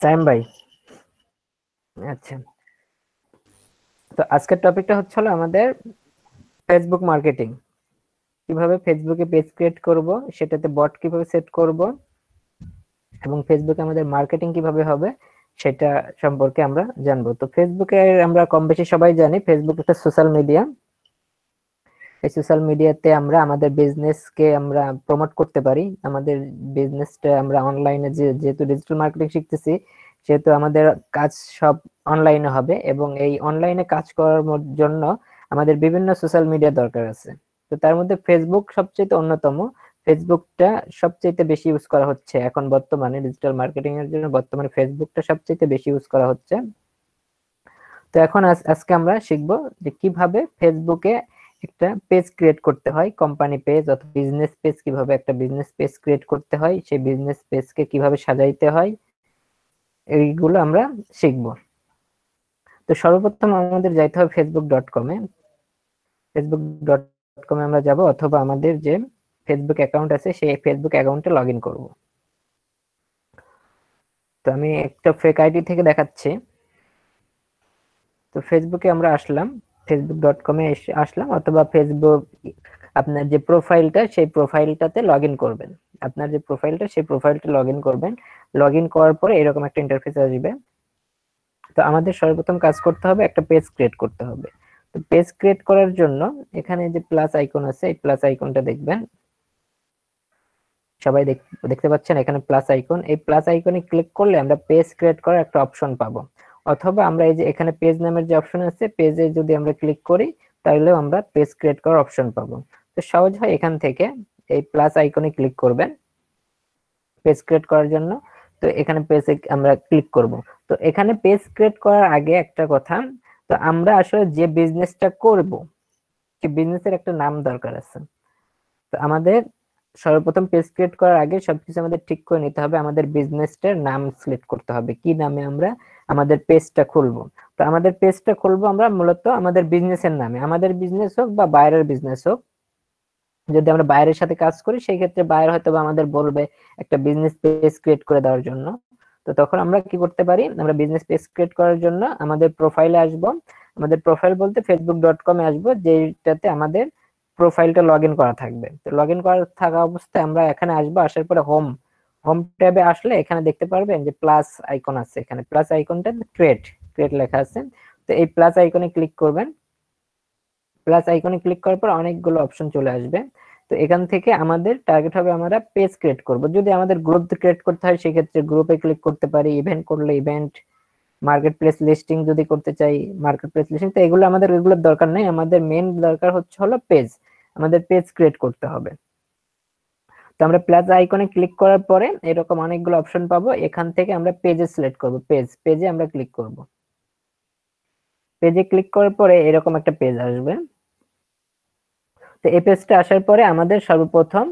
সাইম ভাই, আচ্ছা। তো আজকের টপিকটা হচ্ছে হলো আমাদের ফেসবুক মার্কেটিং। কিভাবে ফেসবুকে পেজ ক্রিয়েট করব, সেটাতে বট কিভাবে সেট করব, এবং ফেসবুকে আমাদের মার্কেটিং কিভাবে হবে সেটা সম্পর্কে আমরা জানবো। তো ফেসবুকে আমরা কম বেশি সবাই জানি ফেসবুক একটা সোশ্যাল মিডিয়া। এই সোশ্যাল মিডিয়াতে আমরা আমাদের বিজনেসকে আমরা প্রমোট করতে পারি। আমাদের বিজনেসটা আমরা অনলাইনে যেহেতু ডিজিটাল মার্কেটিং শিখতেছি, সেহেতু আমাদের কাজ সব অনলাইনে হবে, এবং এই অনলাইনে কাজ করার জন্য আমাদের বিভিন্ন সোশ্যাল মিডিয়া দরকার আছে। তো তার মধ্যে ফেসবুক সবচেয়ে অন্যতম। ফেসবুকটা সবচেয়ে বেশি ইউজ করা হচ্ছে এখন বর্তমানে ডিজিটাল মার্কেটিং এর জন্য। বর্তমানে ফেসবুকটা সবচেয়ে বেশি ইউজ করা হচ্ছে। তো এখন আজকে আমরা শিখবো যে কিভাবে ফেসবুকে একটা পেজ ক্রিয়েট করতে হয়, কোম্পানি পেজ অথবা বিজনেস পেজ, কিভাবে একটা বিজনেস পেজ ক্রিয়েট করতে হয়, সেই বিজনেস পেজকে কিভাবে সাজাইতে হয়, এইগুলো আমরা শিখবো। তো সর্বপ্রথম আমাদের যাইতে হবে ফেসবুক.com-এ। ফেসবুক.com-এ আমরা যাব, অথবা আমাদের যে ফেসবুক অ্যাকাউন্ট আছে সেই ফেসবুক অ্যাকাউন্টে লগ ইন করবো। তো আমি একটা ফেক আইডি থেকে দেখাচ্ছি। তো ফেসবুকে আমরা আসলাম, ফেসবুক.com-এ আসলাম, অথবা ফেসবুক আপনার যে প্রোফাইলটা সেই প্রোফাইলটাতে লগ ইন করবেন। আপনার যে প্রোফাইলটা সেই প্রোফাইলটা লগ ইন করবেন। লগ ইন করার পরে এরকম একটা ইন্টারফেস আসবে। তো আমাদের সর্বপ্রথম কাজ করতে হবে, একটা পেজ ক্রিয়েট করতে হবে। তো পেজ ক্রিয়েট করার জন্য এখানে যে প্লাস আইকন আছে, এই প্লাস আইকনটা দেখবেন। সবাই দেখতে পাচ্ছেন এখানে প্লাস আইকন। এই প্লাস আইকনে ক্লিক করলে আমরা পেজ ক্রিয়েট করার একটা অপশন পাবো, অথবা আমরা এই যে এখানে পেজ নামের যে অপশন আছে, পেজে যদি আমরা ক্লিক করি তাহলেও আমরা পেজ ক্রিয়েট করার অপশন পাবো। তো সহজ হয় এখান থেকে এই প্লাস আইকনে ক্লিক করবেন পেজ ক্রিয়েট করার জন্য। তো এখানে পেজে আমরা ক্লিক করব। তো এখানে পেজ ক্রিয়েট করার আগে একটা কথা, তো আমরা আসলে যে বিজনেসটা করব সেই বিজনেসের একটা নাম দরকার আছে। তো আমাদের সর্বপ্রথম পেজ ক্রিয়েট করার আগে সবকিছু আমাদের ঠিক করে নিতে হবে। আমাদের বিজনেসটার নাম সিলেক্ট করতে হবে, কি নামে আমরা আমাদের পেজটা খুলবো। তো আমাদের পেজটা খুলবো আমরা মূলত আমাদের বিজনেসের নামে, আমাদের বিজনেস হোক বা বাইরের বিজনেস হোক। যদি আমরা বাইরের সাথে কাজ করি সেই ক্ষেত্রে বাইরে হয়তো বা আমাদের বলবে একটা বিজনেস পেজ ক্রিয়েট করে দেওয়ার জন্য। তো তখন আমরা কি করতে পারি, আমরা বিজনেস পেজ ক্রিয়েট করার জন্য আমাদের প্রোফাইলে আসব। আমাদের প্রোফাইল বলতে ফেসবুক.com-এ আসবো, যেটাতে আমাদের প্রোফাইলটা লগ ইন করা থাকবে। তো লগ ইন করা থাকা অবস্থায় আমরা এখানে আসবো, আসার পরে হোম হোম ট্যাবে আসলে এখানে দেখতে পারবেন যে প্লাস আইকন আছে। এখানে প্লাস আইকনটা ক্রিয়েট ক্রিয়েট লেখা আছে। তো এই প্লাস আইকনে ক্লিক করবেন। প্লাস আইকনে ক্লিক করার পর অনেকগুলো অপশন চলে আসবে। তো এখান থেকে আমাদের টার্গেট হবে আমরা পেজ ক্রিয়েট করব। যদি আমাদের গ্রুপ ক্রিয়েট করতে হয় সেক্ষেত্রে গ্রুপে ক্লিক করতে পারি, ইভেন্ট করলে ইভেন্ট, মার্কেট প্লেস লিস্টিং যদি করতে চাই মার্কেট প্লেস লিস্টিং। তো এগুলো আমাদের এগুলোর দরকার নেই, আমাদের মেইন দরকার হচ্ছে হলো পেজ। আমাদের পেজ ক্রিয়েট করতে হবে। তো আমরা প্লাস আইকনে ক্লিক করার পরে এরকম অনেকগুলো অপশন পাবো, এখান থেকে আমরা পেজে সিলেক্ট করব। পেজে আমরা ক্লিক করব। পেজে ক্লিক করার পরে এরকম একটা পেজ আসবে। তো এই পেজটা আসার পরে আমাদের সর্বপ্রথম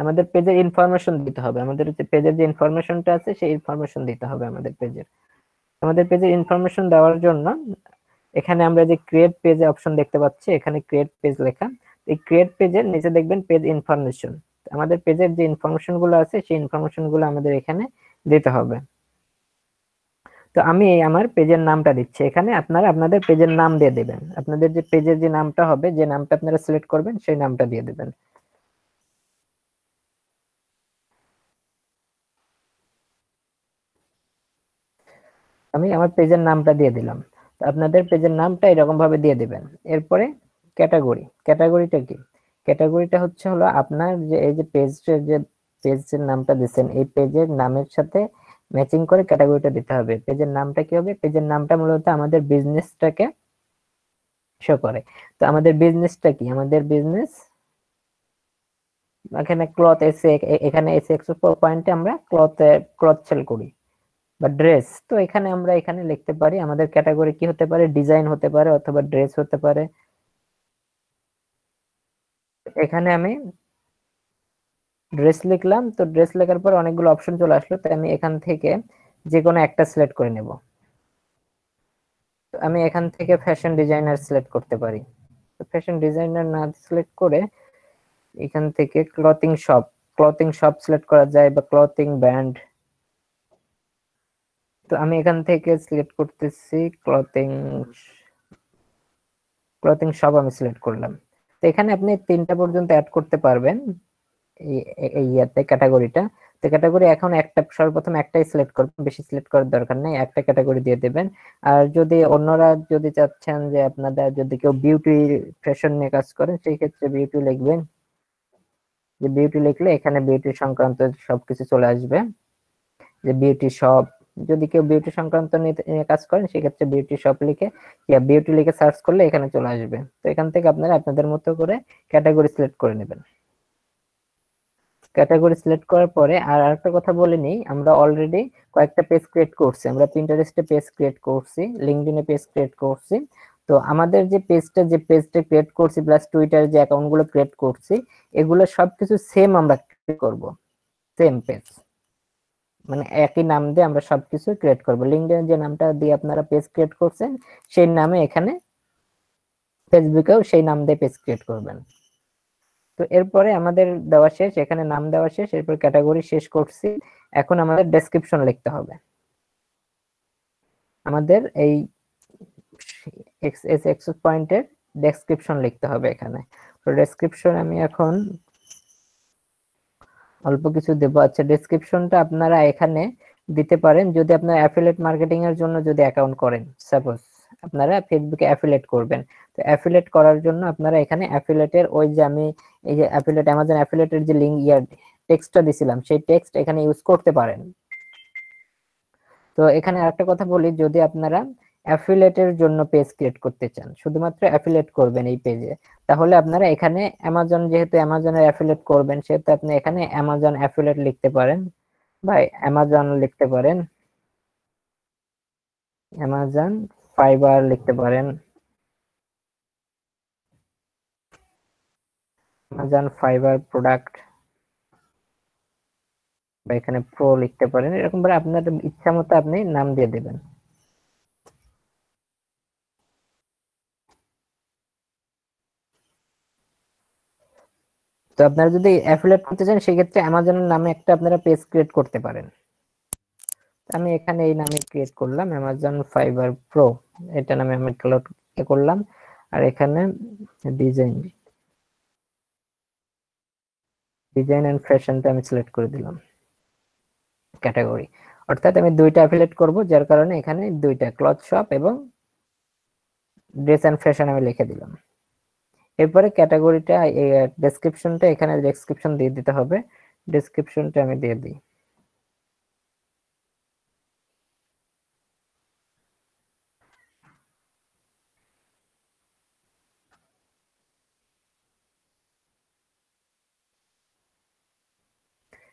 আমাদের পেজের ইনফরমেশন দিতে হবে। আমাদের যে পেজের যে ইনফরমেশনটা আছে সেই ইনফরমেশন দিতে হবে আমাদের পেজের। আমাদের পেজের ইনফরমেশন দেওয়ার জন্য এখানে আমরা যে ক্রিয়েট পেজে অপশন দেখতে পাচ্ছি, এখানে ক্রিয়েট পেজ লেখা। এই ক্রিয়েট পেজের নিচে দেখবেন পেজ ইনফরমেশন। আমাদের পেজের যে ইনফরমেশন গুলো আছে সেই ইনফরমেশন গুলো আমাদের এখানে দিতে হবে। তো আমি আমার পেজের নামটা দিচ্ছি এখানে, আপনারা আপনাদের পেজের নাম দিয়ে দিবেন। আপনাদের যে পেজের যে নামটা হবে, যে নামটা আপনারা সিলেক্ট করবেন সেই নামটা দিয়ে দিবেন। আমি আমার পেজের নামটা দিয়ে দিলাম। তো আপনাদের পেজের নামটা এরকম ভাবে দিয়ে দিবেন। এরপরে ক্যাটাগরিটা কি? ক্যাটাগরিটা হচ্ছে হলো আপনার যে এই যে পেজের নামটা দিচ্ছেন এই পেজের নামের সাথে ম্যাচিং করে ক্যাটাগরিটা দিতে হবে। পেজের নামটা কি হবে? পেজের নামটা মূলত আমাদের বিজনেসটাকে শো করে। তো আমাদের বিজনেসটা কি? আমাদের বিজনেস এখানে ক্লথ এসে, এখানে এসে এক্সপো পয়েন্টে আমরা ক্লথ সেল করি বা ড্রেস। তো এখানে আমরা এখানে লিখতে পারি আমাদের ক্যাটাগরি কি হতে পারে, ডিজাইন হতে পারে অথবা ড্রেস হতে পারে। এখানে আমি ড্রেস লিখলাম। তো ড্রেস লেখার পর অনেকগুলো অপশন চলে আসলো, তাই আমি এখান থেকে যে কোনো একটা সিলেক্ট করে নেব। তো আমি এখান থেকে ফ্যাশন ডিজাইনার সিলেক্ট করতে পারি। তো ফ্যাশন ডিজাইনার না সিলেক্ট করে এখান থেকে ক্লথিং শপ সিলেক্ট করা যায়, বা ক্লথিং ব্র্যান্ড। তো আমি এখান থেকে সিলেক্ট করতেছি ক্লথিং, ক্লথিং সব আমি সিলেক্ট করলাম। তো এখানে আপনি 3টা পর্যন্ত অ্যাড করতে পারবেন এই ইয়াতে ক্যাটাগরিটা। তো ক্যাটাগরি এখন একটা, সর্বপ্রথম একটাই সিলেক্ট করবেন, বেশি সিলেক্ট করার দরকার নেই, একটা ক্যাটাগরি দিয়ে দেবেন। আর যদি অন্যরা যদি চাচ্ছেন যে আপনাদের যদি কেউ বিউটি ফ্যাশন নিয়ে কাজ করেন, সেই ক্ষেত্রে বিউটি লিখবেন, যে বিউটি লিখলে এখানে বিউটি সংক্রান্ত সবকিছু চলে আসবে, যে বিউটি শপ। যদি কেউ বিউটি সংক্রান্ত নিয়ে কাজ করেন সেক্ষেত্রে বিউটি শপ লিখে বিউটি লিখে সার্চ করলে এখানে চলে আসবে। তো এখান থেকে আপনারা আপনাদের মতো করে ক্যাটাগরি সিলেক্ট করে নেবেন। ক্যাটাগরি সিলেক্ট করার পরে আর আরেকটা কথা বলে নিই, আমরা অলরেডি কয়েকটা পেজ ক্রিয়েট করছি, আমরা পিন্টারেস্টে পেজ ক্রিয়েট করছি, লিঙ্কডইনে পেজ ক্রিয়েট করছি। তো আমাদের যে পেজটা ক্রিয়েট করছি প্লাস টুইটার যে অ্যাকাউন্টগুলো ক্রিয়েট করছি, এগুলো সবকিছু সেম আমরা ক্রিয়েট করব, সেম পেজ, মানে একই নাম দিয়ে আমরা সবকিছু ক্রিয়েট করব। লিঙ্কডইন যে নামটা দিয়ে আপনারা পেজ ক্রিয়েট করছেন সেই নামে এখানে ফেসবুকেও সেই নাম দিয়ে পেজ ক্রিয়েট করবেন। তো এরপরে আমাদের দেওয়া শেষ, এখানে নাম দেওয়া শেষ, এরপর ক্যাটাগরি শেষ করছি। এখন আমাদের ডেসক্রিপশন লিখতে হবে। আমাদের এই এক্সেস পয়েন্টের ডেসক্রিপশন লিখতে হবে এখানে। তো ডেসক্রিপশন আমি এখন অল্প কিছু দেবো। আচ্ছা, ডেসক্রিপশনটা আপনারা এখানে দিতে পারেন যদি আপনারা অ্যাফিলিয়েট মার্কেটিং এর জন্য যদি অ্যাকাউন্ট করেন, সাপোজ আপনারা ফেসবুকে অ্যাফিলিয়েট করবেন, তো অ্যাফিলিয়েট করার জন্য আপনারা এখানে অ্যাফিলিয়েটের ওই যে আমি এই যে অ্যাফিলিয়েট অ্যামাজন অ্যাফিলিয়েটের যে লিংক টেক্সটটা দিছিলাম সেই টেক্সট এখানে ইউজ করতে পারেন। তো এখানে আরেকটা কথা বলি, যদি আপনারা অ্যাফিলিয়েটের জন্য পেজ ক্রিয়েট করতে চান, শুধুমাত্র অ্যাফিলিয়েট করবেন এই পেজে, তাহলে আপনারা এখানে অ্যামাজন, যেহেতু অ্যামাজনের অ্যাফিলিয়েট করবেন সেহেতু আপনি এখানে অ্যামাজন অ্যাফিলিয়েট লিখতে পারেন বা অ্যামাজন লিখতে পারেন, অ্যামাজন ফাইবার লিখতে পারেন, অ্যামাজন ফাইবার প্রোডাক্ট, বা এখানে প্রো লিখতে পারেন। এরকম ভাবে আপনার ইচ্ছা মতো আপনি নাম দিয়ে দেবেন। তো আপনারা যদি অ্যাফিলিয়েট করতে চান সেক্ষেত্রে অ্যামাজনের নামে একটা আপনারা পেজ ক্রিয়েট করতে পারেন। আমি এখানে এই নামে ক্রিয়েট করলাম অ্যামাজন ফাইবার প্রো, এটা নামে আমি করলাম। আর এখানে ডিজাইন ডিজাইন এন্ড ফ্যাশনটা আমি সিলেক্ট করে দিলাম ক্যাটাগরি। অর্থাৎ আমি দুইটা অ্যাফিলিয়েট করব, যার কারণে এখানে দুইটা ক্লথ শপ এবং ড্রেস এন্ড ফ্যাশন আমি লিখে দিলাম। এরপরে ক্যাটাগরিটা ডেসক্রিপশনটা এখানে ডেসক্রিপশন দিয়ে দিতে হবে, ডেসক্রিপশনটা আমি দিয়ে দিই।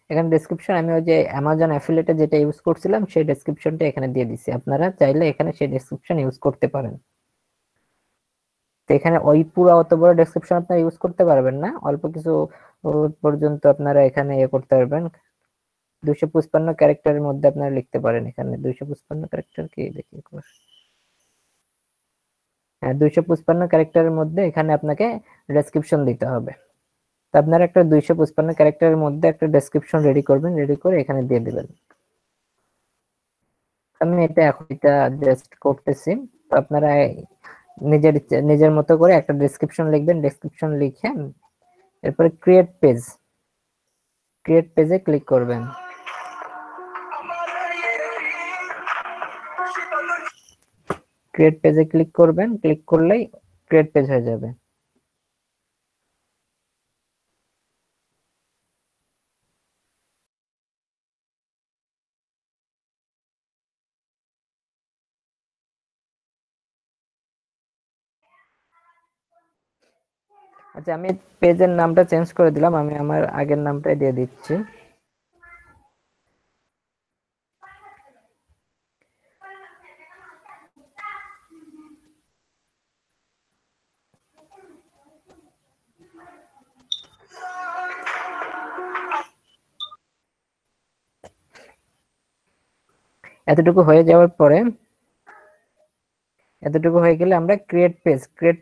এখানে ডেসক্রিপশন আমি ওই যে অ্যামাজন অ্যাফিলিয়েটে যেটা ইউজ করছিলাম সেই ডেসক্রিপশনটা এখানে দিয়ে দিছি, আপনারা চাইলে এখানে সেই ডেসক্রিপশন ইউজ করতে পারেন। তো এখানে ওই পুরো অত বড় ডেসক্রিপশন আপনারা ইউজ করতে পারবেন না, অল্প কিছু পর্যন্ত আপনারা এখানে করতে পারবেন। 255 ক্যারেক্টারের মধ্যে আপনারা লিখতে পারেন। এখানে 255 ক্যারেক্টার কি দেখি, হ্যাঁ 255 ক্যারেক্টারের মধ্যে এখানে আপনাকে ডেসক্রিপশন দিতে হবে। তো আপনারা একটা 255 ক্যারেক্টারের মধ্যে একটা ডেসক্রিপশন রেডি করবেন, রেডি করে এখানে দিয়ে দিবেন। আমি এটা জাস্ট করতেছি। তো আপনারা নিজের মতো করে একটা ডেসক্রিপশন লিখবেন, ডেসক্রিপশন লিখে এরপরে ক্রিয়েট পেজে ক্লিক করবেন। ক্রিয়েট পেজে ক্লিক করবেন, ক্লিক করলেই ক্রিয়েট পেজ হয়ে যাবে। আচ্ছা, আমি পেজের নামটা চেঞ্জ করে দিলাম, আমি আমার আগের নামটাই দিয়ে দিচ্ছি। এতটুকু হয়ে যাওয়ার পরে, এতটুকু হয়ে গেলে আমরা ক্রিয়েট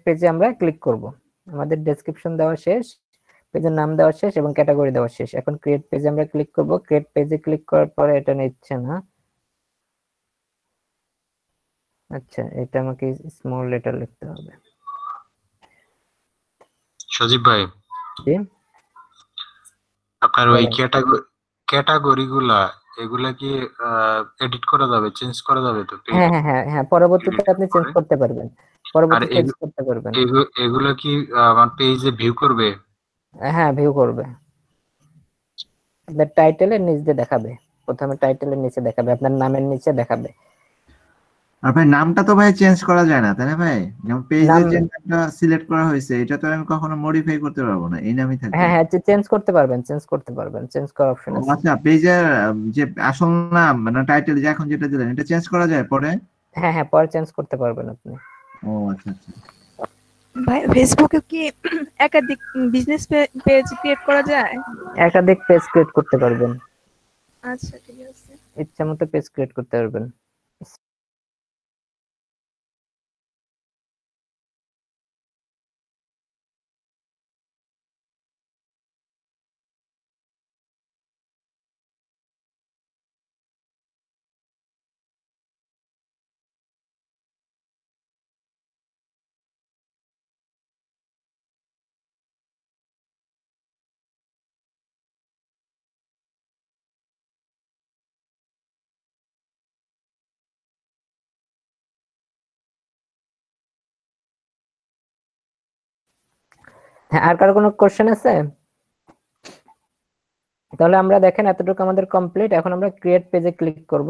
পেজে আমরা ক্লিক করব। আমাদের ডেসক্রিপশন দেওয়া শেষ, পেজের নাম দেওয়া শেষ এবং ক্যাটাগরি দেওয়া শেষ। এখন ক্রিয়েট পেজে আমরা ক্লিক করব। ক্রিয়েট পেজে ক্লিক করার পরে এটা নিচ্ছে না, আচ্ছা, এটা আমাকে স্মল লেটার লিখতে হবে। সজীব ভাই, জি, আপনার ওই বলেন। ক্যাটাগরি গুলা, এগুলা কি এডিট করা যাবে, চেঞ্জ করা যাবে তো পেজ হ্যাঁ হ্যাঁ হ্যাঁ হ্যাঁ, পরবর্তীতে এডিটের আপনি চেঞ্জ পরে? করতে পারবেন, আর পরবর্তী চেঞ্জ করতে পারবেন। এগুলা কি আমার পেজে ভিউ করবে? হ্যাঁ, ভিউ করবে। আপনার টাইটেলের নিচ দিয়ে দেখাবে, প্রথমে টাইটেলের নিচে দেখাবে, আপনার নামের নিচে দেখাবে। আর ভাই নামটা তো ভাই চেঞ্জ করা যায় না তাই না ভাই? যেমন পেজে নাম, যে নামটা সিলেক্ট করা হয়েছে এটা তো আমি কখনো মডিফাই করতে পারবো না, এই নামই থাকবে। হ্যাঁ হ্যাঁ, চেঞ্জ করতে পারবেন, চেঞ্জ করতে পারবেন, চেঞ্জ করার অপশন ও আছে। আচ্ছা, পেজের যে আসল নাম মানে টাইটেল যে এখন যেটা দিলেন এটা চেঞ্জ করা যায় পরে? হ্যাঁ হ্যাঁ, পরে চেঞ্জ করতে পারবেন আপনি। ও আচ্ছা আচ্ছা। ভাই ফেসবুকে কি একাধিক বিজনেস পেজ ক্রিয়েট করা যায়? একাধিক পেজ ক্রিয়েট করতে পারবেন, আচ্ছা ঠিক আছে। ইচ্ছা মতো পেজ ক্রিয়েট করতে পারবেন। হ্যাঁ, আর কারো কোনো কোশ্চেন আছে? তাহলে আমরা দেখেন এতটুকু আমাদের কমপ্লিট। এখন আমরা ক্রিয়েট পেজে ক্লিক করব।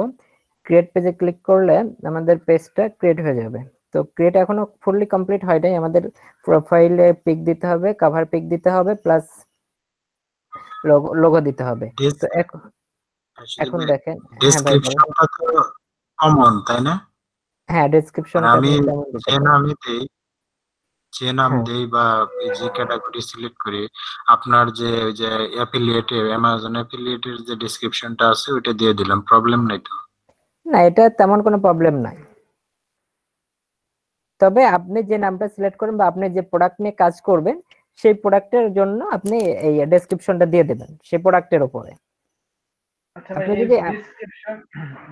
ক্রিয়েট পেজে ক্লিক করলে আমাদের পেজটা ক্রিয়েট হয়ে যাবে। তো ক্রিয়েট এখনো ফুললি কমপ্লিট হয় নাই, আমাদের প্রোফাইলে পিক দিতে হবে, কভার পিক দিতে হবে, প্লাস লোগো লোগো দিতে হবে। তো এখন এখন দেখেন, হ্যাঁ ভাই বলেন। ডেসক্রিপশনটা তো কমন তাই না? হ্যাঁ, মানে ডেসক্রিপশনটা আমি আপনি তেমন দিতে যে পারেন। নামই দেই যে নাম হ্যাঁ, দেই বা এই যে ক্যাটাগরি সিলেক্ট করি, আপনার যে ওই যে অ্যাফিলিয়েটে অ্যামাজন অ্যাফিলিয়েটের যে ডেসক্রিপশনটা আছে ওইটা দিয়ে দিলাম, প্রবলেম নাই তো? না এটা তেমন কোনো প্রবলেম নাই। তবে আপনি যে নামটা সিলেক্ট করবেন বা আপনি যে প্রোডাক্ট নিয়ে কাজ করবেন, সেই প্রোডাক্টের জন্য আপনি এই ডেসক্রিপশনটা দিয়ে দেবেন সেই প্রোডাক্টের উপরে। আচ্ছা ভাই, আপনি এই যদি ডিসক্রিপশন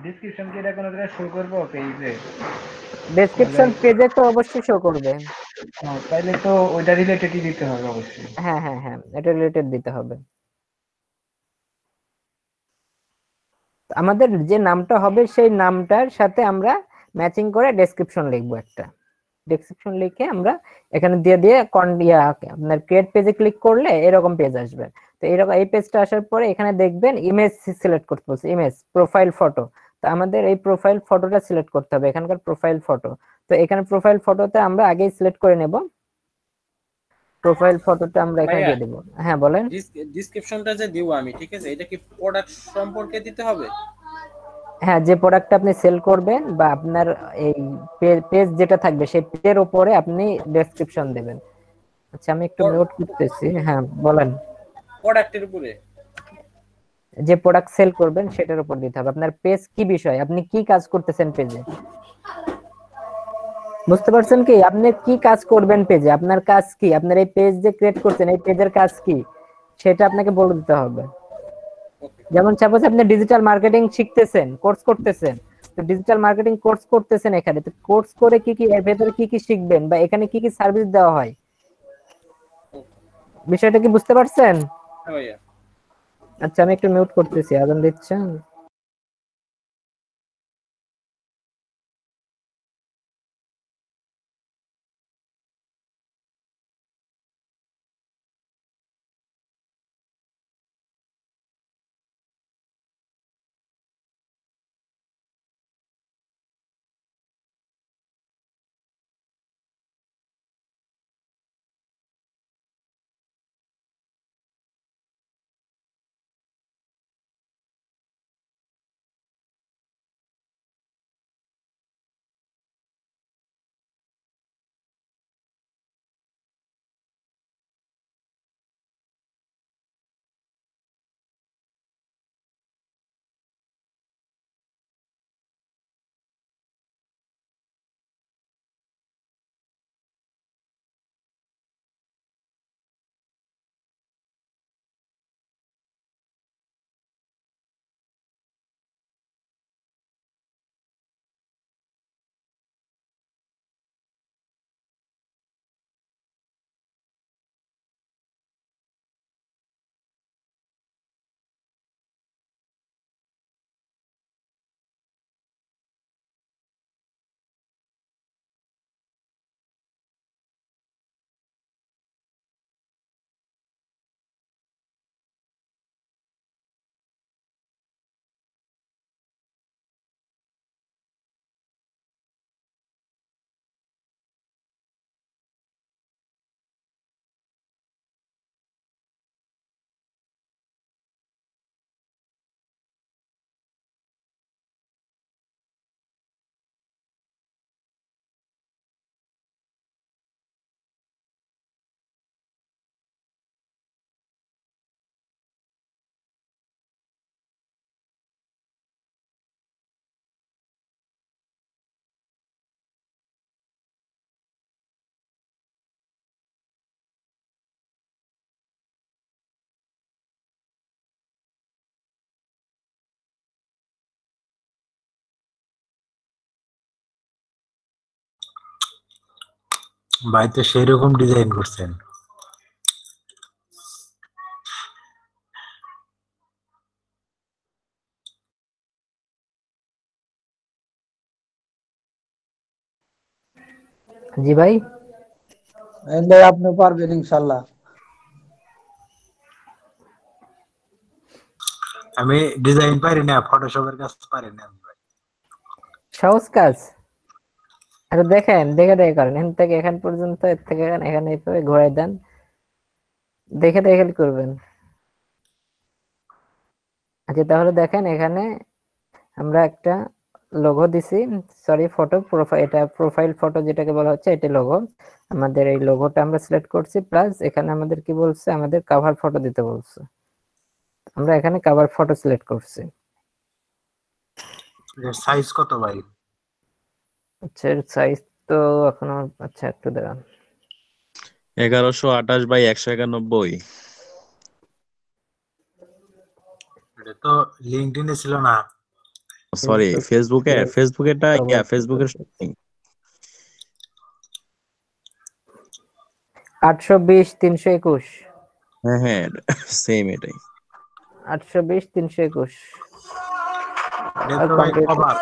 ডিসক্রিপশন কি এটা কোনো জায়গায় শো করবো পেজে? তাহলে ডেসক্রিপশন পেজে তো অবশ্যই শো করবে। তাইলে তো ওইটা রিলেটেডই দিতে হবে অবশ্যই। হ্যাঁ হ্যাঁ হ্যাঁ, এটা রিলেটেড দিতে হবে। আমাদের যে নামটা হবে সেই নামটার সাথে আমরা ম্যাচিং করে ডেসক্রিপশন লিখবো একটা। ডেসক্রিপশন লিখে আমরা এখানে দিয়ে দিয়ে আপনার ক্রিয়েট পেজে ক্লিক করলে এরকম পেজ আসবে। তো এরকম এই পেজটা আসার পরে এখানে দেখবেন ইমেজ সিলেক্ট করতে বলছে, ইমেজ প্রোফাইল ফটো। তো আমাদের এই প্রোফাইল ফটোটা সিলেক্ট করতে হবে, এখানকার প্রোফাইল ফটো। তো এখানে প্রোফাইল ফটোতে আমরা আগেই সিলেক্ট করে নেব, প্রোফাইল ফটোটা আমরা এখানে ভাইয়া, দিয়ে দেবো। হ্যাঁ বলেন। ডিসক্রিপশনটা যে দিব আমি, ঠিক আছে, এটা কি প্রোডাক্ট সম্পর্কে দিতে হবে? হ্যাঁ, যে প্রোডাক্টটা আপনি সেল করবেন বা আপনার এই পেজ যেটা থাকবে সেই পেজের উপরে আপনি ডেসক্রিপশন দেবেন। আচ্ছা, আমি একটু নোট করতেছি। হ্যাঁ বলেন। প্রোডাক্টের উপরে? যে প্রোডাক্ট সেল করবেন সেটার উপর দিতে হবে। আপনার পেজ কি বিষয়, আপনি কি কাজ করতেছেন পেজে, বুঝতে পারছেন কি? আপনি কি কাজ করবেন পেজে, আপনার কাজ কি, আপনার এই পেজ যে ক্রিয়েট করছেন এই পেজের কাজ কি, সেটা আপনাকে বলে দিতে হবে। ওকে। যেমন সাপোজ আপনি ডিজিটাল মার্কেটিং শিখতেছেন, কোর্স করতেছেন। তো ডিজিটাল মার্কেটিং কোর্স করতেছেন, এখানে তো কোর্স করে কি কি এর ভেতরে কি কি শিখবেন বা এখানে কি কি সার্ভিস দেওয়া হয়, বিষয়টা কি বুঝতে পারছেন? হ্যাঁ ভাইয়া। আচ্ছা, আমি একটু মিউট করতেছি, আজান দিচ্ছেন। ভাই তো সেই রকম ডিজাইন করছেন। জি ভাই, ভাই আপনি পারবেন ইনশাল্লাহ। আমি ডিজাইন পারি না, ফটোশপের কাজ পারি না আমি ভাই। সহজ কাজ। আচ্ছা দেখেন, দেখে দেখে করেন, এখান থেকে এখান পর্যন্ত, এর থেকে এখানে এইভাবে ঘুরাই দেন, দেখে দেখে করবেন। আচ্ছা তাহলে দেখেন, এখানে আমরা একটা লোগো দিছি, সরি ফটো প্রোফাইল, এটা প্রোফাইল ফটো যেটাকে বলা হচ্ছে, এটা লোগো। আমাদের এই লোগোটা আমরা সিলেক্ট করছি, প্লাস এখানে আমাদের কি বলছে, আমাদের কভার ফটো দিতে বলছে। আমরা এখানে কভার ফটো সিলেক্ট করছি। এর সাইজ কত ভাই? আচ্ছা সাইজ তো এখন আচ্ছা একটু দাঁড়ান। 1128 বাই 191। এটা তো লিঙ্কডইনে ছিল না। সরি, ফেসবুকেরটা ফেসবুকের 820 321। হ্যাঁ হ্যাঁ, সেম এটাই। 820 321। এটা তো ভাই কভার।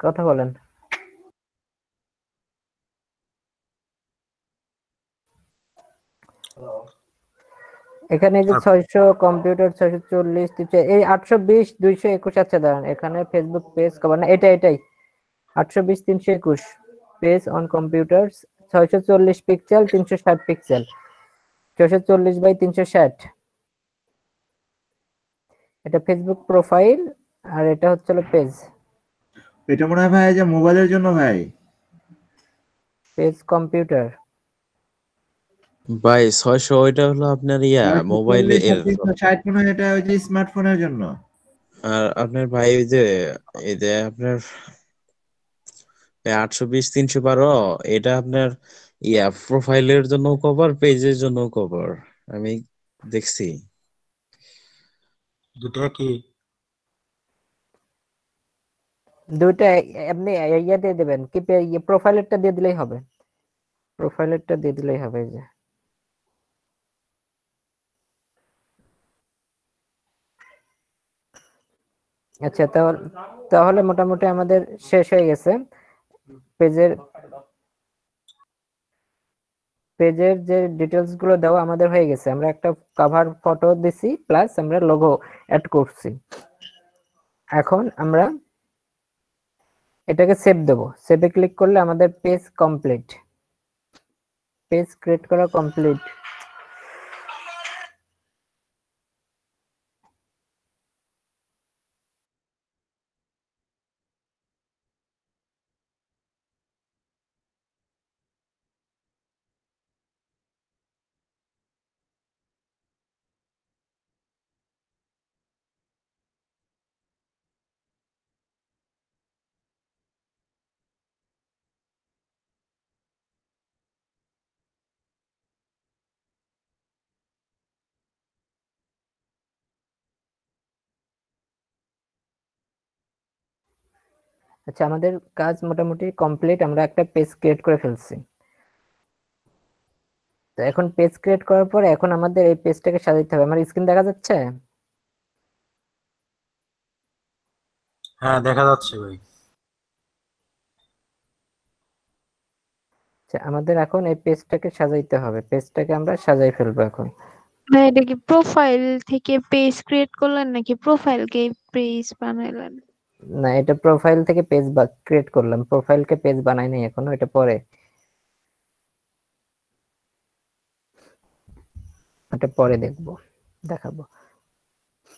কথা বলেন। এখানে যে 600 কম্পিউটার 640 এই 820 221। আচ্ছা দাঁড়ান, এখানে ফেসবুক পেজ কভার না, এটাই 820 321 page on computer, 640 pixel 360 pixel, 640 by 360। এটা ফেসবুক প্রোফাইল, আর এটা হচ্ছে পেজ। এটা মনে হয় ভাই যে মোবাইলের জন্য ভাই। পেজ কম্পিউটার ভাই 600 ওইটা হলো আপনার মোবাইলে 360 মনে হয় এটা ওই যে স্মার্টফোনের জন্য। আর আপনার ভাই ওই যে এই যে আপনার 820 312, এটা আপনার প্রোফাইলের জন্য কভার, পেজের জন্য কভার। আমি দেখছি। দুটো কি? দুইটা আপনি ইয়ে দিয়ে দেবেন, কি প্রোফাইলেরটা দিয়ে দিলেই হবে, প্রোফাইলেরটা দিয়ে দিলেই হবে। এই যে আচ্ছা তাহলে মোটামুটি আমাদের শেষ হয়ে গেছে। পেজের যে ডিটেলস গুলো দেওয়া আমাদের হয়ে গেছে। আমরা একটা কভার ফটো দিছি, প্লাস আমরা লোগো অ্যাড করছি। এখন আমরা এটাকে সেভ দেব। সেভে ক্লিক করলে আমাদের পেজ কমপ্লিট, পেজ ক্রিয়েট করা কমপ্লিট। আচ্ছা আমাদের কাজ মোটামুটি কমপ্লিট, আমরা একটা পেজ ক্রিয়েট করে ফেলছি। তো এখন পেজ ক্রিয়েট করার পরে এখন আমাদের এই পেজটাকে সাজাতে হবে। আমার স্ক্রিন দেখা যাচ্ছে? হ্যাঁ দেখা যাচ্ছে ভাই। আচ্ছা আমাদের এখন এই পেজটাকে সাজাইতে হবে, পেজটাকে আমরা সাজাই ফেলবো এখন। ভাই এটা কি প্রোফাইল থেকে পেজ ক্রিয়েট করলেন নাকি প্রোফাইলকে পেজ বানাইলেন? না, এটা প্রোফাইল থেকে পেজ ক্রিয়েট করলাম, প্রোফাইলকে পেজ বানাই নাই এখনো, এটা পরে, এটা পরে দেখাবো।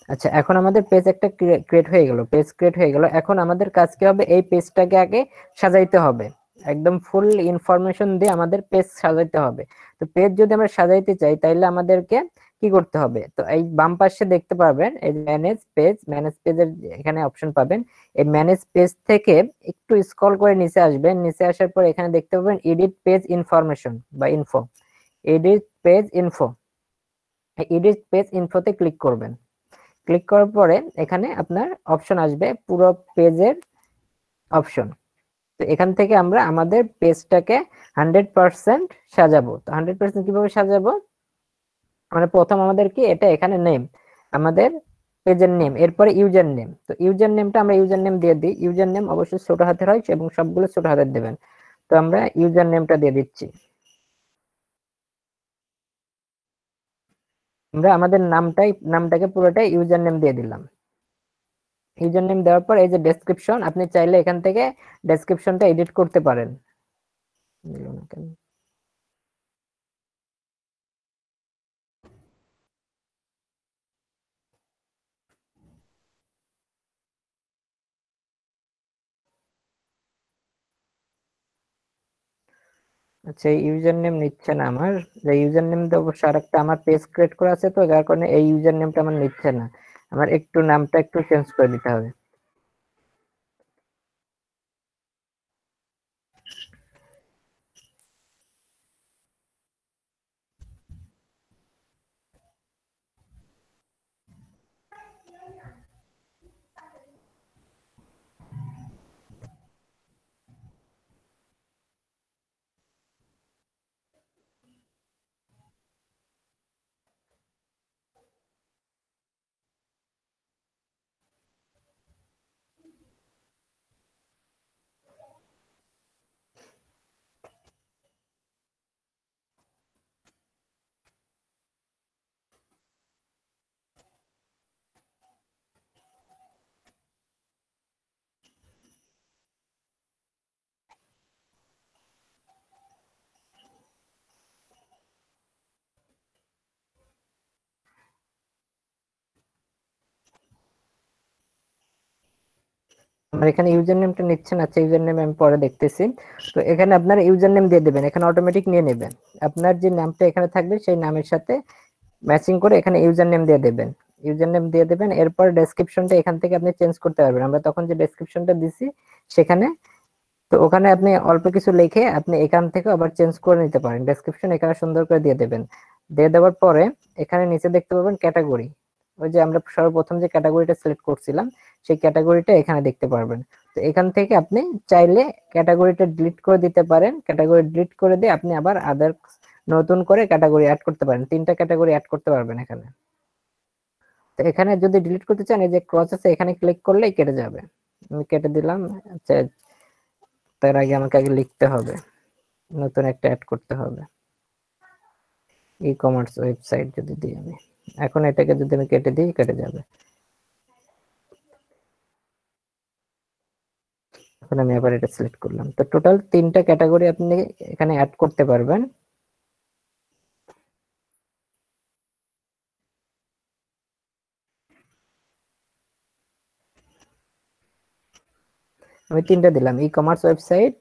আচ্ছা এখন আমাদের পেজ একটা ক্রিয়েট হয়ে গেল, পেজ ক্রিয়েট হয়ে গেল। এখন আমাদের কাজ কি হবে, এই পেজটাকে আগে সাজাইতে হবে, একদম ফুল ইনফরমেশন দিয়ে আমাদের পেজ সাজাইতে হবে। তো পেজ যদি আমরা সাজাইতে চাই তাহলে আমাদেরকে কি করতে হবে, তো এই বাম পাশে দেখতে পারবেন এই ম্যানেজ পেজের এখানে অপশন পাবেন। এই ম্যানেজ পেজ থেকে একটু স্ক্রল করে নিচে আসবেন, নিচে আসার পর এখানে দেখতে পাবেন এডিট পেজ ইনফরমেশন বা ইনফো, এডিট পেজ ইনফোতে ক্লিক করবেন। ক্লিক করার পরে এখানে আপনার অপশন আসবে, পুরো পেজের অপশন। তো এখান থেকে আমরা আমাদের পেজটাকে 100% সাজাবো। তো 100% কিভাবে সাজাবো, মানে প্রথম আমাদের কি এটা এখানে নেম, আমাদের পেজের নেম, এরপরে ইউজার নেম। তো ইউজার নেমটা আমরা ইউজার নেম দিয়ে দিই। ইউজার নেম অবশ্যই ছোট হাতের হয় এবং সবগুলো ছোট হাতের দেবেন। তো আমরা ইউজার নেমটা দিয়ে দিচ্ছি। আমরা আমাদের নামটাকে পুরোটাই ইউজার নেম দিয়ে দিলাম। ইউজার নেম দেওয়ার পর এই যে ডেসক্রিপশন, আপনি চাইলে এখান থেকে ডেসক্রিপশনটা এডিট করতে পারেন। দিল না কেন? আচ্ছা, এই ইউজার নেম নিচ্ছে না আমার। যে ইউজার নেম দেবো আরেকটা আমার পেজ ক্রিয়েট করা আছে, তো যার কারণে এই ইউজার নেমটা আমার নিচ্ছে না। আমার একটু নামটা একটু চেঞ্জ করে দিতে হবে। আমার এখানে ইউজার নেমটা নিচ্ছে না। আচ্ছা, ইউজার নেম আমি পরে দেখতেছি। তো এখানে আপনার ইউজার নেম দিয়ে দেবেন, এখানে অটোমেটিক নিয়ে নেবেন। আপনার যে নামটা এখানে থাকবে সেই নামের সাথে ম্যাচিং করে এখানে ইউজার নেম দিয়ে দেবেন। ইউজার নেম দিয়ে দেবেন, এরপর ডেসক্রিপশনটা এখান থেকে আপনি চেঞ্জ করতে পারবেন। আমরা তখন যে ডেসক্রিপশনটা দিছি সেখানে, তো ওখানে আপনি অল্প কিছু লিখে আপনি এখান থেকে আবার চেঞ্জ করে নিতে পারেন। ডেসক্রিপশন এখানে সুন্দর করে দিয়ে দেবেন। দিয়ে দেওয়ার পরে এখানে নিচে দেখতে পাবেন ক্যাটাগরি। ওই যে আমরা সর্বপ্রথম যে ক্যাটাগরিটা সিলেক্ট করছিলাম সেই ক্যাটাগরিটা এখানে দেখতে পারবেন। তো এখান থেকে আপনি চাইলে ক্যাটাগরিটা ডিলিট করে দিতে পারেন। ক্যাটাগরি ডিলিট করে দিয়ে আপনি আবার নতুন করে ক্যাটাগরি অ্যাড করতে পারেন। 3টা ক্যাটাগরি অ্যাড করতে পারবেন এখানে। তো এখানে যদি ডিলিট করতে চান, এই যে ক্রস আছে এখানে ক্লিক করলেই কেটে যাবে। আমি কেটে দিলাম। আচ্ছা, তার আগে আমাকে আগে লিখতে হবে, নতুন একটা অ্যাড করতে হবে। ই কমার্স ওয়েবসাইট যদি দিই আমি, এখন এটাকে যদি আমি কেটে দিই কেটে যাবে। এখন আমি আবার এটা সিলেক্ট করলাম। তো টোটাল 3টা ক্যাটাগরি আপনি এখানে অ্যাড করতে পারবেন। আমি 3টা দিলাম, e commerce website,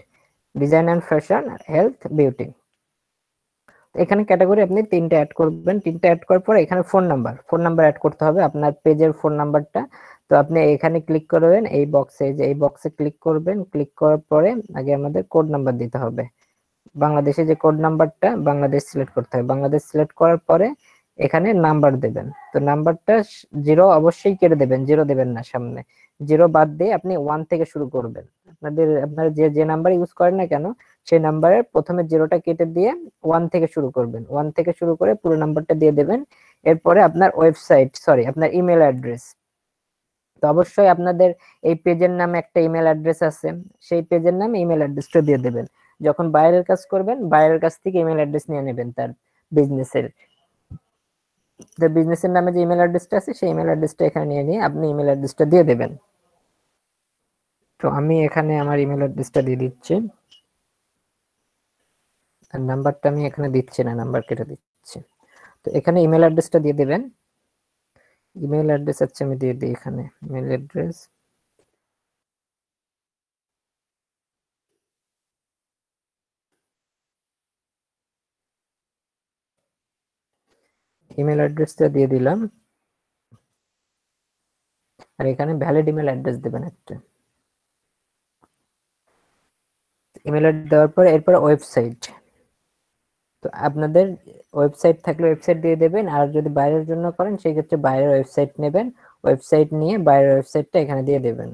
design and fashion, health, beauty. এখানে ক্যাটাগরি আপনি 3টা অ্যাড করবেন। 3টা অ্যাড করার পর এখানে ফোন নাম্বার অ্যাড করতে হবে, আপনার পেজের ফোন নাম্বারটা। তো আপনি এখানে ক্লিক করবেন, এই বক্সে, যে এই বক্সে ক্লিক করবেন। ক্লিক করার পরে আগে আমাদের কোড নাম্বার দিতে হবে। বাংলাদেশে যে কোড নাম্বারটা, বাংলাদেশ সিলেক্ট করতে হবে। বাংলাদেশ সিলেক্ট করার পরে এখানে নাম্বার দেবেন। তো নাম্বারটা 0 অবশ্যই কেটে দেবেন, 0 দেবেন না সামনে। 0 বাদ দিয়ে আপনি 1 থেকে শুরু করবেন। আপনার যে নাম্বার ইউজ করেন না কেন সেই নাম্বারের প্রথমে 0টা কেটে দিয়ে 1 থেকে শুরু করবেন। 1 থেকে শুরু করে পুরো নাম্বারটা দিয়ে দেবেন। এরপরে আপনার আপনার ইমেল অ্যাড্রেস। তো অবশ্যই আপনাদের এই পেজের নামে একটা ইমেল অ্যাড্রেস আছে, সেই পেজের নামে ইমেল অ্যাড্রেসটা দিয়ে দেবেন। যখন বাইরের কাজ করবেন বাইরের কাছ থেকে ইমেল অ্যাড্রেস নিয়ে নেবেন তার বিজনেসের। বিজনেসের নামে যে ইমেল অ্যাড্রেসটা আছে সেই ইমেল অ্যাড্রেসটা এখানে নিয়ে আপনি ইমেল অ্যাড্রেসটা দিয়ে দেবেন। তো আমি এখানে আমার ইমেল অ্যাড্রেসটা দিয়ে দিচ্ছি। আর নাম্বারটা আমি এখানে দিচ্ছি না, নাম্বার কেটে দিচ্ছি। তো এখানে ইমেল অ্যাড্রেসটা দিয়ে দেবেন। ইমেল অ্যাড্রেস আছে, আমি দিয়ে দিই এখানে ইমেল অ্যাড্রেস। ইমেল অ্যাড্রেসটা দিয়ে দিলাম। আর এখানে ভ্যালিড ইমেল অ্যাড্রেস দেবেন একটা। ইমেল অ্যাড্রেস দেওয়ার পরে এরপর ওয়েবসাইট। তো আপনাদের ওয়েবসাইট থাকলে ওয়েবসাইট দিয়ে দেবেন, আর যদি বাইরের জন্য করেন সেই ক্ষেত্রে বাইরের ওয়েবসাইট নেবেন। ওয়েবসাইট নিয়ে বাইরের ওয়েবসাইটটা এখানে দিয়ে দেবেন।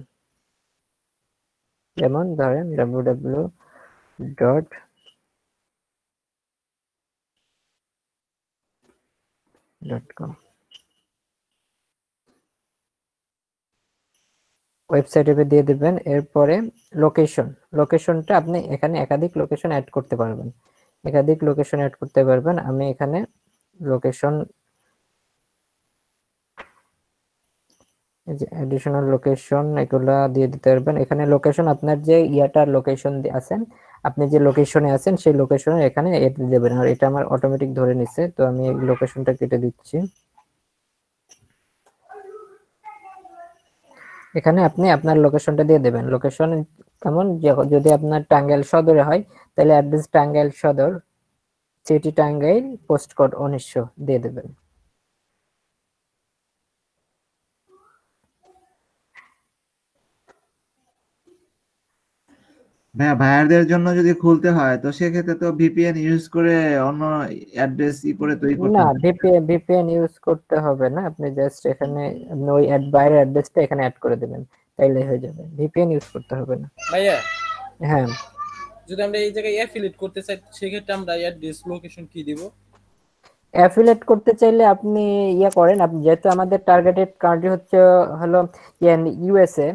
যেমন ধরেন www.com ওয়েবসাইটে দিয়ে দিবেন। এরপরে লোকেশনটা আপনি এখানে একাধিক লোকেশন অ্যাড করতে পারবেন, আমি এখানে লোকেশন, এই যে অ্যাডিশনাল লোকেশন এগুলা দিয়ে দিতে পারবেন। এখানে লোকেশন আপনার যে ইয়াটার লোকেশন আছেন, আপনি যে লোকেশনে আছেন সেই লোকেশনে এখানে দেবেন। আর এটা আমার অটোমেটিক ধরে নিচ্ছে, তো আমি এই লোকেশনটা কেটে দিচ্ছি। এখানে আপনি আপনার লোকেশনটা দিয়ে দেবেন। লোকেশন কেমন, যদি আপনার টাঙ্গাইল সদরে হয় তাহলে অ্যাড্রেস টাঙ্গাইল সদর, সিটি টাঙ্গাইল, পোস্ট কোড 1900 দিয়ে দেবেন। ভাইয়া ভাইয়ারদের জন্য যদি খুলতে হয় তো সেক্ষেত্রে তো ভিপিএন ইউজ করে অন্য অ্যাড্রেস করে তৈরি করতে না, হবে। ভিপিএন ইউজ করতে হবে না, আপনি জাস্ট এখানে আপনি ওই বাইরের অ্যাড্রেসটা এখানে অ্যাড করে দেবেন, তাইলে হয়ে যাবে, ভিপিএন ইউজ করতে হবে না। ভাইয়া হ্যাঁ, যদি আমরা এই জায়গায় অ্যাফিলিয়েট করতে চাই সেক্ষেত্রে আমরা অ্যাড্রেস লোকেশন কি দিব? অ্যাফিলিয়েট করতে চাইলে আপনি করেন, আপনি যেহেতু আমাদের টার্গেটেড কান্ট্রি হলো ইউএসএ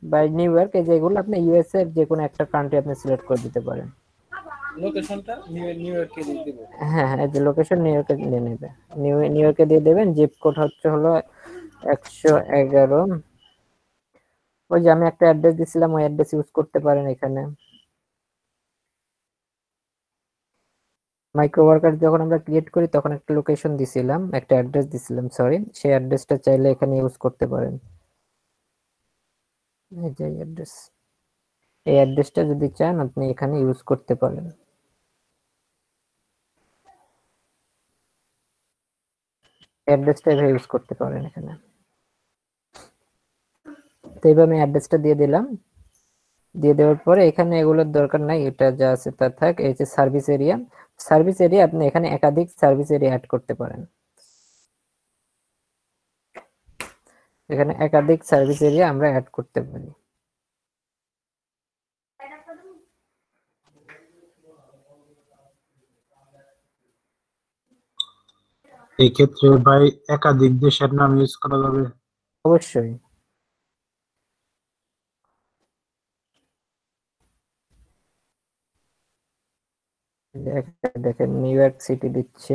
বা নিউ ইয়র্ক, যেগুলো আপনি ইউএসএ এর যে কোনো একটা কান্ট্রি আপনি সিলেক্ট করে দিতে পারেন। লোকেশনটা নিউ ইয়র্কে দিয়ে দিব। হ্যাঁ হ্যাঁ, এই যে লোকেশন নিউ ইয়র্কে নিয়ে নেবে, নিউ ইয়র্কে দিয়ে দেবেন। জিপ কোড হলো 111। ওই যে আমি একটা অ্যাড্রেস দিছিলাম, ওই অ্যাড্রেস ইউজ করতে পারেন এখানে। মাইক্রো ওয়ার্কার যখন আমরা ক্রিয়েট করি তখন একটা লোকেশন দিছিলাম, একটা অ্যাড্রেস দিছিলাম, সরি, সেই অ্যাড্রেসটা চাইলে এখানে ইউজ করতে পারেন। এই যে অ্যাড্রেস, এই অ্যাড্রেসটা যদি চান আপনি এখানে ইউজ করতে পারেন। অ্যাড্রেসটা এভাবে ইউজ করতে পারেন এখানে। তো এইভাবে আমি অ্যাড্রেসটা দিয়ে দিলাম। দিয়ে দেওয়ার পরে এখানে এগুলোর দরকার নাই, এটা যা আছে তা থাক। এই যে সার্ভিস এরিয়া, আপনি এখানে একাধিক সার্ভিস এরিয়া অ্যাড করতে পারেন। এখানে একাধিক সার্ভিস এরিয়া আমরা অ্যাড করতে পারি। এই ক্ষেত্রে ভাই একাধিক দেশের নাম ইউজ করা যাবে? অবশ্যই। দেখেন নিউ ইয়র্ক সিটি দিচ্ছি,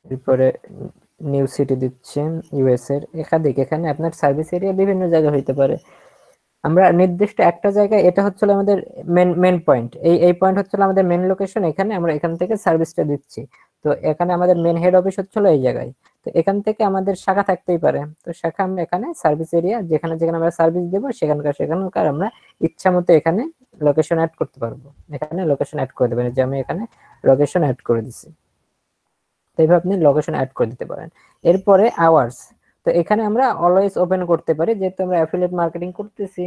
এরপরে নিউ সিটি দিচ্ছি ইউএস এর। একাধিক, এখানে আপনার সার্ভিস এরিয়া বিভিন্ন জায়গায় হইতে পারে। আমরা নির্দিষ্ট একটা জায়গায়, এটা হচ্ছে আমাদের মেন পয়েন্ট, এই পয়েন্ট হচ্ছে আমাদের মেন লোকেশন, এখানে আমরা এখান থেকে সার্ভিসটা দিচ্ছি। তো এখানে আমাদের মেন হেড অফিস হচ্ছে এই জায়গায়। তো এখান থেকে আমাদের শাখা থাকতেই পারে, তো শাখা আমরা এখানে সার্ভিস এরিয়া যেখানে যেখানে আমরা সার্ভিস দেবো সেখানকার আমরা ইচ্ছা মতো এখানে লোকেশন অ্যাড করতে পারবো। এখানে লোকেশন অ্যাড করে দেবেন, যে আমি এখানে লোকেশন অ্যাড করে দিচ্ছি। তো এইভাবে আপনি লোকেশন অ্যাড করে দিতে পারেন। এরপরে আওয়ার্স, তো এখানে আমরা অলওয়েজ ওপেন করতে পারি, যেহেতু আমরা অ্যাফিলিয়েট মার্কেটিং করতেছি,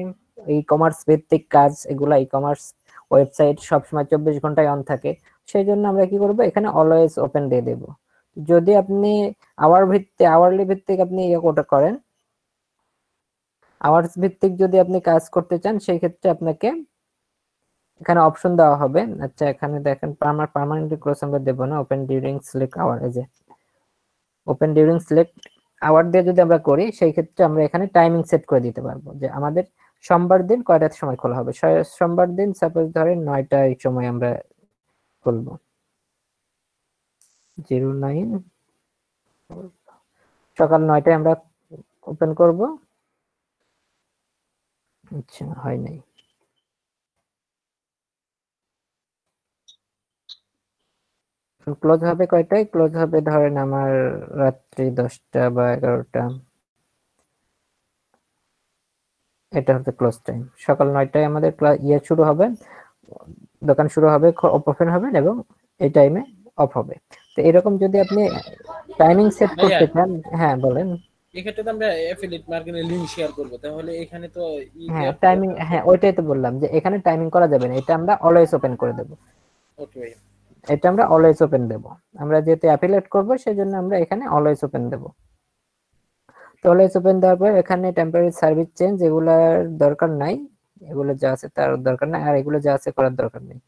ই কমার্স ভিত্তিক কাজ, এগুলা ই কমার্স ওয়েবসাইট সবসময় 24 ঘন্টায় অন থাকে, সেই জন্য আমরা কি করব, এখানে অলওয়েজ ওপেন দিয়ে দেব। যদি আপনি আওয়ারলি ভিত্তিক আপনি কোটা করেন, আওয়ার্স ভিত্তিক যদি আপনি কাজ করতে চান, সেই ক্ষেত্রে আপনাকে এখানে অপশন দেওয়া হবে। আচ্ছা, এখানে দেখেন পার্মানেন্টলি ক্লোজ আমরা দেব না, ওপেন ডিউরিং সিলেক্ট আওয়ার, এই যে ওপেন ডিউরিং সিলেক্ট আওয়ার দিয়ে যদি আমরা করি, সেই ক্ষেত্রে আমরা এখানে টাইমিং সেট করে দিতে পারবো, যে আমাদের সোমবার দিন কয়টার সময় খোলা হবে। সোমবার দিন সাপোজ ধরেন 9টার সময় আমরা খুলবো, 09 সকাল 9টায় আমরা ওপেন করব। আচ্ছা, হয় নাই। ক্লোজ হবে কয়টায়? ক্লোজ হবে ধরেন আমার রাত্রি 10টা বা 11টা, এটা হচ্ছে ক্লোজ টাইম। সকাল 9টায় আমাদের শুরু হবে, দোকান শুরু হবে, ওপেন হবে এবং এই টাইমে অফ হবে। তো এরকম যদি আপনি টাইমিং সেট করতে চান, হ্যাঁ বলেন। এক্ষেত্রে তো আমরা অ্যাফিলিয়েট মার্কেটিং লিংক শেয়ার করব, তাহলে এখানে তো হ্যাঁ টাইমিং, হ্যাঁ ওইটাই তো বললাম যে এখানে টাইমিং করা যাবে না, এটা আমরা অলওয়েজ ওপেন করে দেব। ওকে ভাই, এটা আমরা অলওয়েজ ওপেন দেব, আমরা যেহেতু অ্যাফিলিয়েট করব সেজন্য আমরা এখানে অলওয়েজ ওপেন দেব। তো অলওয়েজ ওপেন দেওয়ার পর এখানে টেম্পোরারি সার্ভিস চেঞ্জ এগুলার দরকার নাই, এগুলো যা আছে তার দরকার নাই, আর এগুলো যা আছে করার দরকার নেই।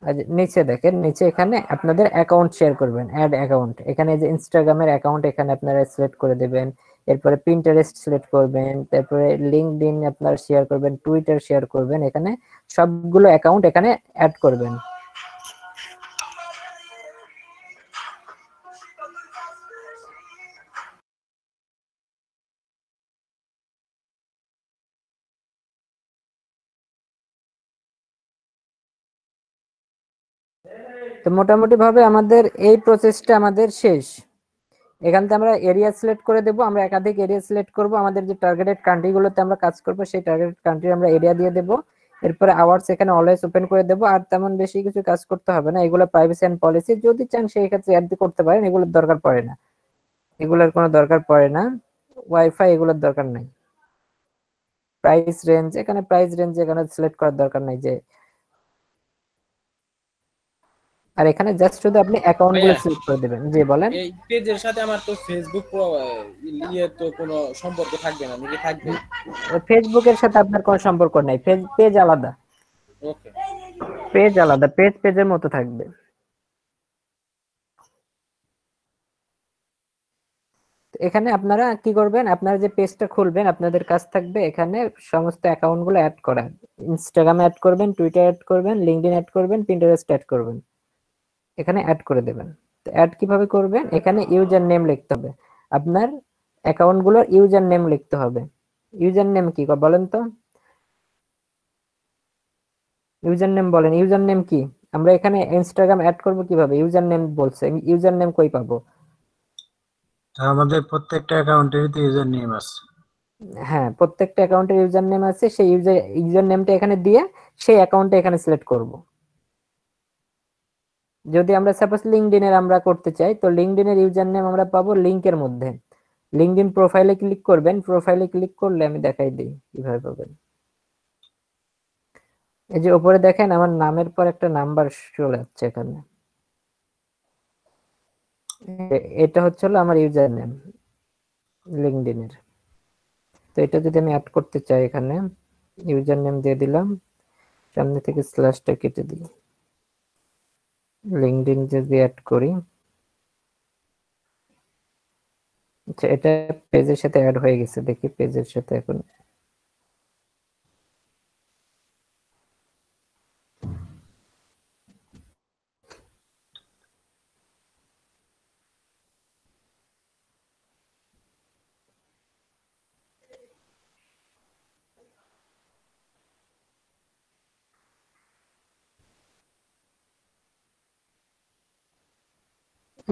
আর নিচে দেখেন, নিচে এখানে আপনাদের অ্যাকাউন্ট শেয়ার করবেন, অ্যাড অ্যাকাউন্ট, এখানে যে ইনস্টাগ্রামের অ্যাকাউন্ট এখানে আপনারা সিলেক্ট করে দেবেন, এরপরে পিন্টারেস্ট সিলেক্ট করবেন, তারপরে লিঙ্কডইন আপনার শেয়ার করবেন, টুইটার শেয়ার করবেন, এখানে সবগুলো অ্যাকাউন্ট এখানে অ্যাড করবেন। তো মোটামুটি ভাবে আমাদের এই প্রসেসটা আমাদের শেষ। এখান থেকে আমরা এরিয়া সিলেক্ট করে দেব, আমরা একাধিক এরিয়া সিলেক্ট করব, আমাদের যে টার্গেটেড কান্ট্রিগুলোতে আমরা কাজ করব সেই টার্গেটেড কান্ট্রি আমরা এরিয়া দিয়ে দেব, এরপরে আওয়ার্স এখানে অলওয়েজ ওপেন করে দেব। আর তেমন বেশি কিছু কাজ করতে হবে না, এগুলো প্রাইভেসি এন্ড পলিসি, যদি চান সেই ক্ষেত্রে অ্যাড করতে পারেন, এগুলোর দরকার পড়ে না, এগুলোর কোনো দরকার পড়ে না। ওয়াইফাই এগুলোর দরকার নাই। প্রাইস রেঞ্জ, এখানে প্রাইস রেঞ্জ এখানে সিলেক্ট করার দরকার নাই যে, আর এখানে জাস্ট শুধু আপনি অ্যাকাউন্ট গুলো ভাইয়া, সিলেক্ট করে দেবেন। জি বলেন। এই পেজের সাথে আমার তো ফেসবুক ইয়ে তো কোনো সম্পর্ক থাকবে না নাকি থাকবে? ফেসবুকের সাথে আপনার কোনো সম্পর্ক নাই, পেজ পেজ আলাদা, ওকে। পেজ আলাদা, পেজ পেজের মতো থাকবে। তো এখানে আপনারা কি করবেন, আপনারা যে পেজটা খুলবেন আপনাদের কাজ থাকবে এখানে সমস্ত অ্যাকাউন্ট গুলো অ্যাড করা। ইনস্টাগ্রাম অ্যাড করবেন, টুইটার অ্যাড করবেন, লিঙ্কডইন অ্যাড করবেন, পিন্টারেস্ট অ্যাড করবেন, এখানে অ্যাড করে দেবেন। তো অ্যাড কিভাবে করবেন, এখানে ইউজার নেম লিখতে হবে, আপনার অ্যাকাউন্ট গুলোর ইউজার নেম লিখতে হবে। ইউজার নেম কি বলেন তো, ইউজার নেম বলেন, ইউজার নেম কি? আমরা এখানে ইনস্টাগ্রাম অ্যাড করব কিভাবে, ইউজার নেম বলছে, ইউজার নেম কই পাবো? আমাদের প্রত্যেকটা অ্যাকাউন্টেরই তো ইউজার নেম আছে। হ্যাঁ, প্রত্যেকটা অ্যাকাউন্টের ইউজার নেম আছে, সেই ইউজার নেমটা এখানে দিয়ে সেই অ্যাকাউন্টটা এখানে সিলেক্ট করব। যদি আমরা সাপোজ লিঙ্কডইনের আমরা করতে চাই, তো লিঙ্কডইনের ইউজার নেম আমরা পাবো লিংকের মধ্যে। লিঙ্কডইন প্রোফাইলে ক্লিক করবেন, প্রোফাইলে ক্লিক করলে আমি দেখাই দিই কিভাবে পাবেন। এই যে উপরে দেখেন আমার নামের পর একটা নাম্বার চলে যাচ্ছে এখানে, এটা হচ্ছে হলো আমার ইউজার নেম লিঙ্কডইনের। তো এটা যদি আমি অ্যাড করতে চাই, এখানে ইউজার নেম দিয়ে দিলাম, সামনে থেকে স্ল্যাশটা কেটে দিই, লিঙ্কডইন যদি অ্যাড করি, আচ্ছা এটা পেজের সাথে অ্যাড হয়ে গেছে, দেখি পেজের সাথে এখন।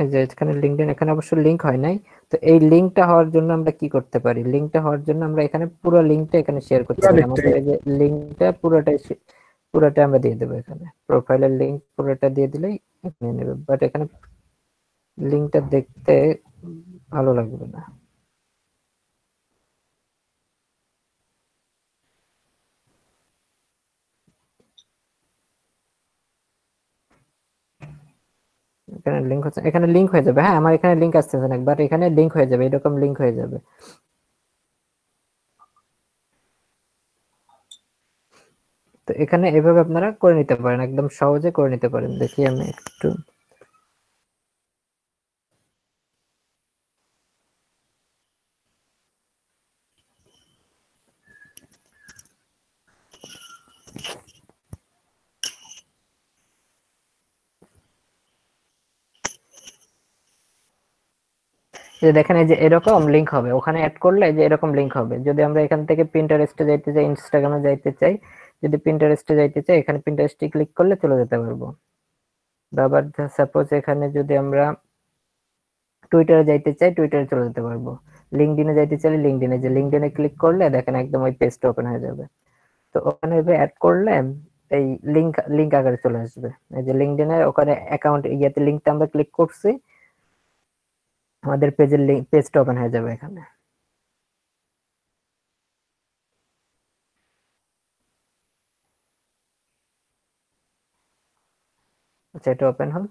এই যে এখানে লিঙ্কডইন, এখানে অবশ্য লিংক হয় নাই। তো এই লিংকটা হওয়ার জন্য আমরা কি করতে পারি, লিংকটা হওয়ার জন্য আমরা এখানে পুরো লিংকটা এখানে শেয়ার করতে পারি। আমাদের এই যে লিংকটা পুরোটা আমরা দিয়ে দেবো, এখানে প্রোফাইলের লিংক পুরোটা দিয়ে দিলেই নিয়ে নেবে, বাট এখানে লিংকটা দেখতে ভালো লাগবে না। এখানে লিংক হচ্ছে, এখানে লিংক হয়ে যাবে, হ্যাঁ আমার এখানে লিংক আসতেছে না, বাট এখানে লিংক হয়ে যাবে, এরকম লিংক হয়ে যাবে। তো এখানে এভাবে আপনারা করে নিতে পারেন, একদম সহজে করে নিতে পারেন। দেখি আমি একটু, যে দেখেন এই যে এরকম লিংক হবে, ওখানে অ্যাড করলে যে এরকম লিংক হবে। যদি আমরা এখান থেকে পিন্টারেস্টে যাইতে চাই, ইনস্টাগ্রামে যাইতে চাই, যদি পিন্টারেস্টে যাইতে চাই এখানে পিন্টারেস্টে ক্লিক করলে চলে যেতে পারবো। আবার সাপোজ এখানে যদি আমরা টুইটারে যাইতে চাই, টুইটারে চলে যেতে পারবো। লিঙ্কডইনে যাইতে চাইলে লিঙ্কডইনে, যে লিঙ্কডইনে ক্লিক করলে দেখেন একদম ওই পেজটা ওপেন হয়ে যাবে। তো ওখানে অ্যাড করলে এই লিংক লিংক আকারে চলে আসবে। এই যে লিঙ্কডইনের ওখানে অ্যাকাউন্ট ইয়াতে লিংকটা আমরা ক্লিক করছি, আমাদের পেজের লিংক পেজটা ওপেন হয়ে যাবে এখানে। আচ্ছা এটা ওপেন হোক।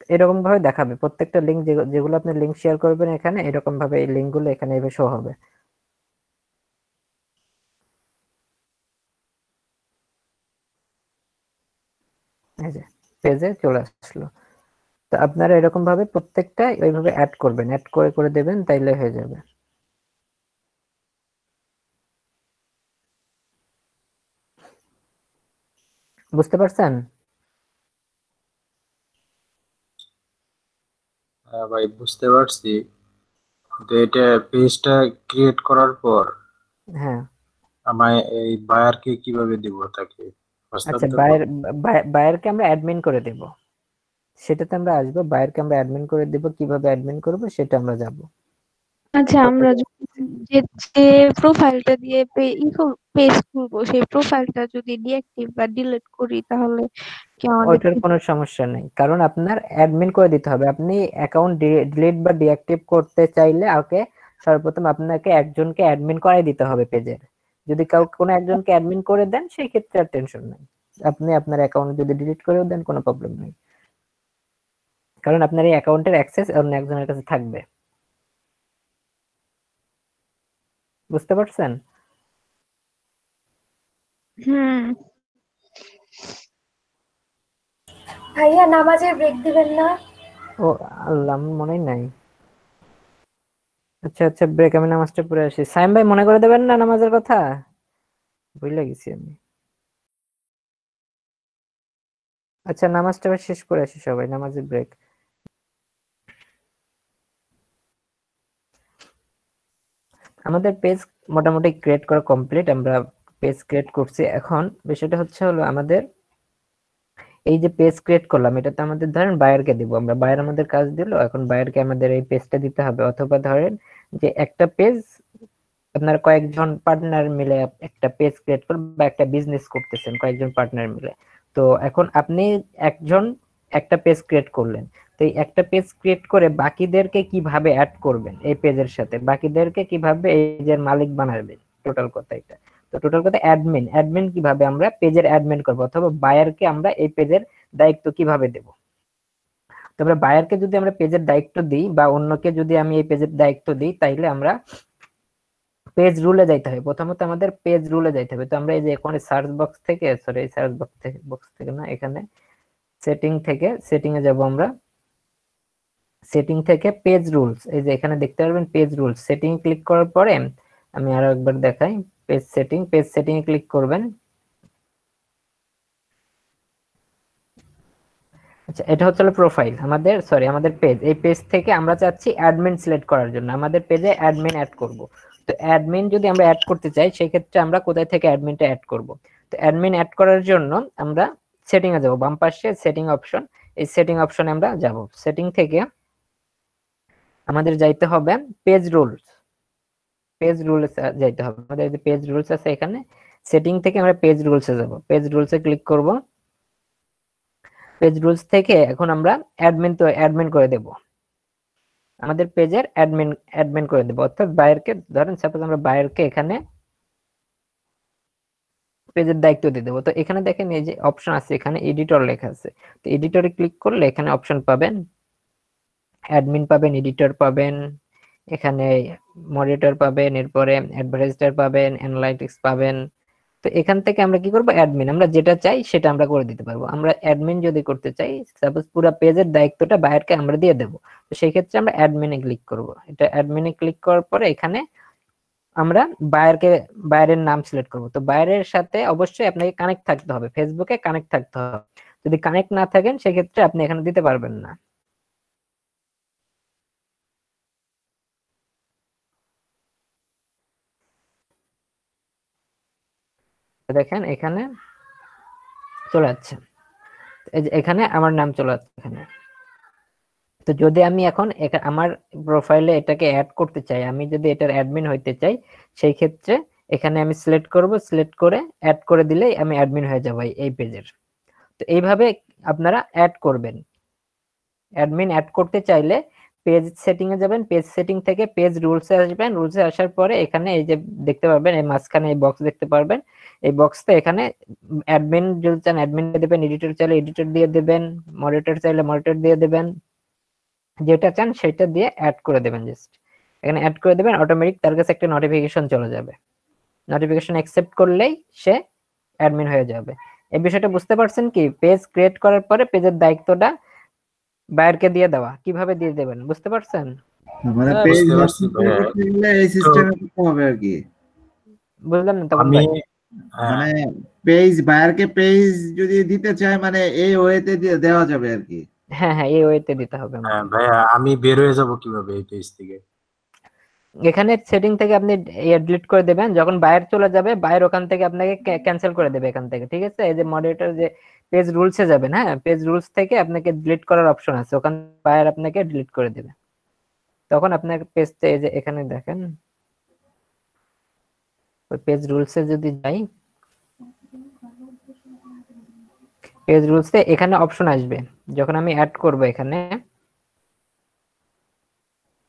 এরকম ভাবে দেখাবে প্রত্যেকটা লিঙ্ক, যেগুলো আপনি লিঙ্ক শেয়ার করবেন এখানে, এরকম ভাবে এই লিঙ্কগুলো এখানে এভাবে শো হবে। এই যে পেজে চলে আসলো। তো আপনারা এরকম ভাবে প্রত্যেকটা ওইভাবে অ্যাড করবেন, অ্যাড করে করে দেবেন, তাইলে হয়ে যাবে। বুঝতে পারছেন? হ্যাঁ ভাই, বুঝতে পারছি। তো এটা পেজটা ক্রিয়েট করার পর হ্যাঁ, আমায় এই বায়ারকে কিভাবে দিব তাকে প্রস্তাব আচ্ছা, দেবো? বায়ারকে আমরা অ্যাডমিন করে দেব, সেটাতে আমরা আসবো। বায়ারকে আমরা অ্যাডমিন করে দেব, কিভাবে অ্যাডমিন করব সেটা আমরা যাব। আচ্ছা, আমরা যে যে প্রোফাইলটা দিয়ে পেজ খুলবো, সেই প্রোফাইলটা যদি ডিঅ্যাক্টিভ বা ডিলিট করি, তাহলে কি আমাদের ওইটার কোনো সমস্যা নেই, কারণ আপনার অ্যাডমিন করে দিতে হবে। আপনি অ্যাকাউন্ট ডিলিট বা ডিঅ্যাক্টিভ করতে চাইলে ওকে সর্বপ্রথম আপনাকে একজনকে অ্যাডমিন করাই দিতে হবে পেজের। যদি কোনো একজনকে অ্যাডমিন করে দেন, সেই ক্ষেত্রে আর টেনশন নেই। আপনি আপনার অ্যাকাউন্ট যদি ডিলিট করেও দেন, কোনো প্রবলেম নেই, কারণ আপনার এই অ্যাকাউন্টের অ্যাক্সেস অন্য একজনের কাছে থাকবে। বুঝতে পারছেন? হুম। ভাইয়া নামাজের ব্রেক দিবেন না? ও আল্লাহ, আমার মনেই নাই। আচ্ছা আচ্ছা, ব্রেক, আমি নামাজটা পড়ে আসি। সাইম ভাই মনে করে দেবেন না নামাজের কথা, ভুলে গেছি আমি। আচ্ছা, নামাজটা এবার শেষ করে আসি সবাই, নামাজের ব্রেক। আমাদের পেজ মোটামুটি ক্রিয়েট করা কমপ্লিট, আমরা পেজ ক্রিয়েট করছি। এখন বিষয়টা হলো আমাদের এই যে পেজ ক্রিয়েট করলাম, এটাতে আমাদের ধরেন বায়ারকে দিব আমরা, বায়ার আমাদের কাজ দিল, এখন বায়ারকে আমাদের এই পেজটা দিতে হবে। অথবা ধরেন যে একটা পেজ আপনার কয়েকজন পার্টনার মিলে একটা পেজ ক্রিয়েট করবেন, বা একটা বিজনেস করতেছেন কয়েকজন পার্টনার মিলে। তো এখন আপনি একজন একটা পেজ ক্রিয়েট করলেন, তো এই একটা পেজ ক্রিয়েট করে বাকিদেরকে কিভাবে অ্যাড করবেন এই পেজের সাথে, বাকিদেরকে কিভাবে এই পেজের মালিক বানাবেন, টোটাল কথা এটা। তো টোটাল কথা অ্যাডমিন কিভাবে আমরা পেজের অ্যাডমিন করব, অথবা বায়ারকে আমরা এই পেজের দায়িত্ব কিভাবে দেব। তবে বায়ারকে যদি আমরা পেজের দায়িত্ব দিই, বা অন্যকে যদি আমি এই পেজের দায়িত্ব দিই, তাইলে আমরা পেজ রুলে যাইতে হবে। প্রথমত আমাদের পেজ রুলে যাইতে হবে। তো আমরা এই যে এখানে সার্চ বক্স থেকে, সরি সার্চ বক্স থেকে না, এখানে সেটিং এ যাব আমরা। সেটিং থেকে পেজ রুলস, এই যে এখানে দেখতে পারবেন পেজ রুলস, সেটিং এ ক্লিক করার পরে আমি আরো একবার দেখাই, পেজ সেটিং এ ক্লিক করবেন। আচ্ছা, এটা হচ্ছে প্রোফাইল আমাদের, সরি আমাদের পেজ। এই পেজ থেকে আমরা চাচ্ছি অ্যাডমিন সিলেক্ট করার জন্য, আমাদের পেজে অ্যাডমিন অ্যাড করব। তো অ্যাডমিন যদি আমরা অ্যাড করতে চাই, সেই ক্ষেত্রে আমরা কোথায় থেকে অ্যাডমিনটা অ্যাড করব। তো অ্যাডমিন অ্যাড করার জন্য আমরা সেটিং এ যাব, বাম পাশে সেটিং অপশন, এই সেটিং অপশনে আমরা যাব। সেটিং থেকে আমাদের যাইতে হবে পেজ রুলস, যাইতে হবে। আমাদের যে পেজ রুলস আছে এখানে, সেটিং থেকে আমরা পেজ রুলসে যাব, পেজ রুলসে ক্লিক করব। পেজ রুলস থেকে এখন আমরা অ্যাডমিন করে দেব, আমাদের পেজের অ্যাডমিন করে দেব। অর্থাৎ বায়ারকে, ধরেন সাপোজ আমরা বায়ারকে এখানে পেজের দায়িত্ব দিয়ে দেবো। তো এখানে দেখেন এই যে অপশন আছে, এখানে এডিটর লেখা আছে। তো এডিটরে ক্লিক করলে এখানে অপশন পাবেন, অ্যাডমিন পাবেন, এডিটর পাবেন, এখানে মডারেটর পাবেন, এরপরে অ্যাডভার্টাইজার পাবেন, অ্যানালাইটিক্স পাবেন। তো এখান থেকে আমরা কি করব, অ্যাডমিন, আমরা যেটা চাই সেটা আমরা করে দিতে পারবো। আমরা অ্যাডমিন যদি করতে চাই, সাপোজ পুরো পেজের দায়িত্বটা বায়ারকে আমরা দিয়ে দেবো, তো সেই ক্ষেত্রে আমরা অ্যাডমিনে ক্লিক করব। এটা অ্যাডমিনে ক্লিক করার পরে এখানে আমরা বায়ারের নাম সিলেক্ট করব। তো বায়ারের সাথে অবশ্যই আপনাকে কানেক্ট থাকতে হবে, ফেসবুকে কানেক্ট থাকতে হবে। যদি কানেক্ট না থাকেন, সেক্ষেত্রে আপনি এখানে দিতে পারবেন না। দেখেন এখানে চলে যাচ্ছে, এই যে এখানে আমার নাম চলে যাচ্ছে এখানে। তো যদি আমি এখন আমার প্রোফাইলে এটাকে অ্যাড করতে চাই, আমি যদি এটার অ্যাডমিন হইতে চাই, সেই ক্ষেত্রে এখানে আমি সিলেক্ট করব, সিলেক্ট করে অ্যাড করে দিলেই আমি অ্যাডমিন হয়ে যাব এই পেজের। তো এইভাবে আপনারা অ্যাড করবেন। অ্যাডমিন অ্যাড করতে চাইলে পেজ সেটিং এ যাবেন, পেজ সেটিং থেকে পেজ রুলস এ আসবেন, রুলস এ আসার পরে এখানে এই যে দেখতে পারবেন এই মাঝখানে এই বক্স দেখতে পারবেন, এই বক্সটা এখানে অ্যাডমিন যদি চান অ্যাডমিন দিয়ে দেবেন, এডিটর চাইলে এডিটর দিয়ে দেবেন, মডারেটর চাইলে মডারেটর দিয়ে দেবেন, যেটা চান সেটা দিয়ে অ্যাড করে দেবেন। জাস্ট এখানে অ্যাড করে দেবেন, অটোমেটিক তার কাছে একটা নোটিফিকেশন চলে যাবে, নোটিফিকেশন অ্যাকসেপ্ট করলেই সে অ্যাডমিন হয়ে যাবে। এই বিষয়টা বুঝতে পারছেন কি? পেজ ক্রিয়েট করার পরে পেজের দায়িত্বটা বায়ারকে দিয়ে দেওয়া, কিভাবে দিয়ে দেবেন বুঝতে পারছেন? মানে হ্যাঁ, পেজ বুঝতে পারছি ভাইয়া। করতে গেলে এই সিস্টেমে করতে হবে আর কি। বুঝলেন না তখন আমি ভাই? হ্যাঁ, মানে পেজ বায়ারকে পেজ যদি দিতে চায় মানে এই ওয়েতে দেওয়া যাবে আর কি। হ্যাঁ হ্যাঁ, এই ওয়েতে দিতে হবে হ্যাঁ আমাকে। ভাইয়া, আমি বের হয়ে যাব কিভাবে এই পেজ থেকে? এখানে সেটিং থেকে আপনি ডিলিট করে দেবেন, যখন বায়ার চলে যাবে বায়ার ওখান থেকে আপনাকে ক্যান্সেল করে দেবে এখান থেকে, ঠিক আছে? এই যে মডারেটর যে পেজ রুলসে যাবেন, হ্যাঁ পেজ রুলস থেকে আপনাকে ডিলিট করার অপশন আছে, ওখান বায়ার আপনাকে ডিলিট করে দেবে। তখন আপনার পেজটা এই যে এখানে দেখেন, ওই পেজ রুলসে যদি যাই, পেজ রুলসে এখানে অপশন আসবে, যখন আমি অ্যাড করব এখানে,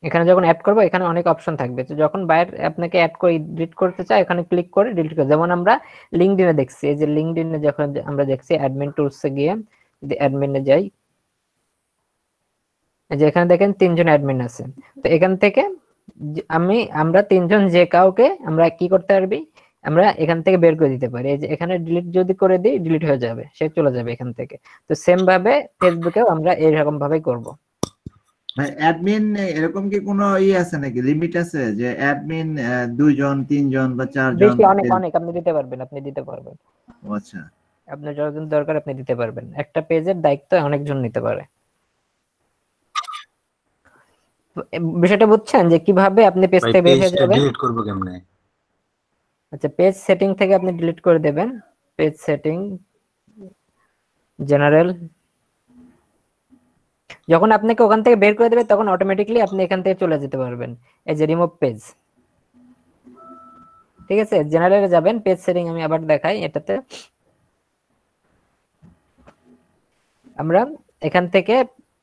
এখানে যখন অ্যাড করব এখানে অনেক অপশন থাকবে। তো যখন বায়ার আপনাকে অ্যাড করে ডিলিট করতে চায় এখানে ক্লিক করে ডিলিট করে, যেমন আমরা লিঙ্কডইনে দেখছি, এই যে লিঙ্কডইনে যখন আমরা দেখছি অ্যাডমিন টুলসে গিয়ে যদি অ্যাডমিনে যাই, এই যে এখানে দেখেন 3 জন অ্যাডমিন আছে। তো এখান থেকে আমরা 3 জন যে কাউকে আমরা কি করতে পারবি, আমরা এখান থেকে বের করে দিতে পারি। এই যে এখানে ডিলিট যদি করে দিই ডিলিট হয়ে যাবে, সে চলে যাবে এখান থেকে। তো সেম ভাবে ফেসবুকেও আমরা এইরকম ভাবেই করব। ভাই অ্যাডমিন এরকম কি কোনো আছে নাকি, লিমিট আছে যে অ্যাডমিন 2 জন 3 জন বা 4 জন? বেশি অনেক অনেক আপনি দিতে পারবেন, আপনি দিতে পারবেন। ও আচ্ছা, আপনার যতজন দরকার আপনি দিতে পারবেন, একটা পেজের দায়িত্ব অনেকজন নিতে পারে। তো বিষয়টা বুঝছেন যে কিভাবে আপনি পেজ ভাই থেকে বের হয়ে পেজটা যাবেন? ডিলিট করব কেমনে? আচ্ছা, পেজ সেটিং থেকে আপনি ডিলিট করে দেবেন, পেজ সেটিং জেনারেল, যখন আপনাকে ওখান থেকে বের করে দেবে তখন অটোমেটিক্যালি আপনি এখান থেকে চলে যেতে পারবেন, এই যে রিমুভ পেজ, ঠিক আছে? জেনারেলে যাবেন, পেজ সেটিং আমি আবার দেখাই, এটাতে আমরা এখান থেকে,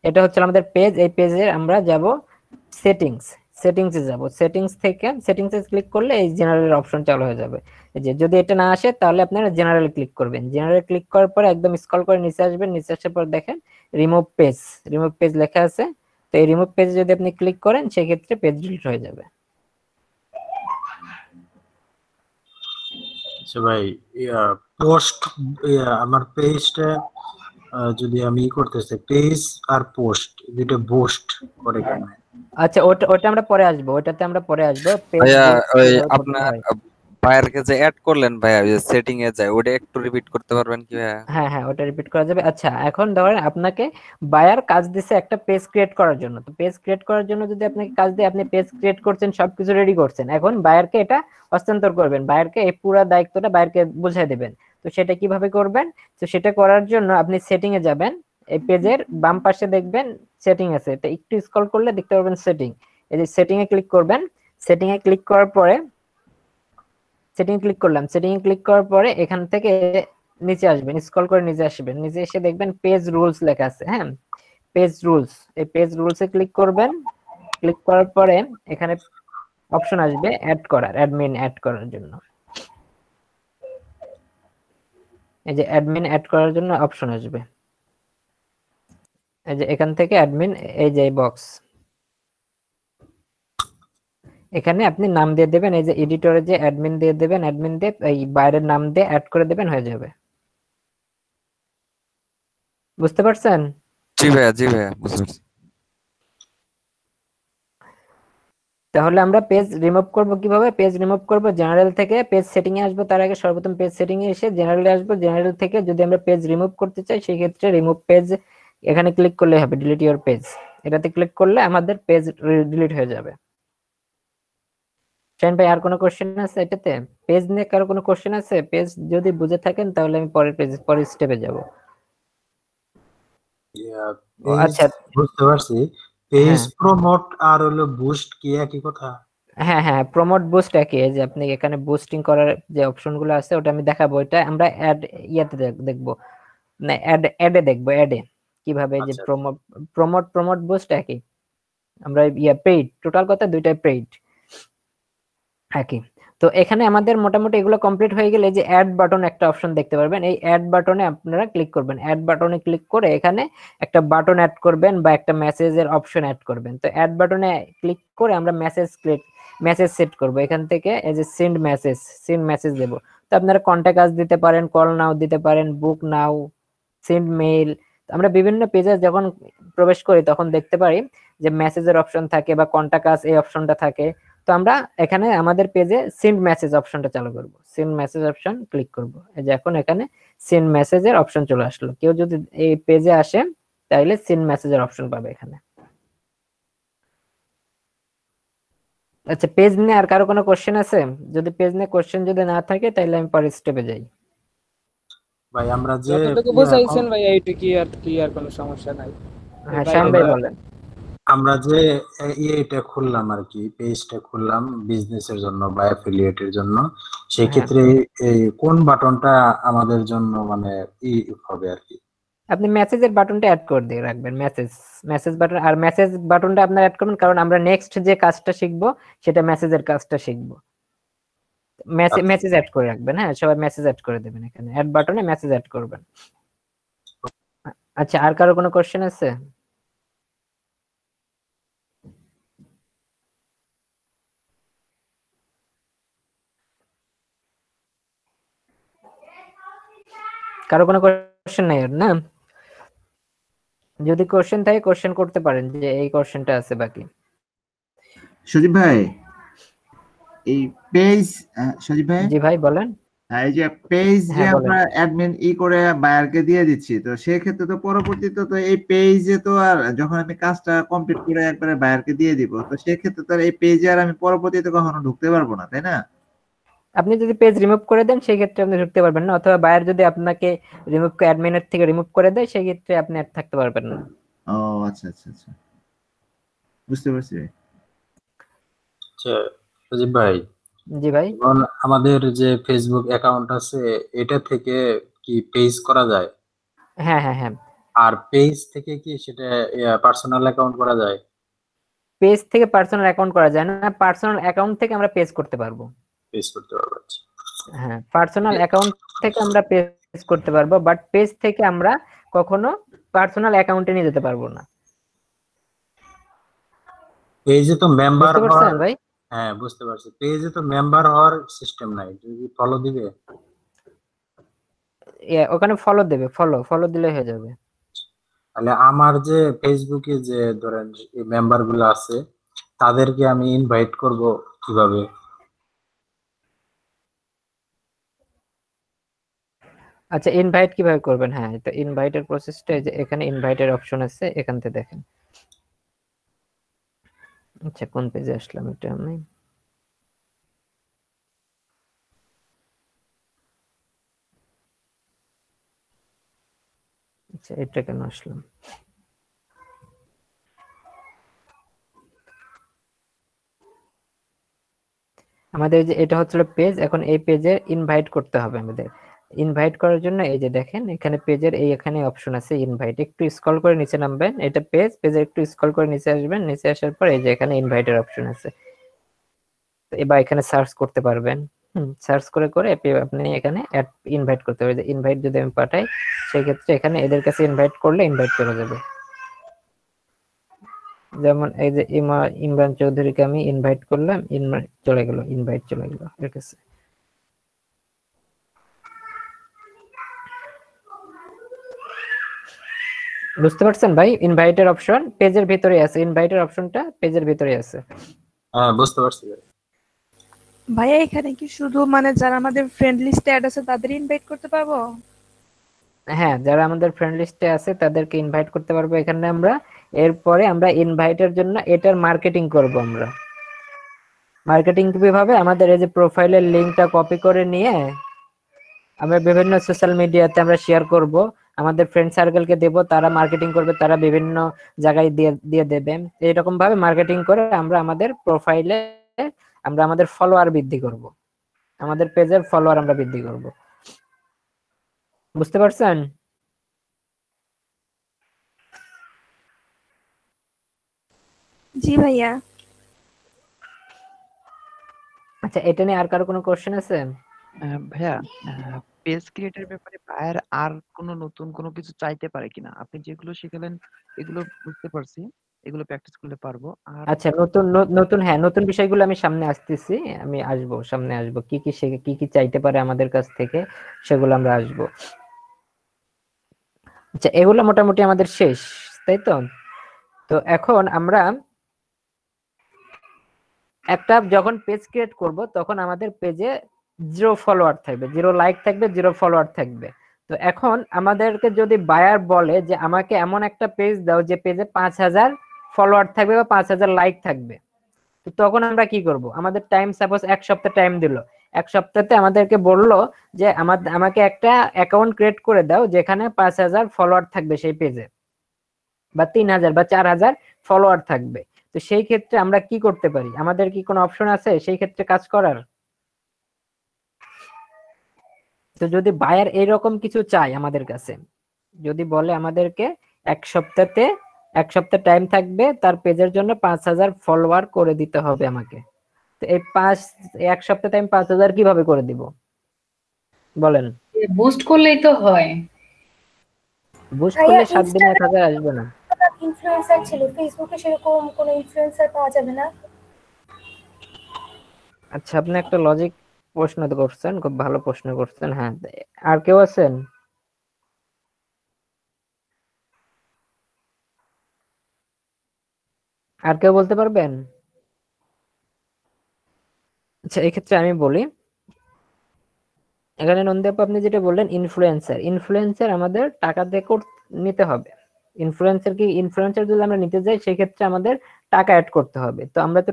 এটা হচ্ছে আমাদের পেজ, এই পেজে আমরা যাব সেটিংস, সেটিংসে যাব, সেটিংস থেকে সেটিংসে ক্লিক করলে এই জেনারেল অপশন চালু হয়ে যাবে। এই যে যদি এটা না আসে তাহলে আপনারা জেনারেল ক্লিক করবেন, জেনারেল ক্লিক করার পরে একদম স্ক্রল করে নিচে আসবেন, নিচে আসার পর দেখেন রিমুভ পেজ, রিমুভ পেজ লেখা আছে। তো এই রিমুভ পেজে যদি আপনি ক্লিক করেন সেক্ষেত্রে পেজ ডিলিট হয়ে যাবে। আচ্ছা ভাই, পোস্ট আমার পেজটা যদি আমি করতেছি পেজ আর পোস্ট দুটো বুস্ট করে কেমনে? আচ্ছা, ওটা ওটা আমরা পরে আসবো, ওটাতে আমরা পরে আসবো। পেজ ভাইয়া ওই কিভাবে করতে আপনার হয়। বায়ারকে যে অ্যাড করলেন ভাইয়া, ওই যে সেটিং এ যায় ওটা একটু রিপিট করতে পারবেন কি ভাইয়া? হ্যাঁ হ্যাঁ, ওটা রিপিট করা যাবে। আচ্ছা, এখন ধরেন আপনাকে বায়ার কাজ দিছে একটা পেজ ক্রিয়েট করার জন্য, তো পেজ ক্রিয়েট করার জন্য যদি আপনাকে কাজ দিয়ে আপনি পেজ ক্রিয়েট করছেন, সবকিছু রেডি করছেন, এখন বায়ারকে এটা হস্তান্তর করবেন, বায়ারকে এই পুরো দায়িত্বটা বায়ারকে বুঝিয়ে দেবেন। তো সেটা কিভাবে করবেন? তো সেটা করার জন্য আপনি সেটিং এ যাবেন, এই পেজের বাম পাশে দেখবেন সেটিং আছে, এটা একটু স্ক্রল করলে দেখতে পারবেন সেটিং, এই যে সেটিং এ ক্লিক করবেন। সেটিং এ ক্লিক করার পরে, সেটিং ক্লিক করলাম, সেটিং ক্লিক করার পরে এখান থেকে নিচে আসবেন, স্ক্রল করে নিচে আসবেন, নিচে এসে দেখবেন পেজ রুলস লেখা আছে, হ্যাঁ পেজ রুলস, এই পেজ রুলস এ ক্লিক করবেন। ক্লিক করার পরে এখানে অপশন আসবে অ্যাড করার, অ্যাডমিন অ্যাড করার জন্য, এই যে অ্যাডমিন অ্যাড করার জন্য অপশন আসবে, এই যে এখান থেকে অ্যাডমিন, এই যে বক্স, এখানে আপনি নাম দিয়ে দেবেন, এই যে এডিটরে যে অ্যাডমিন দিয়ে দেবেন, অ্যাডমিন দিয়ে এই বাইরের নাম দিয়ে অ্যাড করে দেবেন, হয়ে যাবে। বুঝতে পারছেন? জি ভাইয়া, জি ভাইয়া, বুঝতে পারছি। তাহলে আমরা পেজ রিমুভ করব কিভাবে? পেজ রিমুভ করব জেনারেল থেকে, পেজ সেটিং এ আসবো, তার আগে সর্বপ্রথম পেজ সেটিং এ এসে জেনারেলে আসবো, জেনারেল থেকে যদি আমরা পেজ রিমুভ করতে চাই সেই ক্ষেত্রে রিমুভ পেজ এখানে ক্লিক করলে হবে, ডিলিট ইওর পেজ, এটাতে ক্লিক করলে আমাদের পেজ ডিলিট হয়ে যাবে। শাইন ভাই আর কোনো কোশ্চেন আছে এটাতে? পেজ নিয়ে কারো কোনো কোশ্চেন আছে? পেজ যদি বুঝে থাকেন তাহলে আমি পরের পেজ, পরের স্টেপে যাব। পেজ আচ্ছা, বুঝতে পারছি, পেজ হ্যাঁ প্রমোট আর হলো বুস্ট কি একই কথা? হ্যাঁ হ্যাঁ, প্রমোট বুস্ট একই, এই যে আপনি এখানে বুস্টিং করার যে অপশন গুলো আছে ওটা আমি দেখাবো, এটা আমরা অ্যাড ইয়াতে দেখবো, না অ্যাডে দেখবো, অ্যাডে কিভাবে, এই যে আচ্ছা প্রমোট প্রমোট প্রমোট বুস্ট একই। আমরা পেইড, টোটাল কথা দুইটাই পেইড একই। তো এখানে আমাদের মোটামুটি এগুলো কমপ্লিট হয়ে গেলে যে অ্যাড বাটন একটা অপশন দেখতে পারবেন, এই অ্যাড বাটনে আপনারা ক্লিক করবেন। অ্যাড বাটনে ক্লিক করে এখানে একটা বাটন অ্যাড করবেন বা একটা মেসেজের অপশন অ্যাড করবেন। তো অ্যাড বাটনে ক্লিক করে আমরা মেসেজ সেট করব। এখান থেকে এই যে সেন্ড মেসেজ দেব। তো আপনারা কন্টাক্ট আস দিতে পারেন, কল নাও দিতে পারেন, বুক নাও, সেন্ড মেইল। আমরা বিভিন্ন পেজে যখন প্রবেশ করি তখন দেখতে পারি যে মেসেজের অপশন থাকে বা কন্টাক্ট আস এই অপশনটা থাকে। তো আমরা এখানে আমাদের পেজে সেন্ড মেসেজ অপশনটা চালু করব। সেন্ড মেসেজ অপশন ক্লিক করব। এই যে এখন এখানে সেন্ড মেসেজের অপশন চলে আসলো। কেউ যদি এই পেজে আসে তাহলে সেন্ড মেসেজের অপশন পাবে এখানে। আচ্ছা, পেজ নিয়ে আর কারো কোনো কোশ্চেন আছে? যদি পেজ নিয়ে কোশ্চেন যদি না থাকে তাহলে আমি পরের স্টেপে যাই। ভাই আমরা যে যতটুকু বুঝাইছেন ভাই এইটুকু আর ক্লিয়ার, কোনো সমস্যা নাই। হ্যাঁ শ্যাম ভাই বলেন। আমরা যে এটা খুললাম আর কি, পেজটা খুললাম বিজনেসের জন্য বা অ্যাফিলিয়েটের জন্য, সেই ক্ষেত্রে এই কোন বাটনটা আমাদের জন্য মানে হবে আর কি? আপনি মেসেজের বাটনটা অ্যাড করে দিয়ে রাখবেন, মেসেজ বাটন। আর মেসেজ বাটনটা আপনারা অ্যাড করবেন কারণ আমরা নেক্সট যে কাজটা শিখবো সেটা মেসেজের কাজটা শিখবো। মেসেজ অ্যাড করে রাখবেন। হ্যাঁ, সবাই মেসেজ অ্যাড করে দেবেন, এখানে অ্যাড বাটনে মেসেজ অ্যাড করবেন। আচ্ছা, আর কারো কোনো কোশ্চেন আছে? কারো কোনো কোশ্চেন নাই না? যদি কোশ্চেন থাকে কোশ্চেন করতে পারেন, যে এই কোশ্চেনটা আছে বাকি। সজীব ভাই, এই পেজ, সজীব ভাই, জি ভাই বলেন। এই যে পেজ যে হ্যাঁ, বলেন। আমরা অ্যাডমিন করে বায়ারকে দিয়ে দিচ্ছি, তো সেক্ষেত্রে তো পরবর্তীতে তো এই পেজে তো আর যখন আমি কাজটা কমপ্লিট করে একবারে বায়ারকে দিয়ে দিব, তো সেক্ষেত্রে তো আর এই পেজে আর আমি পরবর্তীতে কখনো ঢুকতে পারবো না, তাই না? আপনি যদি পেজ রিমুভ করে দেন সেই ক্ষেত্রে আপনি ঢুকতে পারবেন না, অথবা বায়ার যদি আপনাকে অ্যাডমিনের থেকে রিমুভ করে দেয় সেই ক্ষেত্রে আপনি আর থাকতে পারবেন না। ও আচ্ছা আচ্ছা আচ্ছা, বুঝতে পারছি। আচ্ছা সজীব ভাই, জি ভাই। এখন আমাদের যে ফেসবুক অ্যাকাউন্ট আছে এটা থেকে কি পেজ করা যায়? হ্যাঁ হ্যাঁ হ্যাঁ, আর পেজ থেকে কি সেটা পার্সোনাল অ্যাকাউন্ট করা যায়? পেজ থেকে পার্সোনাল অ্যাকাউন্ট করা যায় না, পার্সোনাল অ্যাকাউন্ট থেকে আমরা পেজ করতে পারবো। পেজ করতে পারবো। আচ্ছা। হ্যাঁ, পার্সোনাল অ্যাকাউন্ট থেকে আমরা পেজ করতে পারবো, বাট পেজ থেকে আমরা কখনো পার্সোনাল অ্যাকাউন্টে নিয়ে যেতে পারবো না। পেজে তো মেম্বার বুঝতে হওয়ার, পারছেন ভাই? হ্যাঁ বুঝতে পারছি, পেজে তো মেম্বার হওয়ার সিস্টেম নাই, যদি ফলো দিবে ওখানে ফলো দেবে, ফলো দিলে হয়ে যাবে। তাহলে আমার যে ফেসবুকে যে ধরেন মেম্বার গুলো আছে তাদেরকে আমি ইনভাইট করব কিভাবে? আচ্ছা, ইনভাইট কিভাবে করবেন? হ্যাঁ, তো ইনভাইটের প্রসেসটা যে এখানে ইনভাইটের অপশন আছে, এখান থেকে দেখেন। আচ্ছা, কোন পেজে আসলাম এটা আমি? আচ্ছা, এটা কেন আসলাম? আমাদের যে এটা হচ্ছিল পেজ, এখন এই পেজে ইনভাইট করতে হবে আমাদের। ইনভাইট করার জন্য এই যে দেখেন এখানে পেজের এখানে অপশন আছে ইনভাইট, একটু স্ক্রল করে নিচে নামবেন, এটা পেজে একটু স্ক্রল করে নিচে আসবেন, নিচে আসার পর এই যে এখানে ইনভাইটের অপশন আছে, এবার এখানে সার্চ করতে পারবেন। সার্চ করে আপনি এখানে ইনভাইট করতে পারবেন। যে ইনভাইট যদি আমি পাঠাই সেই ক্ষেত্রে এখানে এদের কাছে ইনভাইট করলে ইনভাইট চলে যাবে। যেমন এই যে ইমরান চৌধুরীকে আমি ইনভাইট করলাম, ইনভাইট চলে গেল এর কাছে। বুঝতে পারছেন ভাই? ইনভাইটের অপশন পেজের ভিতরে আছে, ইনভাইটের অপশনটা পেজের ভিতরে আছে। হ্যাঁ বুঝতে পারছি। ভাইয়া এখানে কি শুধু মানে যারা আমাদের ফ্রেন্ড লিস্টে অ্যাড আছে তাদের ইনভাইট করতে পারবো? হ্যাঁ, যারা আমাদের ফ্রেন্ড লিস্টে আছে তাদেরকে ইনভাইট করতে পারবো এখানে আমরা। এরপরে আমরা ইনভাইটের জন্য এটার মার্কেটিং করব আমরা। মার্কেটিং কিভাবে? আমাদের এই যে প্রোফাইলের লিংকটা কপি করে নিয়ে আমরা বিভিন্ন সোশ্যাল মিডিয়াতে আমরা শেয়ার করব, আমাদের ফ্রেন্ড সার্কেলকে দেব, তারা মার্কেটিং করবে, তারা বিভিন্ন জায়গায় দিয়ে দেবে। এইরকম ভাবে মার্কেটিং করে আমরা আমাদের প্রোফাইলে আমরা আমাদের ফলোয়ার বৃদ্ধি করব, আমাদের পেজের ফলোয়ার আমরা বৃদ্ধি করব। বুঝতে পারছেন? জি ভাইয়া। আচ্ছা, এটা নিয়ে আর কারো কোনো কোশ্চেন আছে? ভাইয়া, পেজ ক্রিয়েটের ব্যাপারে বায়ার আর কোনো নতুন কোনো কিছু চাইতে পারে কিনা? আপনি যেগুলো শিখালেন এগুলো বুঝতে পারছি, এগুলো প্র্যাকটিস করলে পারবো। আর আচ্ছা, নতুন হ্যাঁ, নতুন বিষয়গুলো আমি সামনে আসতেছি, আমি আসবো, সামনে আসবো, কি কি কি কি চাইতে পারে আমাদের কাছ থেকে, সেগুলো আমরা আসবো। আচ্ছা, এগুলো মোটামুটি আমাদের শেষ, তাই তো? তো এখন আমরা একটা যখন পেজ ক্রিয়েট করব তখন আমাদের পেজে 0 ফলোয়ার থাকবে, 0 লাইক থাকবে, 0 ফলোয়ার থাকবে। তো এখন আমাদেরকে যদি বায়ার বলে যে আমাকে এমন একটা পেজ দাও যে পেজে 5000 ফলোয়ার থাকবে বা 5000 লাইক থাকবে, তো তখন আমরা কি করব? আমাদের টাইম সাপোজ 1 সপ্তাহ টাইম দিল, 1 সপ্তাহে আমাদেরকে বললো যে আমাকে একটা অ্যাকাউন্ট ক্রিয়েট করে দাও যেখানে 5000 ফলোয়ার থাকবে সেই পেজে, বা 3000 বা 4000 ফলোয়ার থাকবে। তো সেই ক্ষেত্রে আমরা কি করতে পারি? আমাদের কি কোনো অপশন আছে সেই ক্ষেত্রে কাজ করার? তো যদি বায়ার এইরকম কিছু চাই আমাদের কাছে, যদি বলে আমাদেরকে 1 সপ্তাহ টাইম থাকবে, তার পেজের জন্য 5000 ফলোয়ার করে দিতে হবে আমাকে, তো এই 1 সপ্তাহ টাইম 5000 কিভাবে করে দিব বলেন? বুস্ট করলেই তো হয়। বুস্ট ভাইয়া করলে 7 দিনে 1000 আসবে না। ইনফ্লুয়েন্সার ছিল, ফেসবুকে সেরকম কোনো ইনফ্লুয়েন্সার পাওয়া যাবে না? আচ্ছা, আপনি একটা লজিক প্রশ্ন তো করছেন, খুব ভালো প্রশ্ন করছেন। হ্যাঁ, আর কেউ আছেন? আর কেউ বলতে পারবেন? আচ্ছা, এক্ষেত্রে আমি বলি, এখানে নন্দীপ আপনি যেটা বললেন ইনফ্লুয়েন্সার আমাদের টাকা দিয়ে নিতে হবে। ইনফ্লুয়েন্সার যদি আমরা নিতে যাই সেই ক্ষেত্রে আমাদের টাকা অ্যাড করতে হবে। তো আমরা তো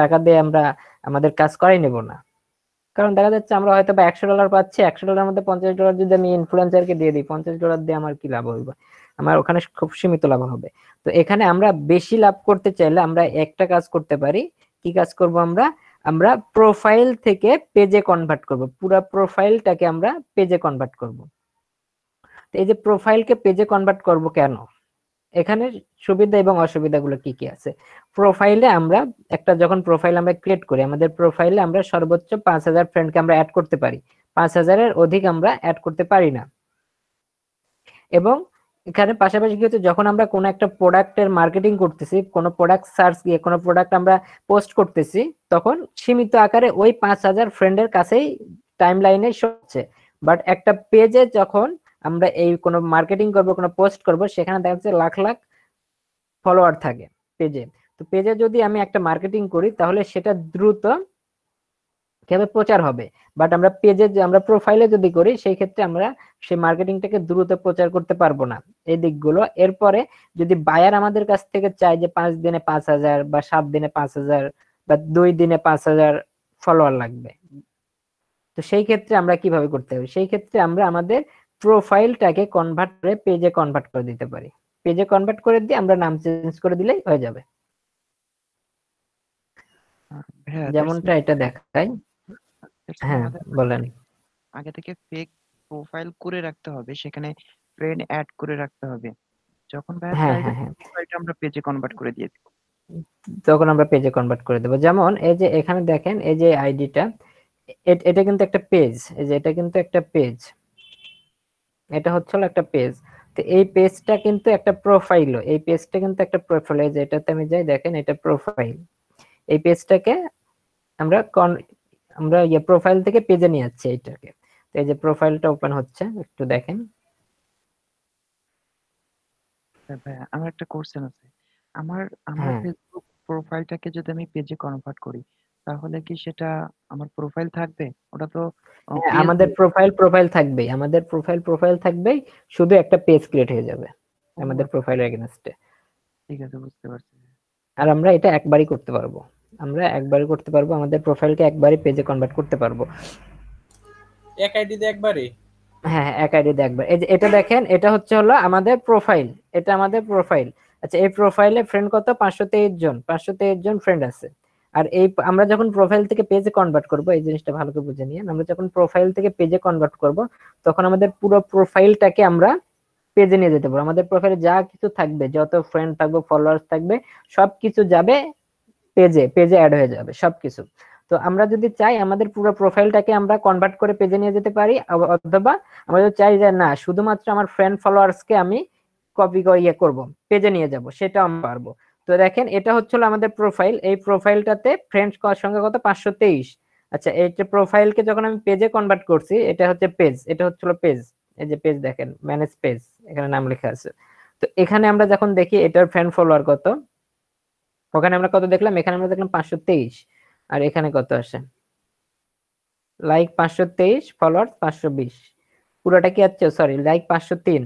টাকা দিয়ে আমরা আমাদের কাজ করাই নেব না, কারণ দেখা যাচ্ছে আমরা হয়তো বা $100 পাচ্ছি, $100 মধ্যে $50 যদি আমি ইনফ্লুয়েন্সারকে দিয়ে দিই, $50 দিয়ে আমার কি লাভ হবে? আমার ওখানে খুব সীমিত লাভ হবে। তো এখানে আমরা বেশি লাভ করতে চাইলে আমরা একটা কাজ করতে পারি। কি কাজ করব আমরা? আমরা প্রোফাইল থেকে পেজে কনভার্ট করব, পুরো প্রোফাইলটাকে আমরা পেজে কনভার্ট করব। তো এই যে প্রোফাইলকে পেজে কনভার্ট করব কেন, এখানে সুবিধা এবং অসুবিধাগুলো কি কি আছে। প্রোফাইলে আমরা যখন প্রোফাইল আমরা ক্রিয়েট করি, আমাদের প্রোফাইলে আমরা সর্বোচ্চ 5000 ফ্রেন্ডকে আমরা অ্যাড করতে পারি, 5000-এর অধিক আমরা অ্যাড করতে পারি না। এবং এখানে পাশাপাশি কি হচ্ছে, যখন আমরা কোনো একটা প্রোডাক্টের মার্কেটিং করতেছি, কোনো প্রোডাক্ট সার্চ দিয়ে কোনো প্রোডাক্ট আমরা পোস্ট করতেছি, তখন সীমিত আকারে ওই 5000 ফ্রেন্ডের কাছেই টাইম লাইনে হচ্ছে। বাট একটা পেজে যখন আমরা এই কোনো মার্কেটিং করব, কোনো পোস্ট করব, সেখানে দেখা যাচ্ছে লাখ লাখ ফলোয়ার থাকে পেজে। তো পেজে যদি আমি একটা মার্কেটিং করি তাহলে সেটা দ্রুত কিভাবে প্রচার হবে। বাট আমরা পেজে আমরা প্রোফাইলে যদি করি সেই ক্ষেত্রে আমরা সেই মার্কেটিংটাকে দ্রুত প্রচার করতে পারবো না, এই দিকগুলো। এরপরে যদি বায়ার আমাদের কাছ থেকে চায় যে 5 দিনে 5000 বা 7 দিনে 5000 বা 2 দিনে 5000 ফলোয়ার লাগবে, তো সেই ক্ষেত্রে আমরা কিভাবে করতে হবে? সেই ক্ষেত্রে আমরা আমাদের প্রোফাইলটাকে কনভার্ট করে পেজে কনভার্ট করে দিতে পারি। পেজে কনভার্ট করে দিয়ে আমরা নাম চেঞ্জ করে দিলেই হয়ে যাবে, যেমনটা এটা দেখায়। হ্যাঁ, বলেন। আগে থেকে ফেক প্রোফাইল করে রাখতে হবে, সেখানে ফ্রেন্ড অ্যাড করে রাখতে হবে। যখন হ্যাঁ, প্রোফাইলটা আমরা পেজে কনভার্ট করে দিয়ে দেব, তখন আমরা পেজে কনভার্ট করে দেব। যেমন এই যে এখানে দেখেন, এই যে আইডিটা, এটা কিন্তু একটা পেজ, এই যে এটা কিন্তু একটা পেজ, এটা হচ্ছে একটা পেজ। তো এই পেজটা কিন্তু একটা প্রোফাইল, এই পেজটা কিন্তু একটা প্রোফাইল। এই যে এটাতে আমি যাই, দেখেন এটা প্রোফাইল। এই পেজটাকে আমরা প্রোফাইল থেকে পেজে নিয়ে যাচ্ছি এইটাকে। তো এই যে প্রোফাইলটা ওপেন হচ্ছে, একটু দেখেন। আমার একটা কোশ্চেন আছে। আমার ফেসবুক প্রোফাইলটাকে যদি আমি পেজে কনভার্ট করি তাহলে কি সেটা আমার প্রোফাইল থাকবে? ওটা তো আমাদের প্রোফাইল থাকবে, আমাদের প্রোফাইল থাকবে, শুধু একটা পেজ ক্রিয়েট হয়ে যাবে আমাদের প্রোফাইলের এগেইনস্টে। ঠিক আছে, বুঝতে পারছি। আর আমরা এটা একবারই করতে পারবো, আমাদের প্রোফাইলকে একবারই পেজে কনভার্ট করতে পারবো। এক আইডি দিয়ে একবারই? হ্যাঁ, এক আইডি দিয়ে একবার। এই যে এটা দেখেন, এটা হচ্ছে হলো আমাদের প্রোফাইল, এটা আমাদের প্রোফাইল। আচ্ছা, এই প্রোফাইলে ফ্রেন্ড কত? 523 জন ফ্রেন্ড আছে। আর এই আমরা যখন প্রোফাইল থেকে পেজে কনভার্ট করব, এই জিনিসটা ভালো করে বুঝে নিন, আমরা যখন প্রোফাইল থেকে পেজে কনভার্ট করব তখন আমাদের পুরো প্রোফাইলটাকে আমরা পেজে নিয়ে যেতে পারবো। আমাদের প্রোফাইলে যা কিছু থাকবে, যত ফ্রেন্ড থাকবে, ফলোয়ার্স থাকবে, সবকিছু যাবে পেজে অ্যাড হয়ে যাবে সবকিছু। তো আমরা যদি চাই আমাদের পুরো প্রোফাইলটাকে আমরা কনভার্ট করে পেজে নিয়ে যেতে পারি, অথবা আমরা যদি চাই যে না শুধুমাত্র আমার ফ্রেন্ড ফলোয়ার্সকে আমি কপি করে করবো, পেজে নিয়ে যাব, সেটাও আমি পারবো। তো দেখেন এটা হচ্ছিল আমাদের প্রোফাইল। এই প্রোফাইলটাতে ফ্রেন্ডস সংখ্যা কত? 523। আচ্ছা, এই যে প্রোফাইলকে যখন আমি পেজে কনভার্ট করছি, এটা হচ্ছে পেজ, এটা হচ্ছিল পেজ। এই যে পেজ দেখেন, ম্যানেজ পেজ, এখানে নাম লেখা আছে। তো এখানে আমরা যখন দেখি এটার ফ্রেন্ড ফলোয়ার কত, ওখানে আমরা কত দেখলাম? এখানে আমরা দেখলাম 523। আর এখানে কত আসে? Like 523, followers 520। পুরোটা কি আছে? সরি, লাইক 503,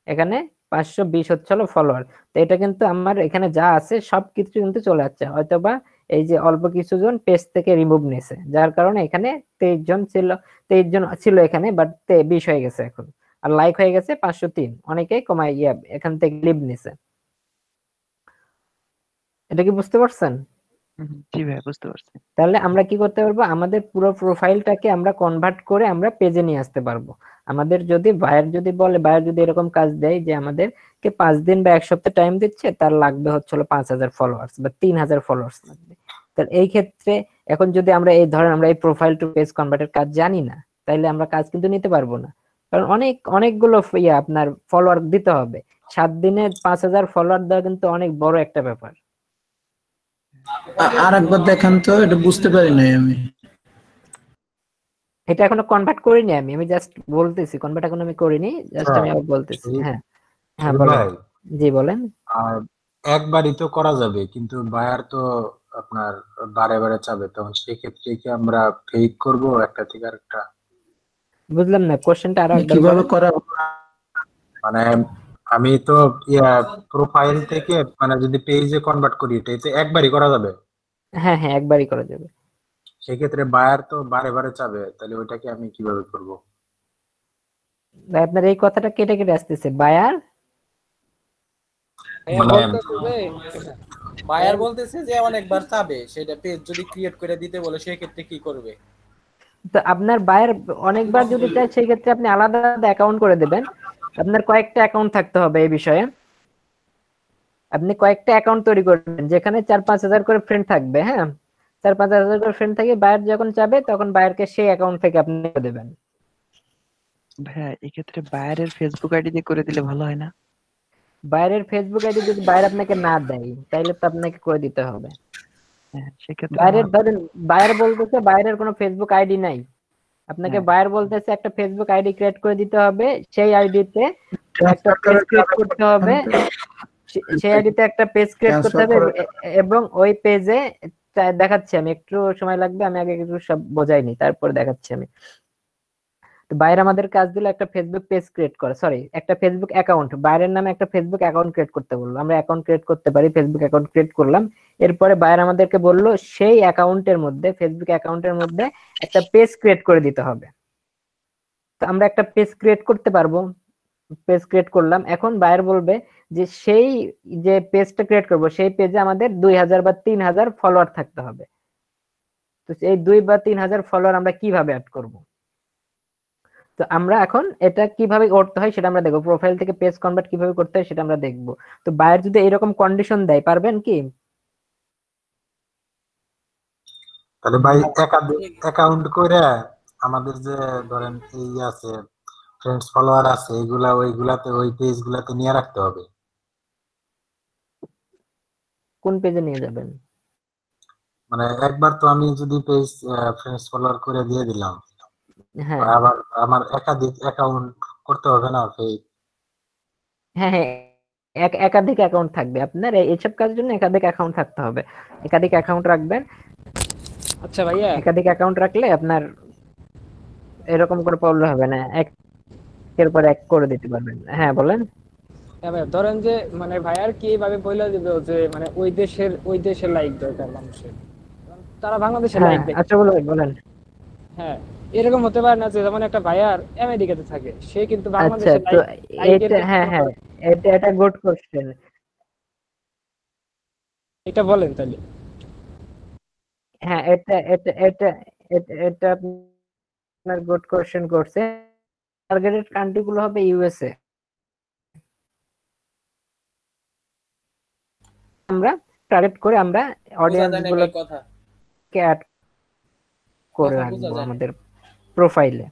এখানে 520 হচ্ছে হলো ফলোয়ার। তো এটা কিন্তু আমার এখানে যা আছে সবকিছু কিন্তু চলে যাচ্ছে, হয়তোবা এই যে অল্প কিছু জন পেজ থেকে রিমুভ নিয়েছে, যার কারণে এখানে 23 জন ছিল, 23 জন ছিল এখানে, বাট 20 হয়ে গেছে এখন। আর লাইক হয়ে গেছে 503, অনেকেই কমাই এখান থেকে লিভ নিছে। এটা কি বুঝতে পারছেন? জি ভাই, বুঝতে পারছি। তাহলে আমরা কি করতে পারবো? আমাদের পুরো প্রোফাইলটাকে আমরা কনভার্ট করে আমরা পেজে নিয়ে আসতে পারবো। আমাদের যদি বায়ার যদি বলে, বায়ার যদি এরকম কাজ দেয় যে আমাদেরকে 5 দিন বা 1 সপ্তাহ টাইম দিচ্ছে, তার লাগবে হচ্ছে 5000 ফলোয়ার্স বা 3000 ফলোয়ার্স লাগবে। তাহলে এই ক্ষেত্রে এখন যদি আমরা এই ধরেন আমরা এই প্রোফাইল টু পেজ কনভার্টের কাজ জানি না, তাইলে আমরা কাজ কিন্তু নিতে পারবো না। কারণ অনেকগুলো আপনার ফলোয়ার দিতে হবে। 7 দিনে 5000 ফলোয়ার দেওয়া কিন্তু অনেক বড় একটা ব্যাপার। আরেকবার দেখান তো, এটা বুঝতে পারি নাই আমি। এটা এখনো কনভার্ট করিনি আমি জাস্ট বলতেছি, কনভার্ট এখন আমি করিনি, জাস্ট আমি আবার বলতেছি। হ্যাঁ হ্যাঁ বলেন। জি বলেন। আর একবারই তো করা যাবে, কিন্তু বায়ার তো আপনার বারে বারে চাবে, তখন সেক্ষেত্রে কি আমরা ফেক করব একটা থেকে আরেকটা? বুঝলাম না কোশ্চেনটা, আরো একবার কিভাবে বলেন। করা? মানে আমি তো প্রোফাইল থেকে মানে যদি পেজে কনভার্ট করি, এটা তো একবারই করা যাবে? হ্যাঁ হ্যাঁ, একবারই করা যাবে। সেক্ষেত্রে বায়ার তো বারে বারে চাবে, তাহলে ওইটাকে আমি কিভাবে করব? আপনার এই কথাটা কেটে কেটে আসতেছে। বায়ার বায়ার বলতেছে যে অনেকবার চাবে, সেটা পেজ যদি ক্রিয়েট করে দিতে বলে সেক্ষেত্রে কি করবে? তো আপনার বায়ার অনেকবার যদি চায়, সেই ক্ষেত্রে আপনি আলাদা আলাদা অ্যাকাউন্ট করে দেবেন। আপনার কয়েকটা অ্যাকাউন্ট থাকতে হবে এই বিষয়ে। আপনি কয়েকটা অ্যাকাউন্ট তৈরি করবেন, যেখানে 4-5 হাজার করে ফ্রেন্ড থাকবে। হ্যাঁ, 4-5 হাজার করে ফ্রেন্ড থাকে। বায়ার যখন চাবে তখন বায়ারকে সেই অ্যাকাউন্ট থেকে আপনি দেবেন। ভাইয়া এক্ষেত্রে বায়ারের ফেসবুক আইডি দিয়ে করে দিলে ভালো হয় না? বাইরের ফেসবুক আইডি যদি বায়ার আপনাকে না দেয়, তাইলে তো আপনাকে করে দিতে হবে। সেক্ষেত্রে বাইরের ধরেন বায়ার বলতেছে বাইরের কোনো ফেসবুক আইডি নাই, আপনাকে বায়ার বলতেছে একটা ফেসবুক আইডি ক্রিয়েট করে দিতে হবে, সেই আইডিতে একটা পেজ ক্রিয়েট করতে হবে, সেই আইডিতে একটা পেজ ক্রিয়েট করতে হবে, এবং ওই পেজে দেখাচ্ছি আমি, একটু সময় লাগবে, আমি আগে একটু সব বোঝাইনি, তারপর দেখাচ্ছি আমি। তো বাইরে আমাদের কাজ দিল একটা ফেসবুক পেজ ক্রিয়েট করা, সরি একটা ফেসবুক অ্যাকাউন্ট, বাইরের নামে একটা ফেসবুক অ্যাকাউন্ট ক্রিয়েট করতে বললো। আমরা অ্যাকাউন্ট ক্রিয়েট করতে পারি, ফেসবুক অ্যাকাউন্ট ক্রিয়েট করলাম। এরপরে বাইরে আমাদেরকে বললো সেই অ্যাকাউন্টের মধ্যে, ফেসবুক অ্যাকাউন্টের মধ্যে একটা পেজ ক্রিয়েট করে দিতে হবে। তো আমরা একটা পেজ ক্রিয়েট করতে পারবো, পেজ ক্রিয়েট করলাম। এখন বায়ার বলবে যে সেই যে পেজটা ক্রিয়েট করব, সেই পেজে আমাদের 2000 বা 3000 ফলোয়ার থাকতে হবে। তো এই 2 বা 3000 ফলোয়ার আমরা কিভাবে অ্যাড করব? তো আমরা এখন এটা কিভাবে করতে হয় সেটা আমরা দেখবো, প্রোফাইল থেকে পেজ কনভার্ট কিভাবে করতে হয় সেটা আমরা দেখবো। তো বায়ার যদি এরকম কন্ডিশন দেয়, পারবেন কি? তাহলে ভাই একাধিক অ্যাকাউন্ট করে আমাদের যে ধরেন এই আছে ফ্রেন্ডস ফলোয়ার আছে, এগুলা ওইগুলাতে ওই পেজ গুলাতে নিয়ে রাখতে হবে। কোন পেজে নিয়ে যাবেন? মানে একবার তো আমি যদি পেজ ফ্রেন্ডস ফলোয়ার করে দিয়ে দিলাম, হ্যাঁ আবার আমার একাধিক অ্যাকাউন্ট করতে হবে না? হ্যাঁ হ্যাঁ, একাধিক অ্যাকাউন্ট থাকবে আপনার, এইসব কাজের জন্য একাধিক অ্যাকাউন্ট থাকতে হবে। একাধিক অ্যাকাউন্ট রাখবেন। আচ্ছা ভাইয়া, একাধিক অ্যাকাউন্ট রাখলে আপনার এরকম করে প্রবলেম হবে না, একের পর এক করে দিতে পারবেন। হ্যাঁ বলেন। হ্যাঁ ভাইয়া, ধরেন যে মানে ভাইয়ার কি এইভাবে বলে দিবে যে মানে ওই দেশের লাইক দরকার মানুষের, তারা বাংলাদেশের হ্যাঁ লাইক দেখে। আচ্ছা বলেন। হ্যাঁ, এরকম হতে পারে না যে যেমন একটা ভাইয়ার আমেরিকাতে থাকে, সে কিন্তু আচ্ছা, বাংলাদেশের তো লাইকের এটা হ্যাঁ হ্যাঁ, এটা গুড কোশ্চেন। এটা বলেন তাহলে। হ্যাঁ এটা এটা এটা এটা আপনার গুড কোশ্চেন করছে। টার্গেটেড কান্ট্রি গুলো হবে ইউএসএ। আমরা টার্গেট করে আমরা বোঝা অডিয়েন্স যায় না গুলো ভাই কথা। অ্যাড করে কথা বোঝা রাখবো যায় না। আমাদের প্রোফাইলে।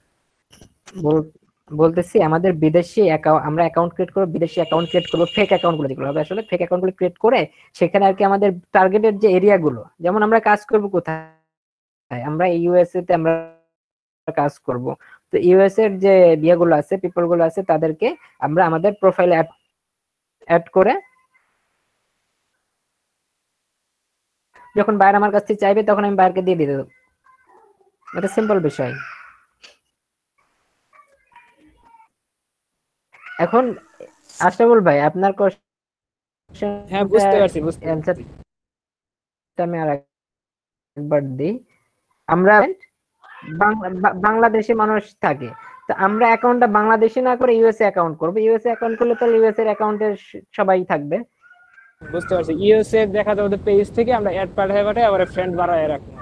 বলতেছি আমাদের বিদেশি অ্যাকাউন্ট, আমরা অ্যাকাউন্ট ক্রিয়েট করব, বিদেশি অ্যাকাউন্ট ক্রিয়েট করব, ফেক অ্যাকাউন্টগুলো যেগুলো হবে আসলে ফেক অ্যাকাউন্টগুলো ক্রিয়েট করে সেখানে আর কি আমাদের টার্গেটেড যে এরিয়াগুলো, যেমন আমরা কাজ করব কোথায়, আমরা ইউএসএ তে আমরা কাজ করব, তো ইউএস এর যে বিয়াগুলো আছে, পিপল গুলো আছে, তাদেরকে আমরা আমাদের প্রোফাইলে অ্যাড করে যখন বায়ার আমার কাছ থেকে চাইবে তখন আমি বায়ারকে দিয়ে দেব। এটা সিম্পল বিষয়। এখন আশরাফুল ভাই আপনার হ্যাঁ বুঝতে পারছি আমি আর একবার দিই। আমরা বাংলাদেশি মানুষ থাকে, তো আমরা অ্যাকাউন্টটা বাংলাদেশি না করে ইউএসএ অ্যাকাউন্ট করব। ইউএসএ অ্যাকাউন্ট করলে তাহলে ইউএসএ এর অ্যাকাউন্টে সবাই থাকবে। বুঝতে পারছি। ইউএসএ দেখা যাবে পেজ থেকে আমরা অ্যাড পাঠাই আবার ফ্রেন্ড বাড়ায় রাখবো,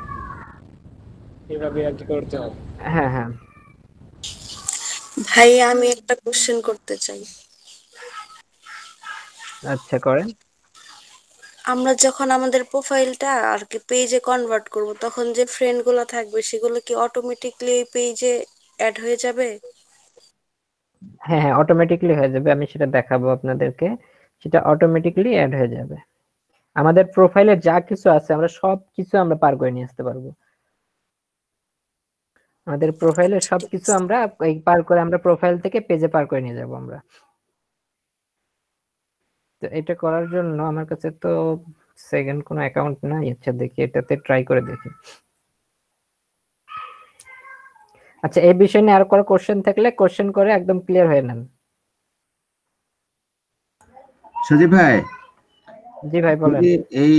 এইভাবে আর কি করতে হবে। হ্যাঁ হ্যাঁ ভাই আমি একটা কোশ্চেন করতে চাই। আচ্ছা করেন। আমরা যখন আমাদের প্রোফাইলটা আর কি পেজে কনভার্ট করব, তখন যে ফ্রেন্ড গুলো থাকবে সেগুলো কি অটোমেটিকলি ওই পেজে অ্যাড হয়ে যাবে? হ্যাঁ হ্যাঁ অটোমেটিকলি হয়ে যাবে, আমি সেটা দেখাবো আপনাদেরকে। সেটা অটোমেটিকলি অ্যাড হয়ে যাবে। আমাদের প্রোফাইলে যা কিছু আছে আমরা সব কিছু আমরা পার করে নিয়ে আসতে পারবো। আমাদের প্রোফাইলে সবকিছু আমরা এই পার করে আমরা প্রোফাইল থেকে পেজে পার করে নিয়ে যাব আমরা। তো এটা করার জন্য আমার কাছে তো সেকেন্ড কোনো অ্যাকাউন্ট নাই। আচ্ছা দেখি এটাতে ট্রাই করে দেখি। আচ্ছা এই বিষয় নিয়ে আর কোনো কোশ্চেন থাকলে কোশ্চেন করে একদম ক্লিয়ার হয়ে নেন। সজীব ভাই, জি ভাই বলেন। এই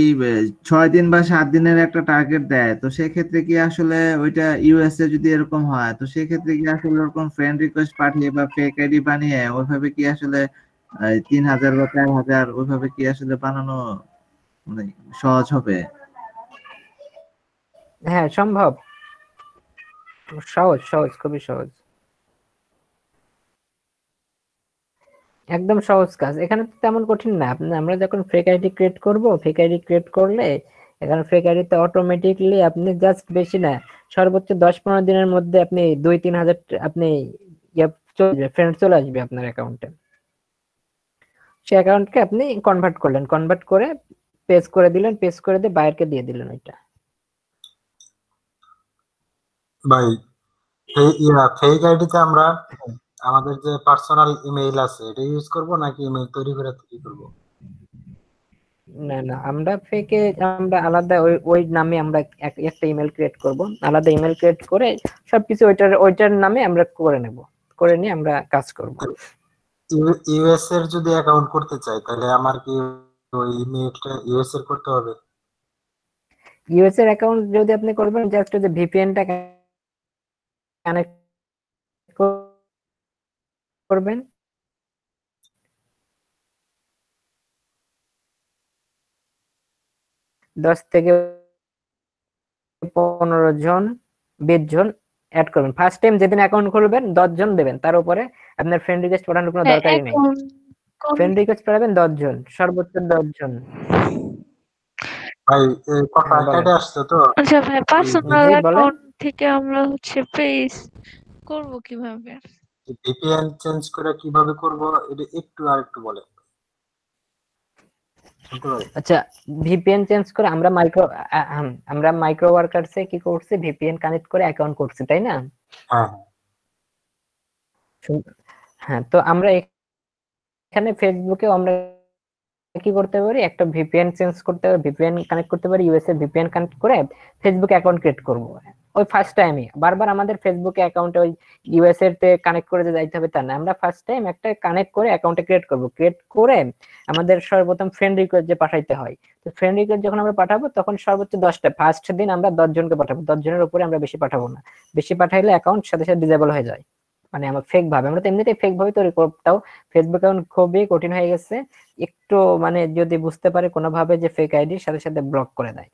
6 দিন বা 7 দিনের একটা টার্গেট দেয়, তো সেক্ষেত্রে কি আসলে ওইটা ইউএসএ যদি এরকম হয়, তো সেক্ষেত্রে কি আসলে ওরকম ফ্রেন্ড রিকোয়েস্ট পাঠিয়ে বা ফেক আইডি বানিয়ে ওইভাবে কি আসলে 3000 বা 4000 ওইভাবে কি আসলে বানানো মানে সহজ হবে? হ্যাঁ সম্ভব, সহজ সহজ, খুবই সহজ, একদম সহজ কাজ। এখানে তো তেমন কঠিন না। আমরা যখন ফেক আইডি ক্রিয়েট করব, ফেক আইডি ক্রিয়েট করলে এখানে ফেক আইডিতে অটোমেটিকলি আপনি জাস্ট বেশি না সর্বোচ্চ 10-15 দিনের মধ্যে আপনি 2-3 হাজার আপনি ফ্রেন্ড চলে আসবে আপনার অ্যাকাউন্টে। সেই অ্যাকাউন্টকে আপনি কনভার্ট করলেন, কনভার্ট করে পেজ করে দিলেন, পেজ করে দিয়ে বায়ারকে দিয়ে দিলেন। ওইটা ভাই ফেক আইডিতে আমরা আমাদের যে পার্সোনাল ইমেইল আছে এটা ইউজ করব নাকি ইমেইল তৈরি করে করব? না না, আমরা ফেকে আমরা আলাদা ওই নামে আমরা একটা ইমেল ক্রিয়েট করব, আলাদা ইমেল ক্রিয়েট করে সবকিছু ওইটার নামে আমরা করে নেব, করে নিয়ে আমরা কাজ করব। ইউএস এর যদি অ্যাকাউন্ট করতে চাই তাহলে আমার কি ওই ইমেইলটা ইউএস এর করতে হবে? ইউএস এর অ্যাকাউন্ট যদি আপনি করবেন জাস্ট যে ভিপিএনটা কানেক্ট করবেন, দশ থেকে 15 জন 20 জন অ্যাড করবেন। ফার্স্ট টাইম যেদিন অ্যাকাউন্ট খুলবেন 10 জন দেবেন, তার উপরে আপনার ফ্রেন্ড রিকোয়েস্ট পাঠানোর কোনো দরকারই নেই। ফ্রেন্ড রিকোয়েস্ট পাঠাবেন 10 জন, সর্বোচ্চ 10 জন। ভাই কথা কেটে আসছে তো। আচ্ছা ভাই, পার্সোনাল অ্যাকাউন্ট থেকে আমরা হচ্ছে পেজ করব কিভাবে? ভিপিএন চেঞ্জ করে কিভাবে করব এটা একটু আরেকটু বলেন। আচ্ছা ভিপিএন চেঞ্জ করে আমরা মাইক্রো ওয়ার্কারসে কি করছি, ভিপিএন কানেক্ট করে অ্যাকাউন্ট করছি, তাই না? হ্যাঁ হ্যাঁ, তো আমরা এখানে ফেসবুকে আমরা কি করতে পারি, একটা ভিপিএন চেঞ্জ করতে পারি, ভিপিএন কানেক্ট করতে পারি, ইউএসএ ভিপিএন কানেক্ট করে ফেসবুকে অ্যাকাউন্ট ক্রিয়েট করব। ওই ফার্স্ট টাইমই বারবার আমাদের ফেসবুকে অ্যাকাউন্টে ওই ইউএসএ তে কানেক্ট করে যাইতে হবে তা না, আমরা ফার্স্ট টাইম একটা কানেক্ট করে অ্যাকাউন্টে ক্রিয়েট করব। ক্রিয়েট করে আমাদের সর্বপ্রথম ফ্রেন্ড রিকোয়েস্ট যে পাঠাইতে হয়, তো ফ্রেন্ড রিকোয়েস্ট যখন আমরা পাঠাবো তখন সর্বোচ্চ 10টা, ফার্স্ট দিন আমরা 10 জনকে পাঠাবো, 10 জনের উপরে আমরা বেশি পাঠাবো না। বেশি পাঠাইলে অ্যাকাউন্ট সাথে সাথে ডিসেবল হয়ে যায়, মানে আমরা ফেক ভাবে, আমরা তো এমনিতেই ফেক ভাবে তৈরি করতাও। ফেসবুক অ্যাকাউন্ট খুবই কঠিন হয়ে গেছে, একটু মানে যদি বুঝতে পারে কোনোভাবে যে ফেক আইডি সাথে সাথে ব্লক করে দেয়।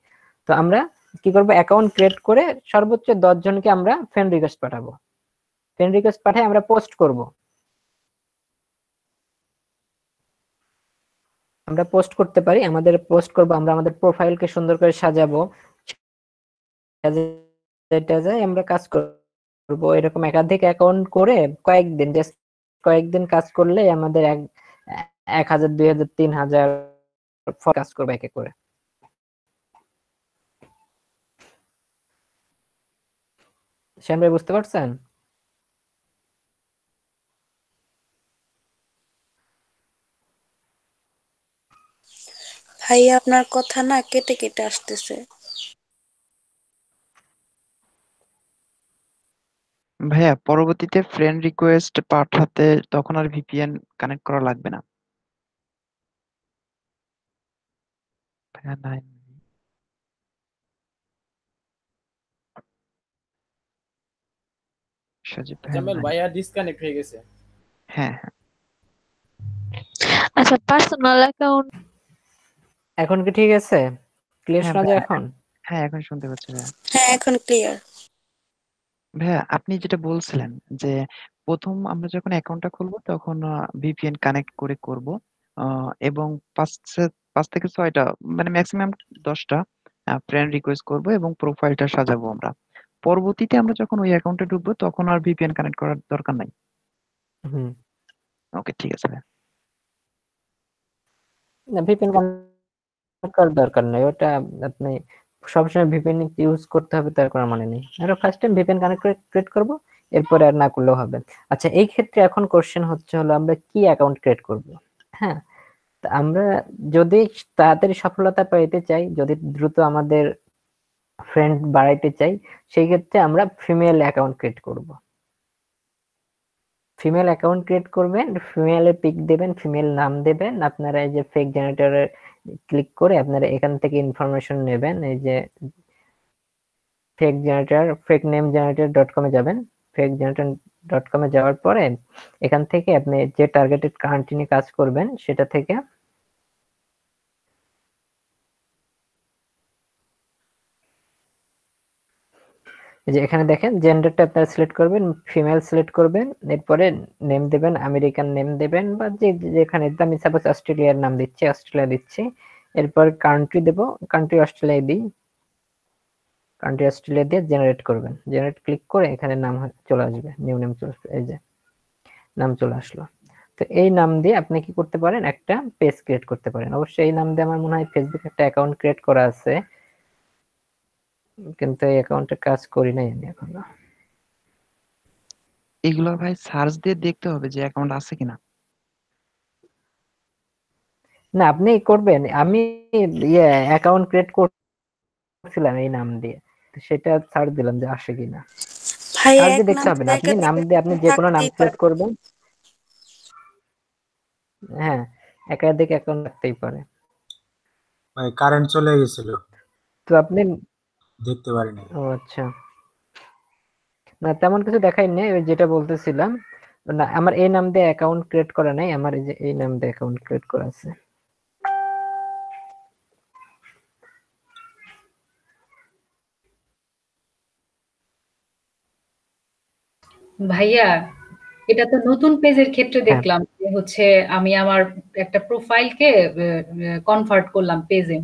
তো আমরা কি করব, অ্যাকাউন্ট ক্রিয়েট করে সর্বোচ্চ 10 জনকে আমরা ফ্রেন্ড রিকোয়েস্ট পাঠাবো। ফ্রেন্ড রিকোয়েস্ট পাঠিয়ে আমরা পোস্ট করব। আমরা পোস্ট করতে পারি, আমাদের পোস্ট করব, আমরা আমাদের প্রোফাইলকে সুন্দর করে সাজাবো, সাজাই আমরা কাজ করব। এরকম একাধিক অ্যাকাউন্ট করে কয়েকদিন কাজ করলে আমাদের 1000, 2000, 3000 কাজ করবে একে করে। শ্যাম ভাই বুঝতে পারছেন? ভাইয়া আপনার কথা না কেটে কেটে আসতেছে। ভাইয়া পরবর্তীতে ফ্রেন্ড রিকোয়েস্ট পাঠাতে তখন আর ভিপিএন কানেক্ট করা লাগবে না। ভাইয়া নাই। সজীব ভাইয়া জামেল নাই। ভাইয়া ডিসকানেক্ট হয়ে গেছে। হ্যাঁ হ্যাঁ। আচ্ছা, পার্সোনাল অ্যাকাউন্ট এখন কি ঠিক আছে? ক্লিয়ার হ্যাঁ শোনা যায় ভাইয়া, এখন? হ্যাঁ এখন শুনতে পাচ্ছি ভাইয়া। হ্যাঁ এখন ক্লিয়ার। ভাইয়া আপনি যেটা বলছিলেন যে প্রথম আমরা যখন অ্যাকাউন্টটা খুলবো তখন ভিপিএন কানেক্ট করে করব, এবং 5 থেকে 6টা মানে ম্যাক্সিমাম 10টা ফ্রেন্ড রিকোয়েস্ট করব এবং প্রোফাইলটা সাজাবো আমরা। পরবর্তীতে আমরা যখন ওই অ্যাকাউন্টে ঢুকবো তখন আর ভিপিএন কানেক্ট করার দরকার নাই। হুম। ওকে ঠিক আছে ভাইয়া। না, ভিপিএন কানেক্ট করার দরকার নেই, ওটা আপনি সবসময় ভিপিএন ইউজ করতে হবে তার কোনো মানে নেই। আমরা ফার্স্ট টাইম ভিপিএন কানেক্ট করে ক্রিয়েট করব, এরপরে আর না করলেও হবে। আচ্ছা, এই ক্ষেত্রে এখন কোশ্চেন হচ্ছে হলো আমরা কি অ্যাকাউন্ট ক্রিয়েট করব? হ্যাঁ, তা আমরা যদি তাড়াতাড়ি সফলতা পেতে চাই, যদি দ্রুত আমাদের ফ্রেন্ড বাড়াইতে চাই, সেই ক্ষেত্রে আমরা ফিমেল অ্যাকাউন্ট ক্রিয়েট করব। ফিমেল অ্যাকাউন্ট ক্রিয়েট করবেন, ফিমেলের পিক দেবেন, ফিমেল নাম দেবেন। আপনারা এই যে ফেক জেনারেটরে ক্লিক করে আপনারা এখান থেকে ইনফরমেশন নেবেন। এই যে ফেক নেম জেনারেটর.com এ যাবেন। ফেক জেনারেটর.com এ যাওয়ার পরে এখান থেকে আপনি যে টার্গেটেড কান্ট্রি নিয়ে কাজ করবেন সেটা থেকে এই যে এখানে দেখেন জেন্ডারটা আপনারা সিলেক্ট করবেন, ফিমেল সিলেক্ট করবেন, এরপরে নেম দেবেন, আমেরিকান নেম দেবেন বা যেখানে আমি সাপোজ অস্ট্রেলিয়ার নাম দিচ্ছি, অস্ট্রেলিয়া দিচ্ছি। এরপর কান্ট্রি দেব, কান্ট্রি অস্ট্রেলিয়া দিই, কান্ট্রি অস্ট্রেলিয়া দিয়ে জেনারেট করবেন। জেনারেট ক্লিক করে এখানে নাম চলে আসবে, নিউ নেম চলে আসবে, এই যে নাম চলে আসলো। তো এই নাম দিয়ে আপনি কি করতে পারেন, একটা পেজ ক্রিয়েট করতে পারেন। অবশ্যই এই নাম দিয়ে আমার মনে হয় ফেসবুক একটা অ্যাকাউন্ট ক্রিয়েট করা আছে, কিন্তু এই অ্যাকাউন্টে কাজ করি নাই আমি এখনো। এগুলো ভাই সার্চ দিয়ে দেখতে হবে যে অ্যাকাউন্ট আছে কিনা। না, আপনি করবেন, আমি অ্যাকাউন্ট ক্রিয়েট করছিলাম এই নাম দিয়ে, তো সেটা সার্চ দিলাম যে আসে কিনা। ভাই সার্চ এক দিয়ে দেখতে নাম হবে না, আপনি একাধিক নাম দিয়ে আপনি যে কোনো নাম থাকতেই ক্রিয়েট পারে। করবেন। হ্যাঁ, একাধিক অ্যাকাউন্ট থাকতেই পারে। ভাই কারেন্ট চলে গেছিল, তো আপনি দেখতে পারিনি। ও আচ্ছা, না তেমন কিছু দেখাই নেই, ওই যেটা বলতেছিলাম। না, আমার এই নাম দিয়ে অ্যাকাউন্ট ক্রিয়েট করা নাই, আমার এই যে এই নাম দিয়ে অ্যাকাউন্ট ক্রিয়েট করা আছে। ভাইয়া, এটা তো নতুন পেজের ক্ষেত্রে হ্যাঁ। দেখলাম যে হচ্ছে আমি আমার একটা প্রোফাইলকে কনভার্ট করলাম পেজে।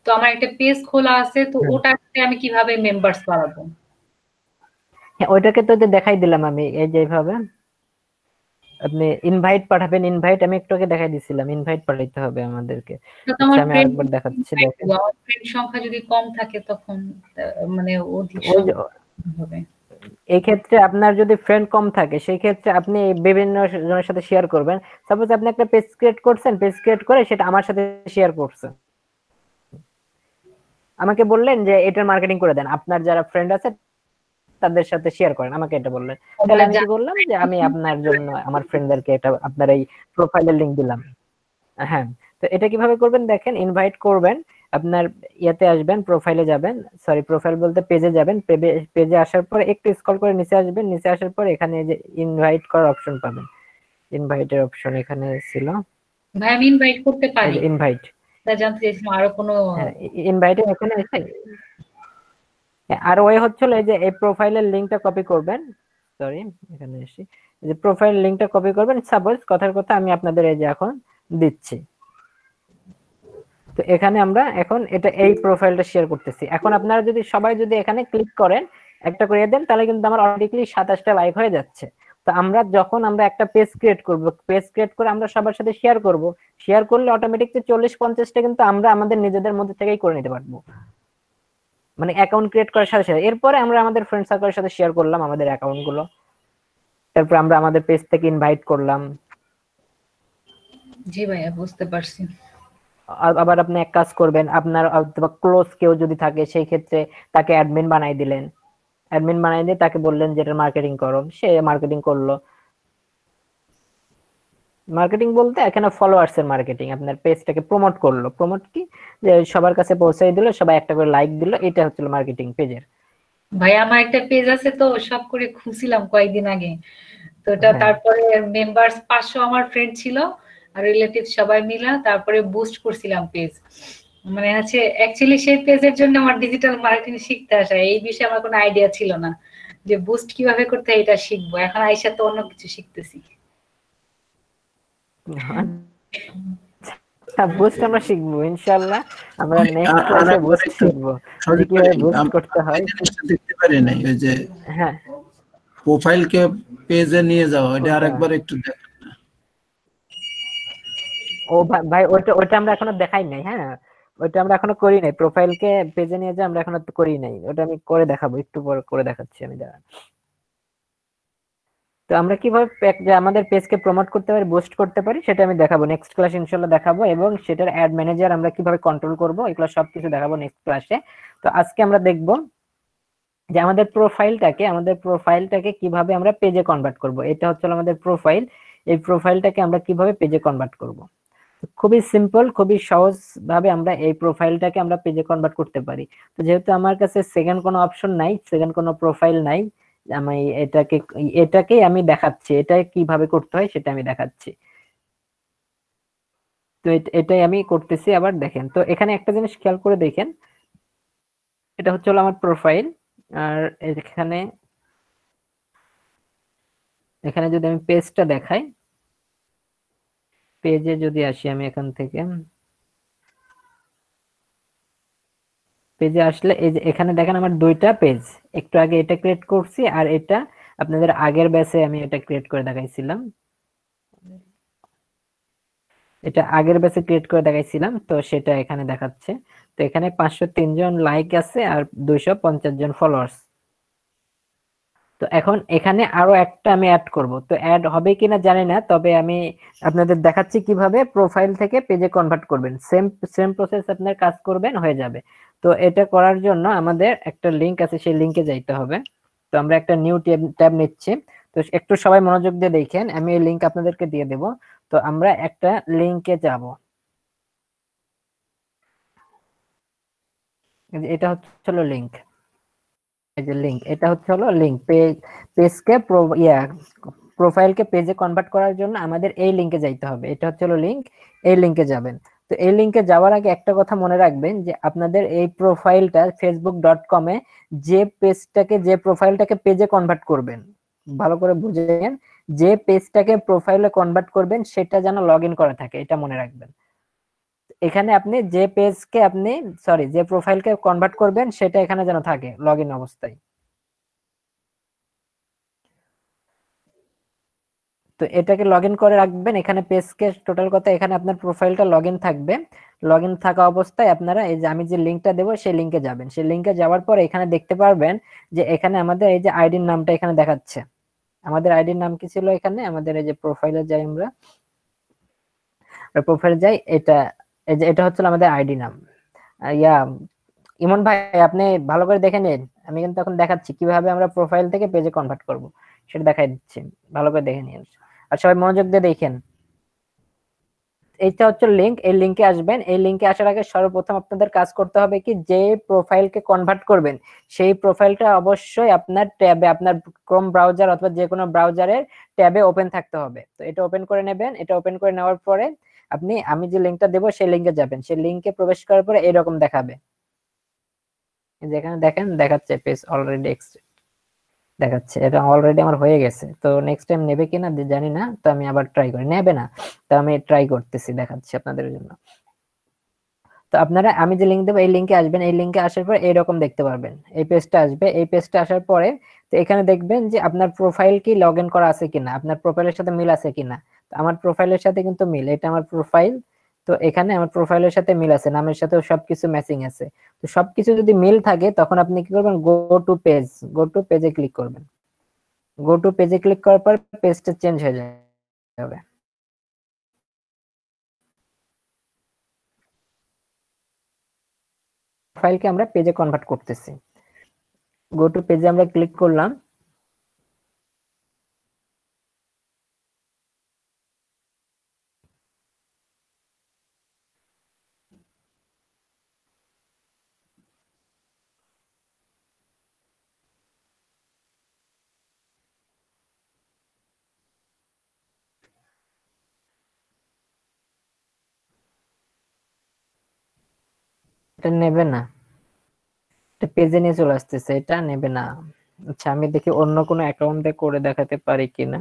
তো আমার একটা পেজ খোলা আছে, তো ওটাতে আমি কিভাবে মেম্বার্স বাড়াবো? হ্যাঁ, ওইটাকে তো যে দেখাই দিলাম আমি, এই যে এইভাবে আপনি ইনভাইট পাঠাবেন। ইনভাইট আমি একটু আগে দেখাই দিছিলাম, ইনভাইট পাঠাইতে হবে আমাদেরকে। তো আচ্ছা, আমার আমি ফ্রেন্ড আরেকবার দেখাচ্ছি, দেখেন। আমার ফ্রেন্ড সংখ্যা যদি কম থাকে তখন মানে অধিক ওই যে সংখ্যা হবে। এই ক্ষেত্রে আপনার যদি ফ্রেন্ড কম থাকে সেই ক্ষেত্রে আপনি বিভিন্ন জনের সাথে শেয়ার করবেন। সাপোজ আপনি একটা পেজ ক্রিয়েট করছেন, পেজ ক্রিয়েট করে সেটা আমার সাথে শেয়ার করছেন, আমাকে বললেন যে এটার মার্কেটিং করে দেন, আপনার যারা ফ্রেন্ড আছে তাদের সাথে শেয়ার করেন, আমাকে এটা বললেন। তাহলে আমি কি করলাম যে আমি আপনার জন্য আমার ফ্রেন্ডদেরকে এটা আপনার এই প্রোফাইলের লিংক দিলাম। হ্যাঁ, তো এটা কিভাবে করবেন দেখেন, ইনভাইট করবেন, আপনার ইয়াতে আসবেন, প্রোফাইলে যাবেন, সরি প্রোফাইল বলতে পেজে যাবেন। পেজে আসার পর একটু স্ক্রল করে নিচে আসবেন, নিচে আসার পর এখানে যে ইনভাইট করার অপশন পাবেন, ইনভাইটের অপশন এখানে ছিল। ভাই আমি ইনভাইট করতে পারি? ইনভাইট, তা জানতে চাইছিলাম আরো কোনো ইনভাইটে এখানে এসে আর ওই হচ্ছিল এই যে এই প্রোফাইলের লিংকটা কপি করবেন, সরি এখানে এসে এই যে প্রোফাইল লিংকটা কপি করবেন। সাপোজ কথার কথা আমি আপনাদের এই যে এখন দিচ্ছি, তো এখানে আমরা এখন এটা এই প্রোফাইলটা শেয়ার করতেছি। এখন আপনারা যদি সবাই যদি এখানে ক্লিক করেন একটা করে দেন তাহলে কিন্তু আমার অটোমেটিক্যালি 27টা লাইক হয়ে যাচ্ছে। তো আমরা যখন আমরা একটা পেজ ক্রিয়েট করব, পেজ ক্রিয়েট করে আমরা সবার সাথে শেয়ার করব, শেয়ার করলে অটোমেটিকলি 40-50টা কিন্তু আমরা আমাদের নিজেদের মধ্যে থেকেই করে নিতে পারবো, মানে অ্যাকাউন্ট ক্রিয়েট করার সাথে সাথে। এরপরে আমরা আমাদের ফ্রেন্ড সার্কেলের সাথে শেয়ার করলাম আমাদের অ্যাকাউন্ট গুলো, তারপর আমরা আমাদের পেজ থেকে ইনভাইট করলাম। জি ভাইয়া বুঝতে পারছি। আবার আপনি এক কাজ করবেন, আপনার ক্লোজ কেউ যদি থাকে সেই ক্ষেত্রে তাকে অ্যাডমিন বানাই দিলেন, অ্যাডমিন বানাই দিয়ে তাকে বললেন যে এটা মার্কেটিং করো, সে মার্কেটিং করলো। মার্কেটিং বলতে এখানে ফলোয়ার্স এর মার্কেটিং, আপনার পেজটাকে প্রমোট করলো। প্রমোট কি, যে সবার কাছে পৌঁছাই দিল, সবাই একটা করে লাইক দিল, এটা হচ্ছে মার্কেটিং পেজের। ভাই আমার একটা পেজ আছে তো সব করে খুঁজছিলাম কয়েকদিন আগে, তো এটা তারপরে মেম্বার্স 500 আমার ফ্রেন্ড ছিল আর রিলেটিভ সবাই মিলা তারপরে বুস্ট করছিলাম পেজ। মানে হচ্ছে অ্যাকচুয়ালি সেই পেজের জন্য আমার ডিজিটাল মার্কেটিং শিখতে আসা, এই বিষয়ে আমার কোনো আইডিয়া ছিল না যে বুস্ট কিভাবে করতে হয় এটা শিখবো। এখন আইসা তো অন্য কিছু শিখতেছি। বুস্ট আমরা শিখবো ইনশাআল্লাহ, আমরা নেক্সট ক্লাসে বুস্ট শিখবো কিভাবে বুস্ট করতে হয়। দেখতে পারি নাই ওই যে হ্যাঁ প্রোফাইল কে পেজে নিয়ে যাওয়া, এটা আরেকবার একটু দেখেন। ও ভাই ওটা আমরা এখনো দেখাই নাই। হ্যাঁ ওটা আমরা এখনো করি নাই, প্রোফাইলকে পেজে নিয়ে যা আমরা এখনো করি নাই, ওটা আমি করে দেখাবো, একটু পরে করে দেখাচ্ছি আমি। দাঁড়ান, তো আমরা কিভাবে আমাদের পেজকে প্রমোট করতে পারি, বুস্ট করতে পারি সেটা আমি দেখাবো নেক্সট ক্লাসে ইনশাআল্লাহ দেখাবো, এবং সেটার অ্যাড ম্যানেজার আমরা কিভাবে কন্ট্রোল করব এগুলো সবকিছু দেখাবো নেক্সট ক্লাসে। তো আজকে আমরা দেখব যে আমাদের প্রোফাইলটাকে কিভাবে আমরা পেজে কনভার্ট করব। এটা হচ্ছে আমাদের প্রোফাইল, এই প্রোফাইলটাকে আমরা কিভাবে পেজে কনভার্ট করব। খুবই সিম্পল, খুবই সহজ ভাবে আমরা এই প্রোফাইলটাকে আমরা পেজে কনভার্ট করতে পারি। তো যেহেতু আমার কাছে সেকেন্ড কোনো অপশন নাই, সেকেন্ড কোনো প্রোফাইল নাই, আমি এটাকেই আমি দেখাচ্ছি, এটা কিভাবে করতে হয় সেটা আমি দেখাচ্ছি। তো এটাই আমি করতেছি। আবার দেখেন, তো এখানে একটা জিনিস খেয়াল করে দেখেন, এটা হচ্ছে আমার প্রোফাইল, আর এখানে যদি আমি পেজটা দেখাই, পেজে যদি আসি আমি এখান থেকে, পেজে আসলে এই যে এখানে দেখেন আমার দুইটা পেজ, একটু আগে এটা ক্রিয়েট করছি আর এটা আপনাদের আগের ব্যাচে আমি এটা ক্রিয়েট করে দেখাইছিলাম, এটা আগের ব্যাচে ক্রিয়েট করে দেখাইছিলাম, তো সেটা এখানে দেখাচ্ছে। তো এখানে 503 জন লাইক আছে আর 250 জন ফলোয়ার্স। তো এখন এখানে আরো একটা আমি অ্যাড করব, তো অ্যাড হবে কিনা জানি না, তবে আমি আপনাদের দেখাচ্ছি কিভাবে প্রোফাইল থেকে পেজে কনভার্ট করবেন। সেম প্রসেস আপনার কাজ করবেন, হয়ে যাবে। তো এটা করার জন্য আমাদের একটা লিংক আছে, সেই লিংকে যাইতে হবে। তো আমরা একটা নিউ ট্যাব নিচ্ছি, তো একটু সবাই মনোযোগ দিয়ে দেখেন, আমি এই লিংক আপনাদেরকে দিয়ে দেব। তো আমরা একটা লিংকে যাব, এটা হচ্ছে লিংক, এই যে লিংক, এটা হচ্ছে লিংক পেজকে প্রোফাইলকে পেজে কনভার্ট করার জন্য আমাদের এই লিংকে যাইতে হবে। এটা হচ্ছে লিংক, এই লিংকে যাবেন। তো এই লিংকে যাওয়ার আগে একটা কথা মনে রাখবেন যে আপনাদের এই প্রোফাইলটা facebook.com এ যে প্রোফাইলটাকে পেজে কনভার্ট করবেন, ভালো করে বুঝেন, যে পেজটাকে প্রোফাইলে কনভার্ট করবেন সেটা যেন লগইন করা থাকে, এটা মনে রাখবেন। এখানে আপনি যে প্রোফাইলকে কনভার্ট করবেন সেটা এখানে যেন থাকে লগইন অবস্থায়। তো এটাকে লগইন করে রাখবেন। এখানে পেজকে টোটাল কথা, এখানে আপনার প্রোফাইলটা লগইন থাকবে। লগইন থাকা অবস্থায় আপনারা এই যে আমি যে লিংকটা দেবো সেই লিংকে যাবেন। সেই লিংকে যাওয়ার পর এখানে দেখতে পারবেন যে এখানে আমাদের এই যে আইডির নামটা এখানে দেখাচ্ছে। আমাদের আইডির নাম কি ছিল এখানে, আমাদের এই যে প্রোফাইলে যাই, আমরা প্রোফাইলে যাই, এটা হচ্ছে আমাদের আইডি নাম। ইমন ভাই আপনি ভালো করে দেখে নিন, আমি কিন্তু এখন দেখাচ্ছি কিভাবে আমরা প্রোফাইল থেকে পেজে কনভার্ট করব, সেটা দেখাই দিচ্ছি, ভালো করে দেখে নিন। আর সবাই মনোযোগ দিয়ে দেখেন, এইটা হচ্ছে লিংক, এই লিংকে আসবেন। এই লিংকে আসার আগে সর্বপ্রথম আপনাদের কাজ করতে হবে কি, যে প্রোফাইলকে কনভার্ট করবেন সেই প্রোফাইলটা অবশ্যই আপনার ট্যাবে, আপনার ক্রোম ব্রাউজার অথবা যে কোনো ব্রাউজারের ট্যাবে ওপেন থাকতে হবে। তো এটা ওপেন করে নেবেন। এটা ওপেন করে নেওয়ার পরে আমি যে লিংকটা দেবো সেই লিংকে যাবেন। সেই লিংকে প্রবেশ করার পরে এরকম দেখাবে, যেখানে দেখেন দেখাচ্ছে পেজ অলরেডি দেখাচ্ছে, এটা অলরেডি আমার হয়ে গেছে। তো নেক্সট টাইম নেবে কিনা জানি না, তো আমি আবার ট্রাই করি, নেবে না, তো আমি ট্রাই করতেছি, দেখাচ্ছি আপনাদের জন্য। তো আপনারা আমি যে লিংক দেবো এই লিংকে আসবেন, এই লিংকে আসার পর এইরকম দেখতে পারবেন, এই পেজটা আসবে। এই পেজটা আসার পরে তো এখানে দেখবেন যে আপনার প্রোফাইল কি লগ ইন করা আছে কিনা, আপনার প্রোফাইলের সাথে মিল আছে কিনা। তো আমার প্রোফাইলের সাথে কিন্তু মিল, এটা আমার প্রোফাইল। তো এখানে আমার প্রোফাইলের সাথে মিল আছে, নামের সাথেও সবকিছু ম্যাচিং আছে। তো সবকিছু যদি মিল থাকে তখন আপনি কি করবেন, go to page, go to পেজে ক্লিক করবেন। গো টু পেজে ক্লিক করার পর পেজটা চেঞ্জ হয়ে যাবে। ফাইলকে আমরা পেজে কনভার্ট করতেছি। গো টু পেজে আমরা ক্লিক করলাম। এটা নেবে না, এটা পেজে নিয়ে চলে আসতেছে, এটা নেবে না। আচ্ছা আমি দেখি অন্য কোনো অ্যাকাউন্টে করে দেখাতে পারি কিনা।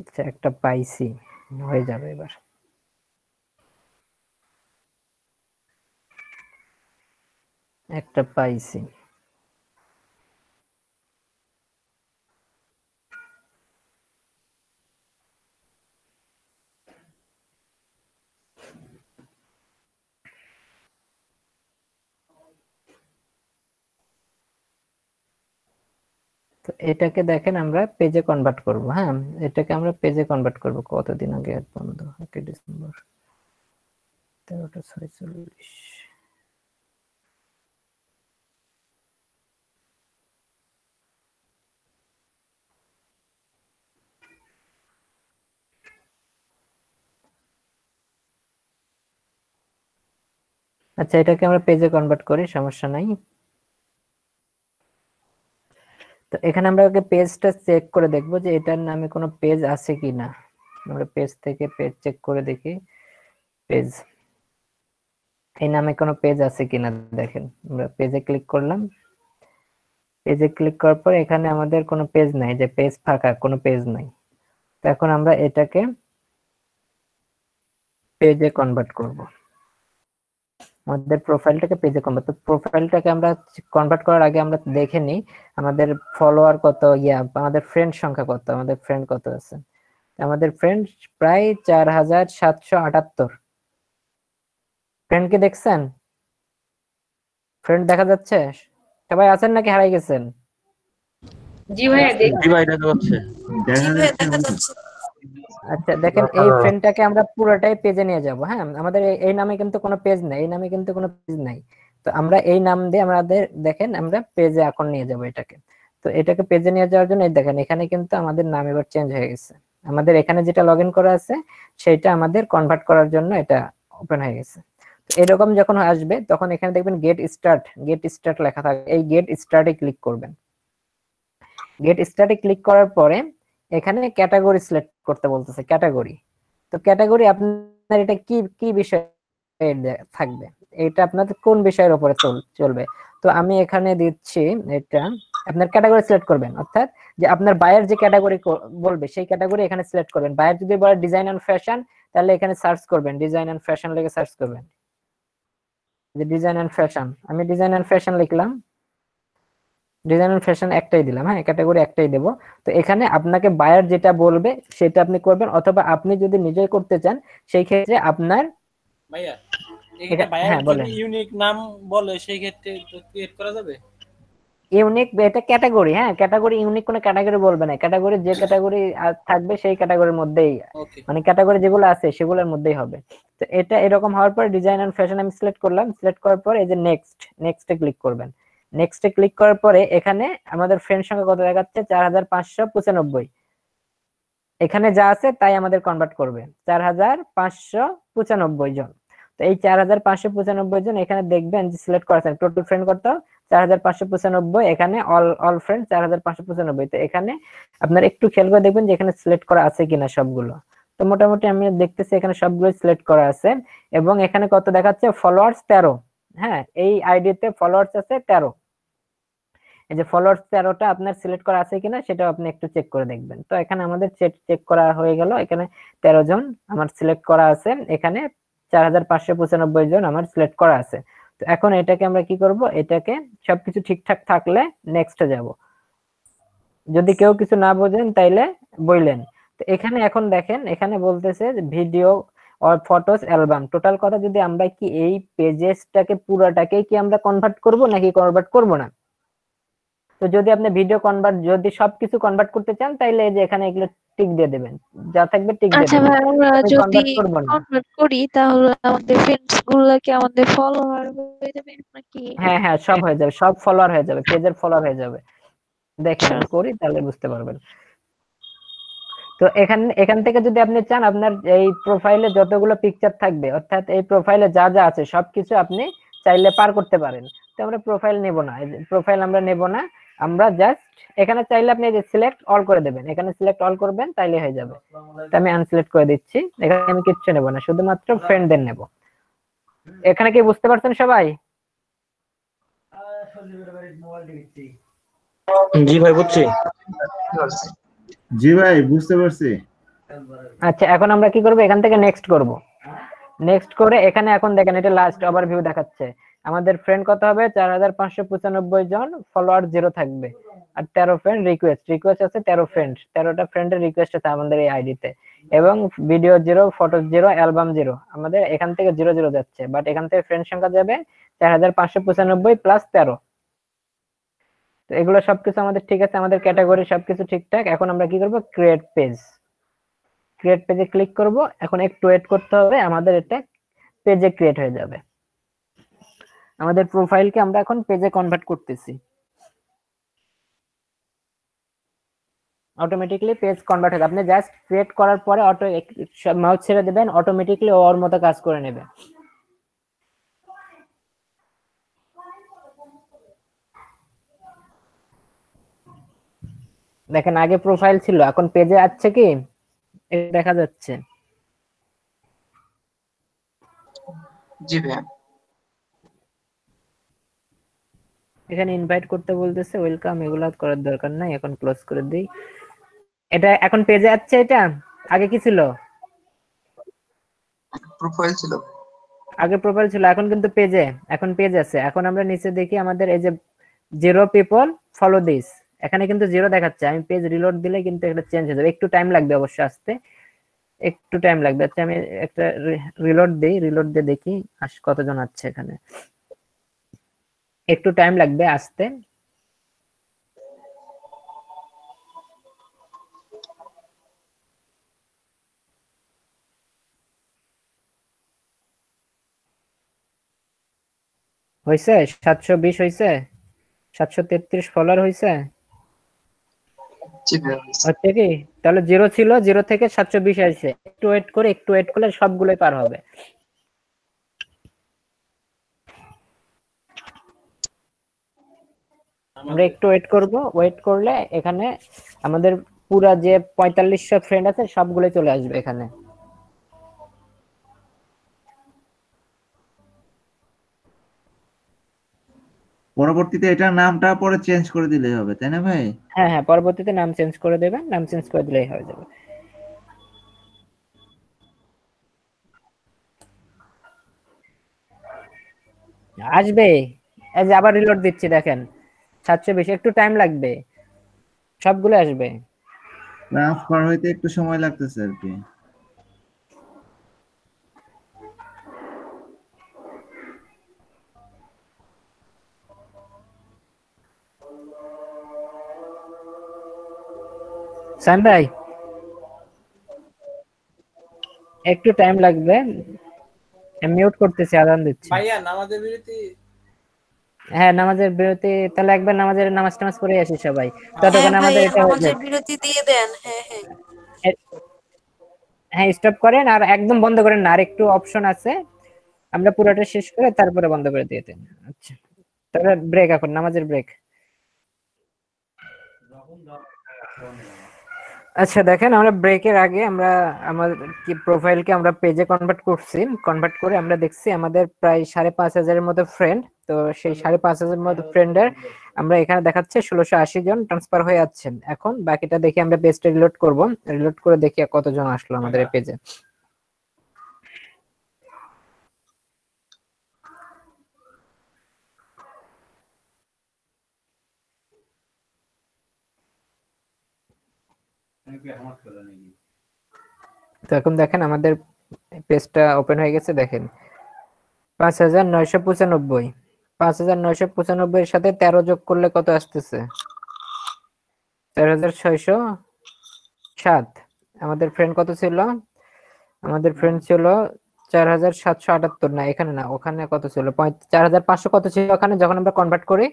আচ্ছা একটা পাইছি, হয়ে যাবে এবার। একটা পাইছি। তো এটাকে দেখেন আমরা পেজে কনভার্ট করব। হ্যাঁ এটাকে আমরা পেজে কনভার্ট করব। কতদিন আগে অ্যাড বন্ধ, 1 ডিসেম্বর 13:46। আচ্ছা এটাকে আমরা পেজে কনভার্ট করি, সমস্যা নাই। তো এখানে আমরা আগে পেজটা চেক করে দেখবো যে এটার নামে কোনো পেজ আছে কিনা। আমরা পেজ থেকে পেজ চেক করে দেখি, পেজ এই নামে কোনো পেজ আছে কিনা। দেখেন আমরা পেজে ক্লিক করলাম। পেজে ক্লিক করার পর এখানে আমাদের কোনো পেজ নাই, যে পেজ ফাঁকা, কোনো পেজ নাই। তো এখন আমরা এটাকে পেজে কনভার্ট করব। আমাদের প্রোফাইলটাকে পেজে কনভার্ট, তো প্রোফাইলটাকে আমরা কনভার্ট করার আগে আমরা দেখে নিই আমাদের ফলোয়ার কত, আমাদের ফ্রেন্ড সংখ্যা কত, আমাদের ফ্রেন্ড কত আছে। আমাদের ফ্রেন্ড প্রায় 4778। ফ্রেন্ড কি দেখছেন? ফ্রেন্ড দেখা যাচ্ছে? সবাই আছেন নাকি হারাই গেছেন? জি ভাইয়া জি ভাই দেখা যাচ্ছে। আচ্ছা দেখেন এই ফ্রেন্ডটাকে আমরা পুরোটাই পেজে নিয়ে যাব। হ্যাঁ আমাদের এই নামে কিন্তু কোনো পেজ নাই, এই নামে কিন্তু কোনো পেজ নাই। তো আমরা এই নাম দিয়ে আমাদের দেখেন আমরা পেজে এখন নিয়ে যাব এটাকে। তো এটাকে পেজে নিয়ে যাওয়ার জন্য এই দেখেন এখানে কিন্তু আমাদের নাম এবার চেঞ্জ হয়ে গেছে। আমাদের এখানে যেটা লগ ইন করা আছে সেটা আমাদের কনভার্ট করার জন্য এটা ওপেন হয়ে গেছে। তো এরকম যখন আসবে তখন এখানে দেখবেন গেট স্টার্ট লেখা থাকবে, এই গেট স্টার্টে ক্লিক করবেন। গেট স্টার্টে ক্লিক করার পরে এখানে ক্যাটাগরি সিলেক্ট করতে বলতেছে, ক্যাটাগরি। তো ক্যাটাগরি আপনার এটা কি কি বিষয় থাকবে, এটা আপনাদের কোন বিষয়ের উপরে চলবে। তো আমি এখানে দিচ্ছি এটা আপনার ক্যাটাগরি সিলেক্ট করবেন, অর্থাৎ যে আপনার বায়ার যে ক্যাটাগরি বলবে সেই ক্যাটাগরি এখানে সিলেক্ট করবেন। বায়ার যদি বলে ডিজাইন এন্ড ফ্যাশন তাহলে এখানে সার্চ করবেন, ডিজাইন এন্ড ফ্যাশন লিখে সার্চ করবেন, যে ডিজাইন এন্ড ফ্যাশন। আমি ডিজাইন এন্ড ফ্যাশন লিখলাম। ডিজাইন এন্ড ফ্যাশন একটাই দিলাম, হ্যাঁ ক্যাটাগরি একটাই দেব। তো এখানে আপনাকে বায়ার যেটা বলবে সেটা আপনি করবেন, অথবা আপনি যদি নিজেই করতে চান সেই ক্ষেত্রে আপনার ভাইয়া এখানে বায়ার হ্যাঁ যদি বলেন। ইউনিক নাম বলে সেই ক্ষেত্রে তো ক্রিয়েট করা যাবে? ইউনিক এটা ক্যাটাগরি, হ্যাঁ ক্যাটাগরি ইউনিক কোনো ক্যাটাগরি বলবে না, ক্যাটাগরি যে ক্যাটাগরি থাকবে সেই ক্যাটাগরির মধ্যেই, ওকে মানে ক্যাটাগরি যেগুলো আছে সেগুলোর মধ্যেই হবে। তো এটা এরকম হওয়ার পর ডিজাইন এন্ড ফ্যাশন আমি সিলেক্ট করলাম, সিলেক্ট করার পর এই যে নেক্সটে ক্লিক করবেন। নেক্সটে ক্লিক করার পরে এখানে আমাদের ফ্রেন্ড সংখ্যা কত দেখাচ্ছে 4595, এখানে যা আছে তাই আমাদের কনভার্ট করবে 4595 জন। তো এই 4595 জন এখানে দেখবেন যে সিলেক্ট করা আছে টোটাল ফ্রেন্ড কত 4595, এখানে অল ফ্রেন্ড 4595। তো এখানে আপনারা একটু খেয়াল করে দেখবেন যে এখানে সিলেক্ট করা আছে কিনা সবগুলো। তো মোটামুটি আমি দেখতেছি এখানে সবগুলো সিলেক্ট করা আছে, এবং এখানে কত দেখাচ্ছে ফলোয়ার্স 13। হ্যাঁ এই আইডিতে ফলোয়ার্স আছে 13, এই যে ফলোয়ার্স 13টা আপনার সিলেক্ট করা আছে কিনা সেটাও আপনি একটু চেক করে দেখবেন। তো এখানে আমাদের চেক করা হয়ে গেল, এখানে 13 জন আমার সিলেক্ট করা আছে, এখানে 4595 জন আমার সিলেক্ট করা আছে। তো এখন এটাকে আমরা কি করব, এটাকে সবকিছু ঠিকঠাক থাকলে নেক্সটে যাব, যদি কেউ কিছু না বোঝেন তাইলে বললেন। তো এখানে এখন দেখেন এখানে বলতেছে যে ভিডিও আর ফটোস অ্যালবাম টোটাল কথা, যদি আমরা কি এই পেজেসটাকে পুরাটাকে কি আমরা কনভার্ট করব নাকি কনভার্ট করব না। তো যদি আপনি ভিডিও কনভার্ট যদি সবকিছু কনভার্ট করতে চান তাইলে এই যে এখানে এগুলো টিক দিয়ে দিবেন, যা থাকবে টিক দিয়ে আচ্ছা দিবেন। ভাই, আমরা আমি যদি কনভার্ট করব না। কনভার্ট করি তাহলে আমাদের ফ্রেন্ডস গুলো কি আমাদের ফলোয়ার হয়ে যাবে নাকি? হ্যাঁ হ্যাঁ সব হয়ে যাবে, সব ফলোয়ার হয়ে যাবে, পেজের ফলোয়ার হয়ে যাবে। দেখেন আমি করি তাহলে বুঝতে পারবেন। তো এখান থেকে যদি আপনি চান আপনার এই প্রোফাইলে যতগুলো পিকচার থাকবে, অর্থাৎ এই প্রোফাইলে যা যা আছে সবকিছু আপনি চাইলে পার করতে পারেন। তো আমরা প্রোফাইল নেব না, প্রোফাইল আমরা নেব না, আমরা জাস্ট এখানে চাইলে আপনি এই যে সিলেক্ট অল করে দেবেন, এখানে সিলেক্ট অল করবেন তাইলে হয়ে যাবে। তো আমি আনসিলেক্ট করে দিচ্ছি, এখানে আমি কিচ্ছু নেব না, শুধুমাত্র ফ্রেন্ডদের নেব। এখানে কি বুঝতে পারছেন সবাই? জি ভাই বুঝছি। জি ভাই বুঝতে পারছি। আচ্ছা এখন আমরা কি করব, এখান থেকে নেক্সট করব। নেক্সট করে এখানে এখন দেখেন এটা লাস্ট ওভারভিউ দেখাচ্ছে, আমাদের ফ্রেন্ড কত হবে 4595 জন, ফলোয়ার 0 থাকবে, আর 13 ফ্রেন্ড রিকোয়েস্ট আছে 13 ফ্রেন্ড, 13টা ফ্রেন্ডের রিকোয়েস্ট আছে আমাদের এই আইডিতে, এবং ভিডিও 0, ফটো 0, অ্যালবাম 0, আমাদের এখান থেকে 0 0 যাচ্ছে, বাট এখান থেকে ফ্রেন্ড সংখ্যা যাবে 4595 প্লাস 13। তো এগুলো সবকিছু আমাদের ঠিক আছে, আমাদের ক্যাটাগরি সবকিছু ঠিকঠাক। এখন আমরা কি করব, ক্রিয়েট পেজে ক্লিক করব। এখন একটু ওয়েট করতে হবে, আমাদের এটা পেজে ক্রিয়েট হয়ে যাবে। আমাদের প্রোফাইলকে আমরা এখন পেজে কনভার্ট করতেছি, অটোমেটিক্যালি পেজ কনভার্ট হবে। আপনি জাস্ট ক্রিয়েট করার পরে অটো মাউস ছেড়ে দেবেন, অটোমেটিক্যালি ওর মতো কাজ করে নেবে। দেখেন আগে প্রোফাইল ছিল, এখন পেজে আসছে কি দেখা যাচ্ছে। জি ভাইয়া। এখানে ইনভাইট করতে বলতেছে, ওয়েলকাম, এগুলা করার দরকার নাই, এখন ক্লোজ করে দেই। এটা এখন পেজে আসছে, এটা আগে কি ছিল, প্রোফাইল ছিল, আগে প্রোফাইল ছিল, এখন কিন্তু পেজে, এখন পেজ আছে। এখন আমরা নিচে দেখি আমাদের এই যে 0 পিপল ফলো দিস, এখানে কিন্তু 0 দেখাচ্ছে। আমি পেজ রিলোড দিলে কিন্তু এটা চেঞ্জ হয়ে যাবে, একটু টাইম লাগবে অবশ্য আসতে, একটু টাইম লাগবে। আচ্ছা আমি একটা রিলোড দিয়ে দেখি কতজন আছে এখানে, একটু টাইম লাগবে আসতে। হয়েছে 720 হয়েছে, 733 ফলোয়ার হয়েছে। হচ্ছে কি, তাহলে 0 ছিল, 0 থেকে 720 আসছে। একটু ওয়েট করলে সবগুলোই পার হবে। আমরা একটু ওয়েট করব, ওয়েট করলে এখানে আমাদের পুরা যে 4500 ফ্রেন্ড আছে সবগুলো চলে আসবে এখানে। পরবর্তীতে এটার নামটা পরে চেঞ্জ করে দিলেই হবে, তাই না ভাই? হ্যাঁ হ্যাঁ পরবর্তীতে নাম চেঞ্জ করে দেবেন, নাম চেঞ্জ করে দিলেই হয়ে যাবে। আসবে, এই যে আবার রিলোড দিচ্ছি দেখেন, 720 একটু টাইম লাগবে, সবগুলো আসবে। ট্রান্সফার হইতে একটু সময় লাগতেছে আর কি। সাইম ভাই একটু টাইম লাগবে, আমি মিউট করতেছি, আজান দিচ্ছি। ভাইয়া নামাজের বিরতি। হ্যাঁ নামাজের বিরতি, তাহলে একবার নামাজ টামাজ পড়ে আসি সবাই, হ্যাঁ ততক্ষণ আমাদের ভাইয়া এটা হয়ে নামাজের যাক। বিরতি দিয়ে দেন। হ্যাঁ হ্যাঁ হ্যাঁ স্টপ করেন আর একদম বন্ধ করেন না, আর একটু অপশন আছে, আমরা পুরোটা শেষ করে তারপরে বন্ধ করে দিয়ে দেন। আচ্ছা তাহলে ব্রেক, এখন নামাজের ব্রেক। আচ্ছা দেখেন, আমরা ব্রেকের আগে আমরা আমাদের কি প্রোফাইলকে আমরা পেজে কনভার্ট করছি, কনভার্ট করে আমরা দেখছি আমাদের প্রায় 5,500-এর মতো ফ্রেন্ড। তো সেই 5,500-এর মতো ফ্রেন্ডের আমরা এখানে দেখাচ্ছে 1680 জন ট্রান্সফার হয়ে যাচ্ছেন। এখন বাকিটা দেখি আমরা পেজটা রিলোড করব, রিলোড করে দেখি কতজন আসলো আমাদের এই পেজে। তো এখন দেখেন আমাদের পেজটা ওপেন হয়ে গেছে, দেখেন 5,995, 5,995 এর সাথে 13 যোগ করলে কত আসতেছে? 4,607। আমাদের ফ্রেন্ড কত ছিল? আমাদের ফ্রেন্ড ছিল 4,778। না এখানে না, ওখানে কত ছিল? 4,500 কত ছিল ওখানে যখন আমরা কনভার্ট করি?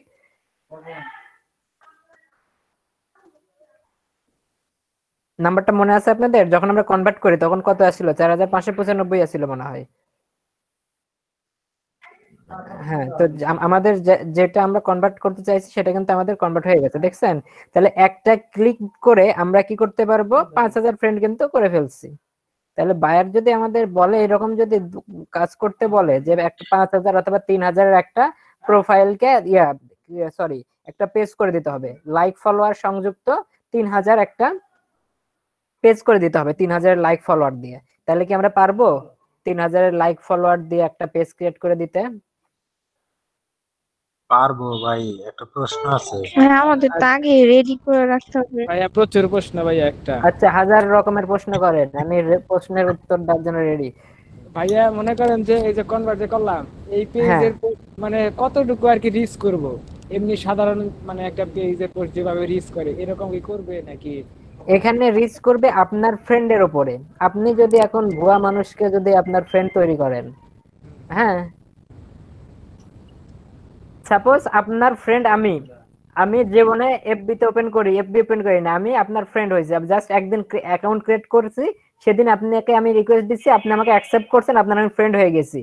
নাম্বারটা মনে আছে আপনাদের? যখন আমরা কনভার্ট করি তখন কত আসছিল? 4,595 আসছিল মনে হয়। হ্যাঁ তো আমাদের যেটা আমরা কনভার্ট করতে চাইছি সেটা কিন্তু আমাদের কনভার্ট হয়ে গেছে, দেখছেন? তাহলে একটা ক্লিক করে আমরা কি করতে পারবো? 5,000 ফ্রেন্ড কিন্তু করে ফেলছি। তাহলে বায়ার যদি আমাদের বলে এরকম যদি কাজ করতে বলে যে একটা 5,000 অথবা 3,000-এর একটা প্রোফাইলকে সরি একটা পেজ করে দিতে হবে, লাইক ফলোয়ার সংযুক্ত 3,000 একটা পেজ করে দিতে হবে 3,000 লাইক ফলোয়ার দিয়ে, তাহলে কি আমরা পারবো 3,000 লাইক ফলোয়ার দিয়ে একটা পেজ ক্রিয়েট করে দিতে? পারবো ভাই, একটা প্রশ্ন আছে। হ্যাঁ আমাদের তো আগে রেডি করে রাখতে হবে। ভাইয়া প্রচুর প্রশ্ন ভাইয়া একটা। আচ্ছা 1000 রকমের প্রশ্ন করেন, আমি প্রশ্নের উত্তর দেওয়ার জন্য রেডি। ভাইয়া মনে করেন যে এই যে কনভার্ট করলাম, এই পেজের মানে কতটুকু আর কি রিচ করব? এমনি সাধারণ মানে একটা পেজের পোস্ট যেভাবে রিচ করে এরকম কি করবে নাকি? এখানে রিচ করবে আপনার ফ্রেন্ডের উপরে। আপনি যদি এখন ভুয়া মানুষকে যদি আপনার ফ্রেন্ড তৈরি করেন, হ্যাঁ সাপোজ আপনার ফ্রেন্ড আমি জীবনে এফবি তে ওপেন করি, এফবি ওপেন করি না, আমি আপনার ফ্রেন্ড হয়েছি, জাস্ট একদিন অ্যাকাউন্ট ক্রিয়েট করছি, সেদিন আপনাকে আমি রিকোয়েস্ট দিচ্ছি, আপনি আমাকে অ্যাকসেপ্ট করছেন, আপনার আমি ফ্রেন্ড হয়ে গেছি।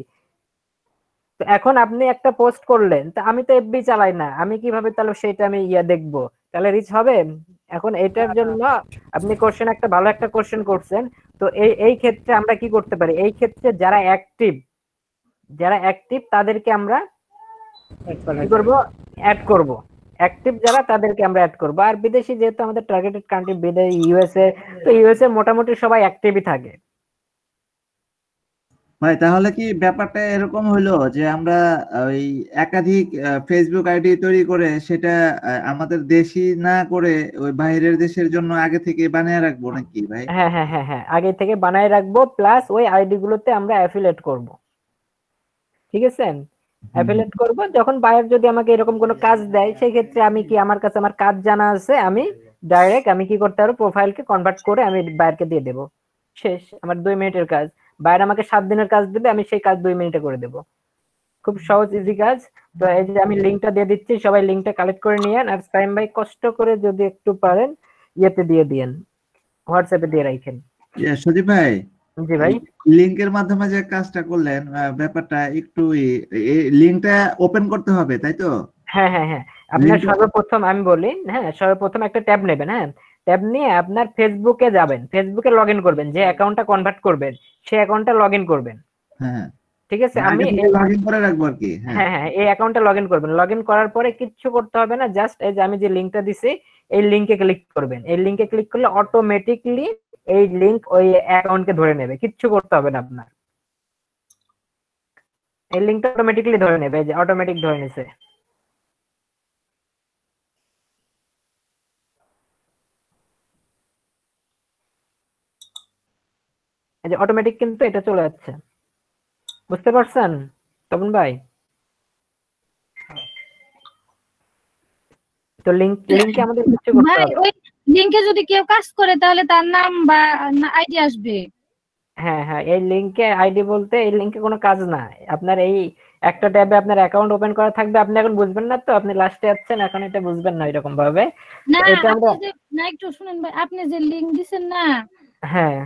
তো এখন আপনি একটা পোস্ট করলেন, তা আমি তো এফবি চালাই না, আমি কিভাবে তাহলে সেটা আমি দেখবো? তাহলে রিচ হবে? এখন এটার জন্য আপনি কোশ্চেন একটা ভালো একটা কোশ্চেন করছেন। তো এই ক্ষেত্রে আমরা কি করতে পারি? এই ক্ষেত্রে যারা অ্যাক্টিভ তাদেরকে আমরা কি করব? অ্যাড করব। অ্যাক্টিভ যারা তাদেরকে আমরা অ্যাড করব। আর বিদেশি যেহেতু আমাদের টার্গেটেড কান্ট্রি বিদেশি ইউএসএ, তো ইউএসএ মোটামুটি সবাই অ্যাক্টিভই থাকে। ভাই তাহলে কি ব্যাপারটা এরকম হইলো যে আমরা ওই একাধিক ফেসবুক আইডি তৈরি করে সেটা আমাদের দেশি না করে ওই বাইরের দেশের জন্য আগে থেকে বানিয়ে রাখবো নাকি ভাই? হ্যাঁ হ্যাঁ হ্যাঁ হ্যাঁ আগে থেকে বানায় রাখবো, প্লাস ওই আইডি গুলোতে আমরা অ্যাফিলিয়েট করব। ঠিক আছে? অ্যাফিলিয়েট করব, যখন বায়ার যদি আমাকে এরকম কোনো কাজ দেয় সেই ক্ষেত্রে আমি কি, আমার কাছে আমার কাজ জানা আছে, আমি ডাইরেক্ট আমি কি করতে পারবো? প্রোফাইলকে কনভার্ট করে আমি বায়ারকে দিয়ে দেব, শেষ। আমার 2 মিনিটের কাজ। বায়ার আমাকে 7 দিনের কাজ দেবে, আমি সেই কাজ 2 মিনিটে করে দেব। খুব সহজ ইজি কাজ। তো এই যে আমি লিংকটা দিয়ে দিচ্ছি, সবাই লিংকটা কালেক্ট করে নিয়েন। আর সাইম ভাই কষ্ট করে যদি একটু পারেন ইয়েতে দিয়ে দিয়েন, হোয়াটসঅ্যাপে দিয়ে রাখেন। সজীব ভাই, জি ভাই, লিংকের মাধ্যমে যে কাজটা করলেন ব্যাপারটা একটু লিংকটা ওপেন করতে হবে তাই তো? হ্যাঁ হ্যাঁ হ্যাঁ আপনার সর্বপ্রথম আমি বলি, হ্যাঁ সর্বপ্রথম একটা ট্যাব নেবেন, হ্যাঁ ট্যাব নিয়ে আপনার ফেসবুকে যাবেন, ফেসবুকে লগ ইন করবেন, যে অ্যাকাউন্টটা কনভার্ট করবেন সেই অ্যাকাউন্টটা লগ ইন করবেন। হ্যাঁ ঠিক আছে? আমি লগ ইন করে রাখবো আর কি। হ্যাঁ হ্যাঁ এই অ্যাকাউন্টটা লগ ইন করবেন, লগ ইন করার পরে কিচ্ছু করতে হবে না, জাস্ট এই যে আমি যে লিংকটা দিছি এই লিংকে ক্লিক করবেন। এই লিংকে ক্লিক করলে অটোমেটিকলি এই লিংক ওই অ্যাকাউন্টকে ধরে নেবে, কিচ্ছু করতে হবে না আপনার। এই লিংকটা অটোমেটিকলি ধরে নেবে, এই যে অটোমেটিক ধরে নিছে। এই যে অটোমেটিক কিন্তু এটা চলে যাচ্ছে, বুঝতে পারছেন তপন ভাই? তো লিংকে আমাদের কিছু করতে ভাই হবে। ওই লিংকে যদি কেউ কাজ করে তাহলে তার নাম বা আইডি আসবে। হ্যাঁ হ্যাঁ, এই লিংকে আইডি বলতে এই লিংকে কোনো কাজ না, আপনার এই একটা ট্যাবে আপনার অ্যাকাউন্ট ওপেন করা থাকবে, আপনি এখন বুঝবেন না, তো আপনি লাস্টে যাচ্ছেন, এখন এটা বুঝবেন না এরকম ভাবে। না তো এটা আমরা আপনি যে না একটু শুনেন ভাই, আপনি যে লিংক দিছেন না হ্যাঁ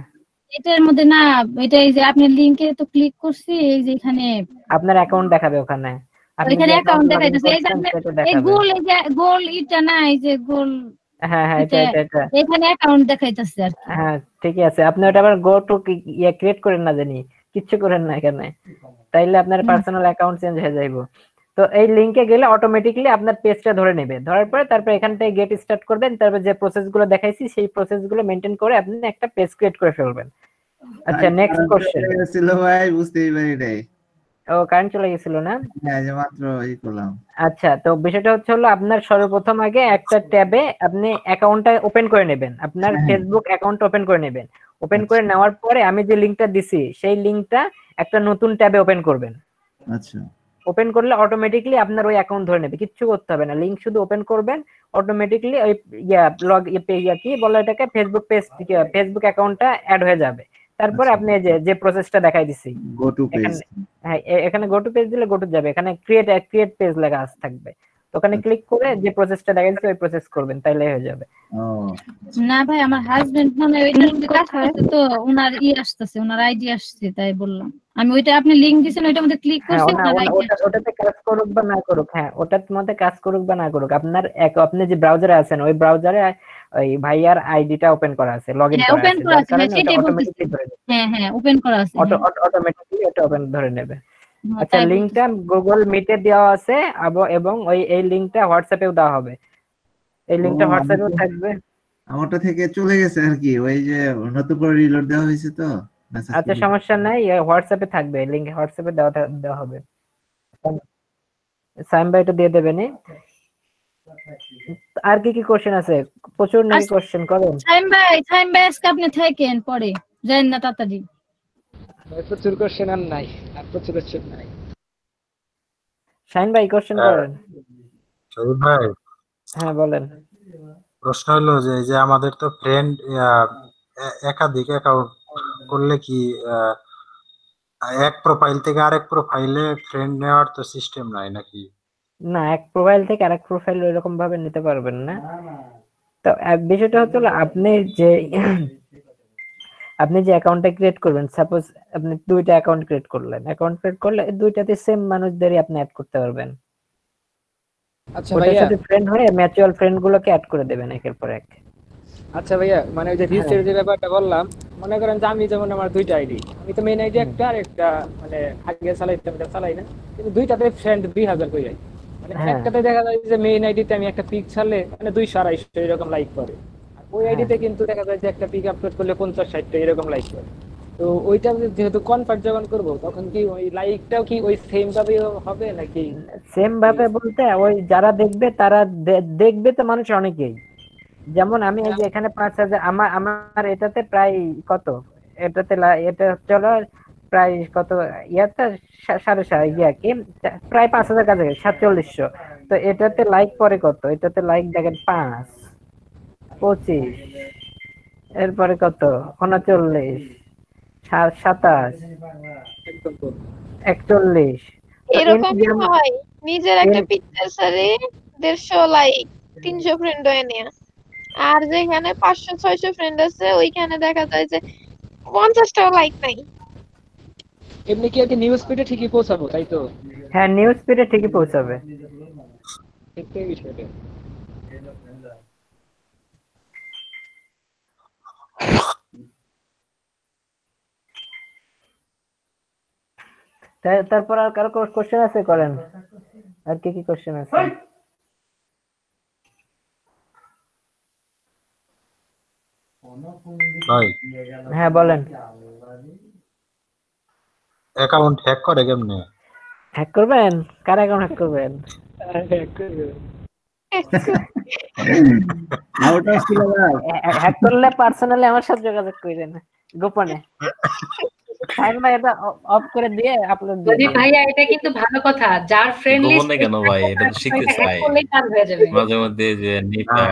এটার মধ্যে না, এটা এই যে আপনি লিংকে তো ক্লিক করছি, এই যে এখানে আপনার অ্যাকাউন্ট দেখাবে ওখানে, আপনি ওইখানে যে অ্যাকাউন্ট অ্যাকাউন্ট লগইন দেখাইতেছে, এই যে করছেন আপনি সেটা এই দেখাবে। গোল, এই যে গোল এটা না, এই যে গোল হ্যাঁ হ্যাঁ, এটা এটা এটা এটা এখানে অ্যাকাউন্ট দেখাইতেছে আর কি। হ্যাঁ ঠিকই আছে, আপনি ওটা আবার গো টু ইয়ে ক্রিয়েট করেন না জানি, কিচ্ছু করেন না এখানে, তাইলে আপনার পার্সোনাল অ্যাকাউন্ট চেঞ্জ হয়ে যাইবো। তো এই লিংকে গেলে অটোমেটিকলি আপনার পেজটা ধরে নেবে, ধরার পরে তারপর এখান থেকে গেট স্টার্ট করবেন, তারপর যে প্রসেসগুলো দেখাইছি সেই প্রসেসগুলো মেইনটেইন করে আপনি একটা পেজ ক্রিয়েট করে ফেলবেন। আচ্ছা নেক্সট কোশ্চেন। ছিল ভাই, বুঝতেই পারি নাই। ও কারেন্ট চলে গেছিল না? হ্যাঁ, যে মাত্র এই করলাম। আচ্ছা, তো বিষয়টা হচ্ছে হলো আপনার সর্বপ্রথম আগে একটা ট্যাবে আপনি অ্যাকাউন্টটা ওপেন করে নেবেন, আপনার ফেসবুক অ্যাকাউন্ট ওপেন করে নেবেন। ওপেন করে নেওয়ার পরে আমি যে লিংকটা দিছি সেই লিংকটা একটা নতুন ট্যাবে ওপেন করবেন। আচ্ছা, ওপেন করলে অটোমেটিকলি আপনার ওই অ্যাকাউন্ট ধরে নেবে, কিচ্ছু করতে হবে না, লিংক শুধু ওপেন করবেন, অটোমেটিকলি ওই কি বলে এটাকে, ফেসবুক পেজ, ফেসবুক অ্যাকাউন্টটা অ্যাড হয়ে যাবে। তারপরে আপনি যে প্রসেসটা দেখাই দিছি, গো টু পেজ, হ্যাঁ এখানে গো টু পেজ দিলে গো টু যাবে, এখানে ক্রিয়েট পেজ লেখা থাকবে, তো ওখানে ক্লিক করে যে প্রসেসটা দেখাই দিছি ওই প্রসেস করবেন, তাইলে হয়ে যাবে। না ভাই, আমার হাজবেন্ড মানে ওইটার মধ্যে কাজ করতে, তো ওনার আসতেছে, ওনার আইডি আসছে, তাই বললাম আমি। ওইটা আপনি লিংক দিছেন, ওইটার মধ্যে ক্লিক হ্যাঁ করছি, ওনার আইডি ওটাতে কাজ করুক বা না করুক, হ্যাঁ ওটার মধ্যে কাজ করুক বা না করুক, আপনার আপনি যে ব্রাউজারে আছেন ওই ব্রাউজারে ওই ভাইয়ার আইডিটা ওপেন করা আছে, লগইন হ্যাঁ করা ওপেন আছে, করা যার আছে, হ্যাঁ কারণে ওটা সেটাই বলতেছি। অটোমেটিকলি ধরে নেবে। হ্যাঁ হ্যাঁ ওপেন করা আছে, অটোমেটিকলি এটা ওপেন ধরে নেবে। হ্যাঁ, আচ্ছা, তাই লিংকটা গুগল মিটে দেওয়া আছে এবং এই লিংকটা হোয়াটসঅ্যাপেও দেওয়া হবে, এই লিংকটা হোয়াটসঅ্যাপেও থাকবে। আমারটা থেকে চলে গেছে আর কি, ওই যে নতুন করে রিলোড দেওয়া হয়েছে তো। আচ্ছা সমস্যা নাই, হোয়াটসঅ্যাপে থাকবে, লিংক হোয়াটসঅ্যাপে দেওয়া হবে। সাইম ভাই এটা দিয়ে দেবেন। আর কি কোশ্চেন আছে? প্রচুর নাকি কোশ্চেন করেন? সাইম ভাই আজকে আপনি থাকেন, পরে যান না তাড়াতাড়ি। প্রচুর কোশ্চেন আর নাই, আর প্রচুর কোশ্চেন নাই। শাইন ভাই কোশ্চেন করেন। শহীদ ভাই, হ্যাঁ বলেন। প্রশ্ন হলো যে আমাদের তো ফ্রেন্ড একাধিক অ্যাকাউন্ট করলে কি এক প্রোফাইল থেকে আরেক প্রোফাইলে ফ্রেন্ড নেওয়ার তো সিস্টেম নাই নাকি? না, এক প্রোফাইল থেকে আরেক প্রোফাইল এরকম ভাবে নিতে পারবেন না। তো বিষয়টা হচ্ছে আপনি যে অ্যাকাউন্টটা ক্রিয়েট করবেন, সাপোজ আপনি দুইটা অ্যাকাউন্ট ক্রিয়েট করলেন, অ্যাকাউন্ট ক্রিয়েট করলে দুইটাতে সেম মানুষদেরই আপনি অ্যাড করতে পারবেন। আচ্ছা ওটার ভাইয়া, সাথে ফ্রেন্ড হয়ে ম্যাচুয়াল ফ্রেন্ড গুলোকে অ্যাড করে দেবেন একের পর এক। আচ্ছা ভাইয়া, মানে ওই যে রিস্টের যে ব্যাপারটা বললাম, মনে করেন যে আমি যেমন আমার দুইটা আইডি, আমি তো মেইন আইডি একটা আর একটা মানে আগে চালাইতাম, এটা চালাই না, কিন্তু দুইটাতে ফ্রেন্ড 2000 করে যায়। মানে একটাতে দেখা যায় যে মেইন আইডিতে আমি একটা পিক ছাড়লে মানে 200-250 এরকম লাইক করে, আর ওই আইডিতে কিন্তু দেখা যায় যে একটা পিক আপলোড করলে 50-60 এরকম লাইক করে। তো ওইটা যেহেতু কনভার্ট যখন করবো, তখন কি ওই লাইকটাও কি ওই সেম ভাবে হবে নাকি? সেম ভাবে বলতে ওই যারা দেখবে তারা দেখবে তো মানুষ অনেকেই, যেমন আমি এই যে এখানে 5000, আমার এটাতে প্রায় কত, এটাতে এটা চলো প্রায় কত ইয়াতে 7.5 কি প্রায় 5000 কাছে 4700। তো এটাতে লাইক পরে কত, এটাতে লাইক দেখেন 5, 25, এরপরে কত 39, 27, 41। এরকমই হয়, নিজের একটা পিকচার সারে 150 লাইক, 300 ফ্রেন্ড হয়ে নেয়া, আর যেখানে 500-600 ফ্রেন্ড আছে ওইখানে দেখা যায় যে 50টাও লাইক নাই। এমনি কি আর কি নিউজ ফিডে ঠিকই পৌঁছাবো, তাই তো? হ্যাঁ নিউজ ফিডে ঠিকই পৌঁছাবে। এটাই বিষয়টা। তারপর আর কারো কোশ্চেন আছে? করেন, আর কি কোশ্চেন আছে? ভাই হ্যাঁ বলেন। অ্যাকাউন্ট হ্যাক করে কেমনে? হ্যাক করবেন? কার অ্যাকাউন্ট হ্যাক করবেন? Out of syllabus. হ্যাক করলে পার্সোনালি আমার সাথে যোগাযোগ করেন গোপনে। টাইম ভাই এটা অফ করে দিয়ে আপলোড দিয়ে যদি দিন। ভাইয়া এটা কিন্তু ভালো কথা, যার ফ্রেন্ড লিস্ট গোপনে কেন ভাই, এটা তো শিখতে চাই করলেই কাজ হয়ে যাবে। মাঝে মধ্যে যে নেটটা